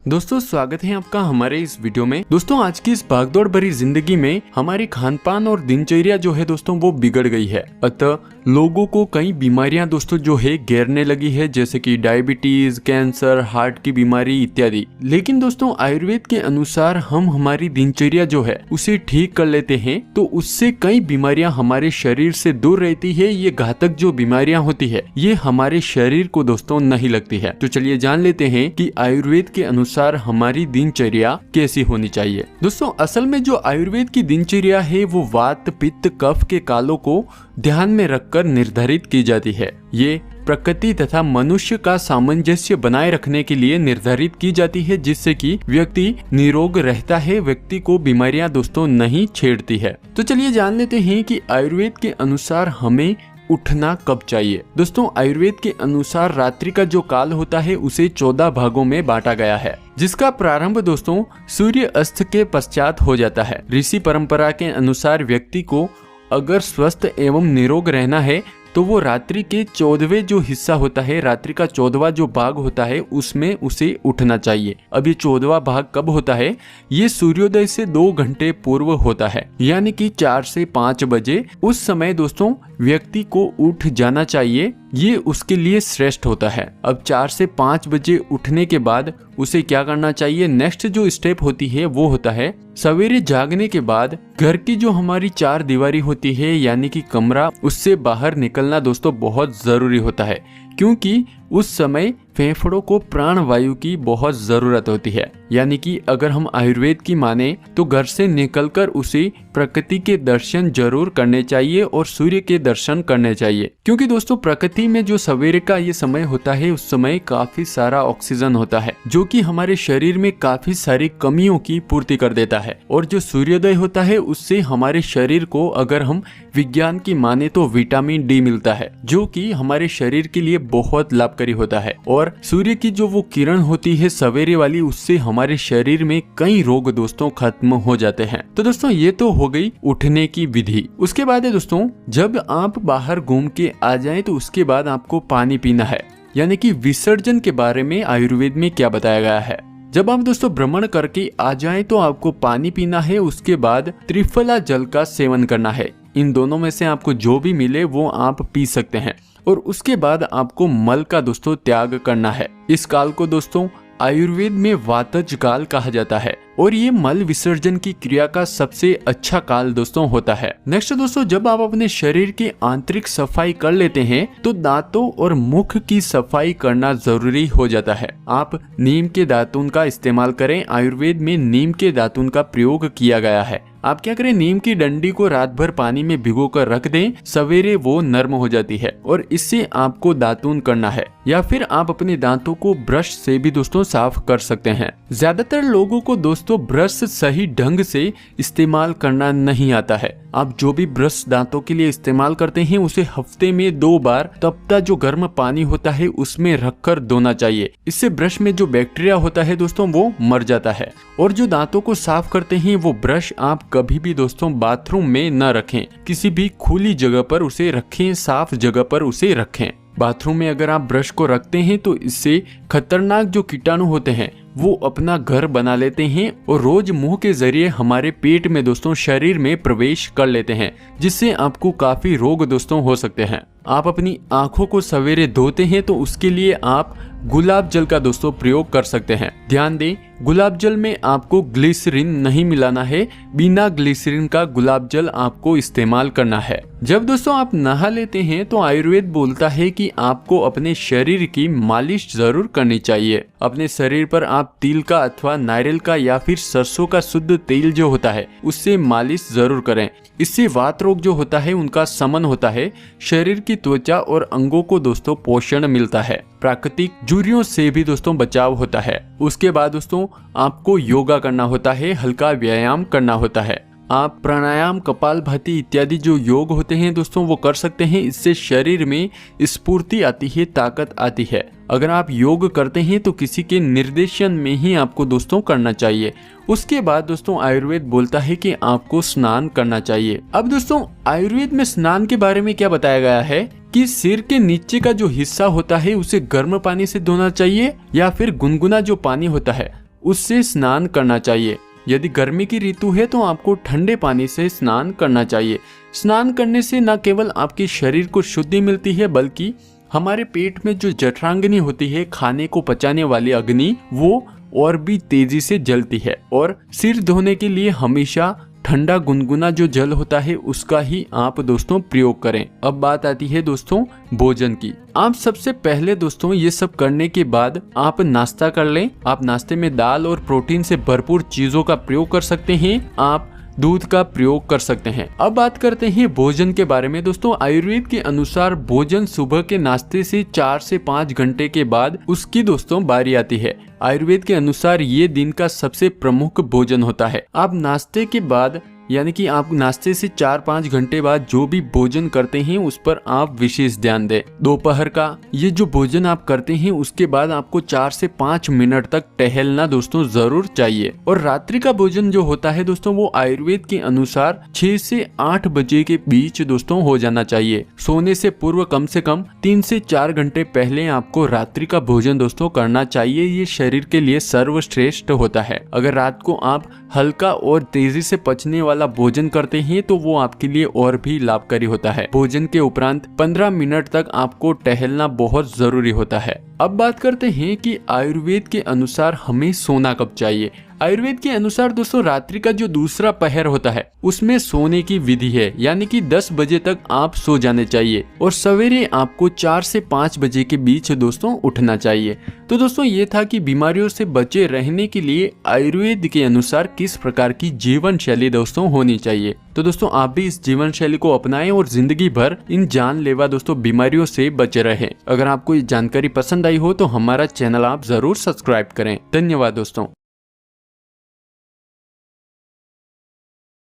Speaker 9: दोस्तों स्वागत है आपका हमारे इस वीडियो में। दोस्तों आज की इस भागदौड़ भरी जिंदगी में हमारी खान पान और दिनचर्या जो है दोस्तों वो बिगड़ गई है। अतः लोगों को कई बीमारियां दोस्तों जो है घेरने लगी है, जैसे कि डायबिटीज, कैंसर, हार्ट की बीमारी इत्यादि। लेकिन दोस्तों आयुर्वेद के अनुसार हम हमारी दिनचर्या जो है उसे ठीक कर लेते हैं तो उससे कई बीमारियां हमारे शरीर से दूर रहती है। ये घातक जो बीमारियां होती है ये हमारे शरीर को दोस्तों नहीं लगती है। तो चलिए जान लेते हैं कि आयुर्वेद के अनुसार हमारी दिनचर्या कैसी होनी चाहिए। दोस्तों असल में जो आयुर्वेद की दिनचर्या है वो वात, पित्त, कफ के कालों को ध्यान में रखकर निर्धारित की जाती है। ये प्रकृति तथा मनुष्य का सामंजस्य बनाए रखने के लिए निर्धारित की जाती है, जिससे कि व्यक्ति निरोग रहता है, व्यक्ति को बीमारियां दोस्तों नहीं छेड़ती है। तो चलिए जान लेते हैं कि आयुर्वेद के अनुसार हमें उठना कब चाहिए। दोस्तों आयुर्वेद के अनुसार रात्रि का जो काल होता है उसे 14 भागों में बांटा गया है, जिसका प्रारंभ दोस्तों सूर्य अस्त के पश्चात हो जाता है। ऋषि परंपरा के अनुसार व्यक्ति को अगर स्वस्थ एवं निरोग रहना है तो वो रात्रि के 14वें जो हिस्सा होता है, रात्रि का 14वां जो भाग होता है उसमें उसे उठना चाहिए। अब ये 14वां भाग कब होता है? ये सूर्योदय से 2 घंटे पूर्व होता है, यानी कि 4 से 5 बजे। उस समय दोस्तों व्यक्ति को उठ जाना चाहिए, ये उसके लिए श्रेष्ठ होता है। अब 4 से 5 बजे उठने के बाद उसे क्या करना चाहिए? नेक्स्ट जो स्टेप होती है वो होता है सवेरे जागने के बाद घर की जो हमारी 4 दीवारी होती है यानी कि कमरा, उससे बाहर निकलना दोस्तों बहुत जरूरी होता है, क्योंकि उस समय फेफड़ों को प्राण वायु की बहुत जरूरत होती है। यानी कि अगर हम आयुर्वेद की माने तो घर से निकलकर उसे प्रकृति के दर्शन जरूर करने चाहिए और सूर्य के दर्शन करने चाहिए, क्योंकि दोस्तों प्रकृति में जो सवेरे का ये समय होता है उस समय काफी सारा ऑक्सीजन होता है जो कि हमारे शरीर में काफी सारी कमियों की पूर्ति कर देता है। और जो सूर्योदय होता है उससे हमारे शरीर को अगर हम विज्ञान की माने तो विटामिन डी मिलता है, जो कि हमारे शरीर के लिए बहुत लाभकारी होता है। और सूर्य की जो वो किरण होती है सवेरे वाली, उससे हमारे शरीर में कई रोग दोस्तों खत्म हो जाते हैं। तो दोस्तों ये तो हो गई उठने की विधि। उसके बाद है दोस्तों जब आप बाहर घूम के आ जाएं तो उसके बाद आपको पानी पीना है, यानी कि विसर्जन के बारे में आयुर्वेद में क्या बताया गया है। जब आप दोस्तों भ्रमण करके आ जाएं तो आपको पानी पीना है, उसके बाद त्रिफला जल का सेवन करना है। इन दोनों में से आपको जो भी मिले वो आप पी सकते हैं। और उसके बाद आपको मल का दोस्तों त्याग करना है। इस काल को दोस्तों आयुर्वेद में वातज काल कहा जाता है और ये मल विसर्जन की क्रिया का सबसे अच्छा काल दोस्तों होता है। नेक्स्ट दोस्तों जब आप अपने शरीर की आंतरिक सफाई कर लेते हैं तो दांतों और मुख की सफाई करना जरूरी हो जाता है। आप नीम के दातुन का इस्तेमाल करें। आयुर्वेद में नीम के दातुन का प्रयोग किया गया है। आप क्या करें, नीम की डंडी को रात भर पानी में भिगोकर रख दें, सवेरे वो नर्म हो जाती है और इससे आपको दातुन करना है। या फिर आप अपने दांतों को ब्रश से भी दोस्तों साफ कर सकते हैं। ज्यादातर लोगों को दोस्तों ब्रश सही ढंग से इस्तेमाल करना नहीं आता है। आप जो भी ब्रश दांतों के लिए इस्तेमाल करते हैं उसे हफ्ते में 2 बार तपता जो गर्म पानी होता है उसमें रखकर धोना चाहिए। इससे ब्रश में जो बैक्टीरिया होता है दोस्तों वो मर जाता है। और जो दांतों को साफ करते हैं वो ब्रश आप कभी भी दोस्तों बाथरूम में न रखें, किसी भी खुली जगह पर उसे रखें, साफ जगह पर उसे रखें। बाथरूम में अगर आप ब्रश को रखते हैं तो इससे खतरनाक जो कीटाणु होते हैं वो अपना घर बना लेते हैं और रोज मुंह के जरिए हमारे पेट में दोस्तों शरीर में प्रवेश कर लेते हैं, जिससे आपको काफी रोग दोस्तों हो सकते हैं। आप अपनी आंखों को सवेरे धोते हैं तो उसके लिए आप गुलाब जल का दोस्तों प्रयोग कर सकते हैं। ध्यान दें, गुलाब जल में आपको ग्लिसरीन नहीं मिलाना है, बिना ग्लिसरीन का गुलाब जल आपको इस्तेमाल करना है। जब दोस्तों आप नहा लेते हैं तो आयुर्वेद बोलता है कि आपको अपने शरीर की मालिश जरूर करनी चाहिए। अपने शरीर पर आप तिल का अथवा नारियल का या फिर सरसों का शुद्ध तेल जो होता है उससे मालिश जरूर करें। इससे वात रोग जो होता है उनका शमन होता है, शरीर की त्वचा और अंगों को दोस्तों पोषण मिलता है, प्राकृतिक झुर्रियों से भी दोस्तों बचाव होता है। उसके बाद दोस्तों आपको योगा करना होता है, हल्का व्यायाम करना होता है। आप प्राणायाम, कपालभाति इत्यादि जो योग होते हैं दोस्तों वो कर सकते हैं। इससे शरीर में स्फूर्ति आती है, ताकत आती है। अगर आप योग करते हैं तो किसी के निर्देशन में ही आपको दोस्तों करना चाहिए। उसके बाद दोस्तों आयुर्वेद बोलता है कि आपको स्नान करना चाहिए। अब दोस्तों आयुर्वेद में स्नान के बारे में क्या बताया गया है कि सिर के नीचे का जो हिस्सा होता है उसे गर्म पानी से धोना चाहिए या फिर गुनगुना जो पानी होता है उससे स्नान करना चाहिए। यदि गर्मी की ऋतु है तो आपको ठंडे पानी से स्नान करना चाहिए। स्नान करने से न केवल आपके शरीर को शुद्धि मिलती है बल्कि हमारे पेट में जो जठरांगनी होती है, खाने को पचाने वाली अग्नि, वो और भी तेजी से जलती है। और सिर धोने के लिए हमेशा ठंडा गुनगुना जो जल होता है उसका ही आप दोस्तों प्रयोग करें। अब बात आती है दोस्तों भोजन की। आप सबसे पहले दोस्तों ये सब करने के बाद आप नाश्ता कर लें। आप नाश्ते में दाल और प्रोटीन से भरपूर चीजों का प्रयोग कर सकते हैं। आप दूध का प्रयोग कर सकते हैं। अब बात करते हैं भोजन के बारे में। दोस्तों आयुर्वेद के अनुसार भोजन सुबह के नाश्ते से 4 से 5 घंटे के बाद उसकी दोस्तों बारी आती है। आयुर्वेद के अनुसार ये दिन का सबसे प्रमुख भोजन होता है। आप नाश्ते के बाद यानी कि आप नाश्ते से 4-5 घंटे बाद जो भी भोजन करते हैं उस पर आप विशेष ध्यान दें। दोपहर का ये जो भोजन आप करते हैं उसके बाद आपको 4 से 5 मिनट तक टहलना दोस्तों जरूर चाहिए। और रात्रि का भोजन जो होता है दोस्तों वो आयुर्वेद के अनुसार 6 से 8 बजे के बीच दोस्तों हो जाना चाहिए। सोने से पूर्व कम से कम 3 से 4 घंटे पहले आपको रात्रि का भोजन दोस्तों करना चाहिए। ये शरीर के लिए सर्वश्रेष्ठ होता है। अगर रात को आप हल्का और तेजी से पचने वाला भोजन करते हैं तो वो आपके लिए और भी लाभकारी होता है। भोजन के उपरांत 15 मिनट तक आपको टहलना बहुत जरूरी होता है। अब बात करते हैं कि आयुर्वेद के अनुसार हमें सोना कब चाहिए। आयुर्वेद के अनुसार दोस्तों रात्रि का जो दूसरा पहर होता है उसमें सोने की विधि है, यानी कि 10 बजे तक आप सो जाने चाहिए और सवेरे आपको 4 से 5 बजे के बीच दोस्तों उठना चाहिए। तो दोस्तों ये था कि बीमारियों से बचे रहने के लिए आयुर्वेद के अनुसार किस प्रकार की जीवन शैली दोस्तों होनी चाहिए। तो दोस्तों आप भी इस जीवन शैली को अपनाएं और जिंदगी भर इन जानलेवा दोस्तों बीमारियों से बचे रहें। अगर आपको ये जानकारी पसंद आई हो तो हमारा चैनल आप जरूर सब्सक्राइब करें। धन्यवाद दोस्तों।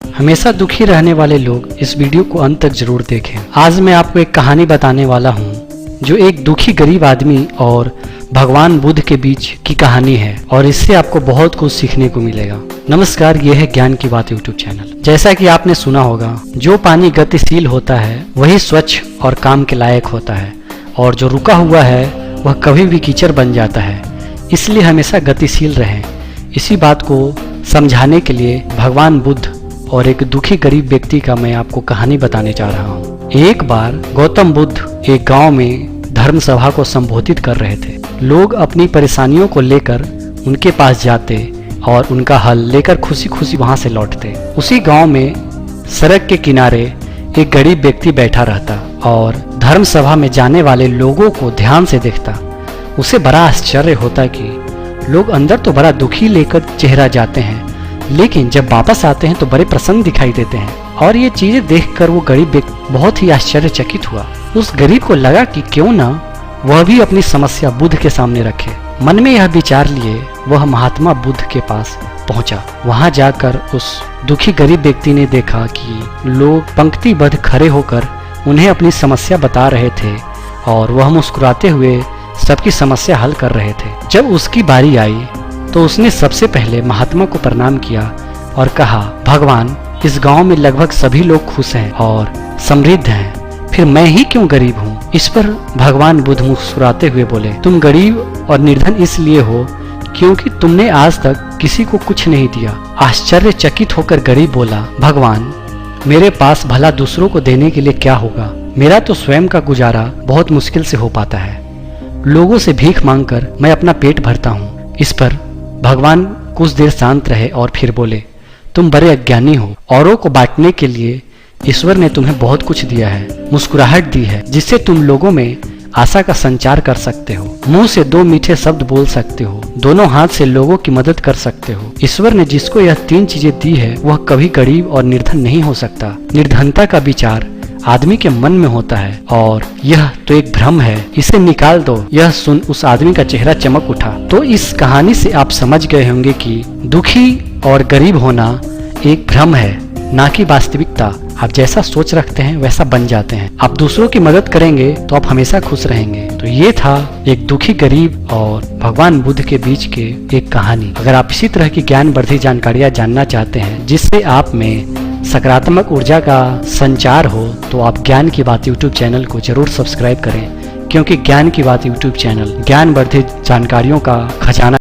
Speaker 10: हमेशा दुखी रहने वाले लोग इस वीडियो को अंत तक जरूर देखें। आज मैं आपको एक कहानी बताने वाला हूँ जो एक दुखी गरीब आदमी और भगवान बुद्ध के बीच की कहानी है और इससे आपको बहुत कुछ सीखने को मिलेगा। नमस्कार, यह है ज्ञान की बात यूट्यूब चैनल। जैसा कि आपने सुना होगा, जो पानी गतिशील होता है वही स्वच्छ और काम के लायक होता है और जो रुका हुआ है वह कभी भी कीचड़ बन जाता है। इसलिए हमेशा गतिशील रहें। इसी बात को समझाने के लिए भगवान बुद्ध और एक दुखी गरीब व्यक्ति का मैं आपको कहानी बताने जा रहा हूँ। एक बार गौतम बुद्ध एक गांव में धर्म सभा को संबोधित कर रहे थे। लोग अपनी परेशानियों को लेकर उनके पास जाते और उनका हल लेकर खुशी खुशी वहां से लौटते। उसी गांव में सड़क के किनारे एक गरीब व्यक्ति बैठा रहता और धर्म सभा में जाने वाले लोगों को ध्यान से देखता। उसे बड़ा आश्चर्य होता कि लोग अंदर तो बड़ा दुखी लेकर चेहरा जाते हैं, लेकिन जब वापस आते हैं तो बड़े प्रसन्न दिखाई देते हैं। और ये चीजें देखकर वो गरीब व्यक्ति बहुत ही आश्चर्यचकित हुआ। उस गरीब को लगा कि क्यों ना वह भी अपनी समस्या बुद्ध के सामने रखे। मन में यह विचार लिए वह महात्मा बुद्ध के पास पहुंचा। वहां जाकर उस दुखी गरीब व्यक्ति ने देखा कि लोग पंक्तिबद्ध खड़े होकर उन्हें अपनी समस्या बता रहे थे और वह मुस्कुराते हुए सबकी समस्या हल कर रहे थे। जब उसकी बारी आई तो उसने सबसे पहले महात्मा को प्रणाम किया और कहा, भगवान, इस गांव में लगभग सभी लोग खुश हैं और समृद्ध हैं, फिर मैं ही क्यों गरीब हूँ? इस पर भगवान बुद्ध मुस्कुराते हुए बोले, तुम गरीब और निर्धन इसलिए हो क्योंकि तुमने आज तक किसी को कुछ नहीं दिया। आश्चर्यचकित होकर गरीब बोला, भगवान मेरे पास भला दूसरों को देने के लिए क्या होगा? मेरा तो स्वयं का गुजारा बहुत मुश्किल से हो पाता है। लोगों से भीख मांगकर मैं अपना पेट भरता हूँ। इस पर भगवान कुछ देर शांत रहे और फिर बोले, तुम बड़े अज्ञानी हो। औरों को बांटने के लिए ईश्वर ने तुम्हें बहुत कुछ दिया है, मुस्कुराहट दी है, जिससे तुम लोगों में आशा का संचार कर सकते हो, मुंह से 2 मीठे शब्द बोल सकते हो, दोनों हाथ से लोगों की मदद कर सकते हो। ईश्वर ने जिसको यह 3 चीजें दी है वह कभी गरीब और निर्धन नहीं हो सकता। निर्धनता का विचार आदमी के मन में होता है और यह तो एक भ्रम है, इसे निकाल दो। यह सुन उस आदमी का चेहरा चमक उठा। तो इस कहानी से आप समझ गए होंगे कि दुखी और गरीब होना एक भ्रम है, ना कि वास्तविकता। आप जैसा सोच रखते हैं वैसा बन जाते हैं। आप दूसरों की मदद करेंगे तो आप हमेशा खुश रहेंगे। तो ये था एक दुखी गरीब और भगवान बुद्ध के बीच के एक कहानी। अगर आप इसी तरह की ज्ञानवर्धक जानकारियां जानना चाहते हैं जिससे आप में सकारात्मक ऊर्जा का संचार हो, तो आप ज्ञान की बात यूट्यूब चैनल को जरूर सब्सक्राइब करें, क्योंकि ज्ञान की बात यूट्यूब चैनल ज्ञानवर्धक जानकारियों का खजाना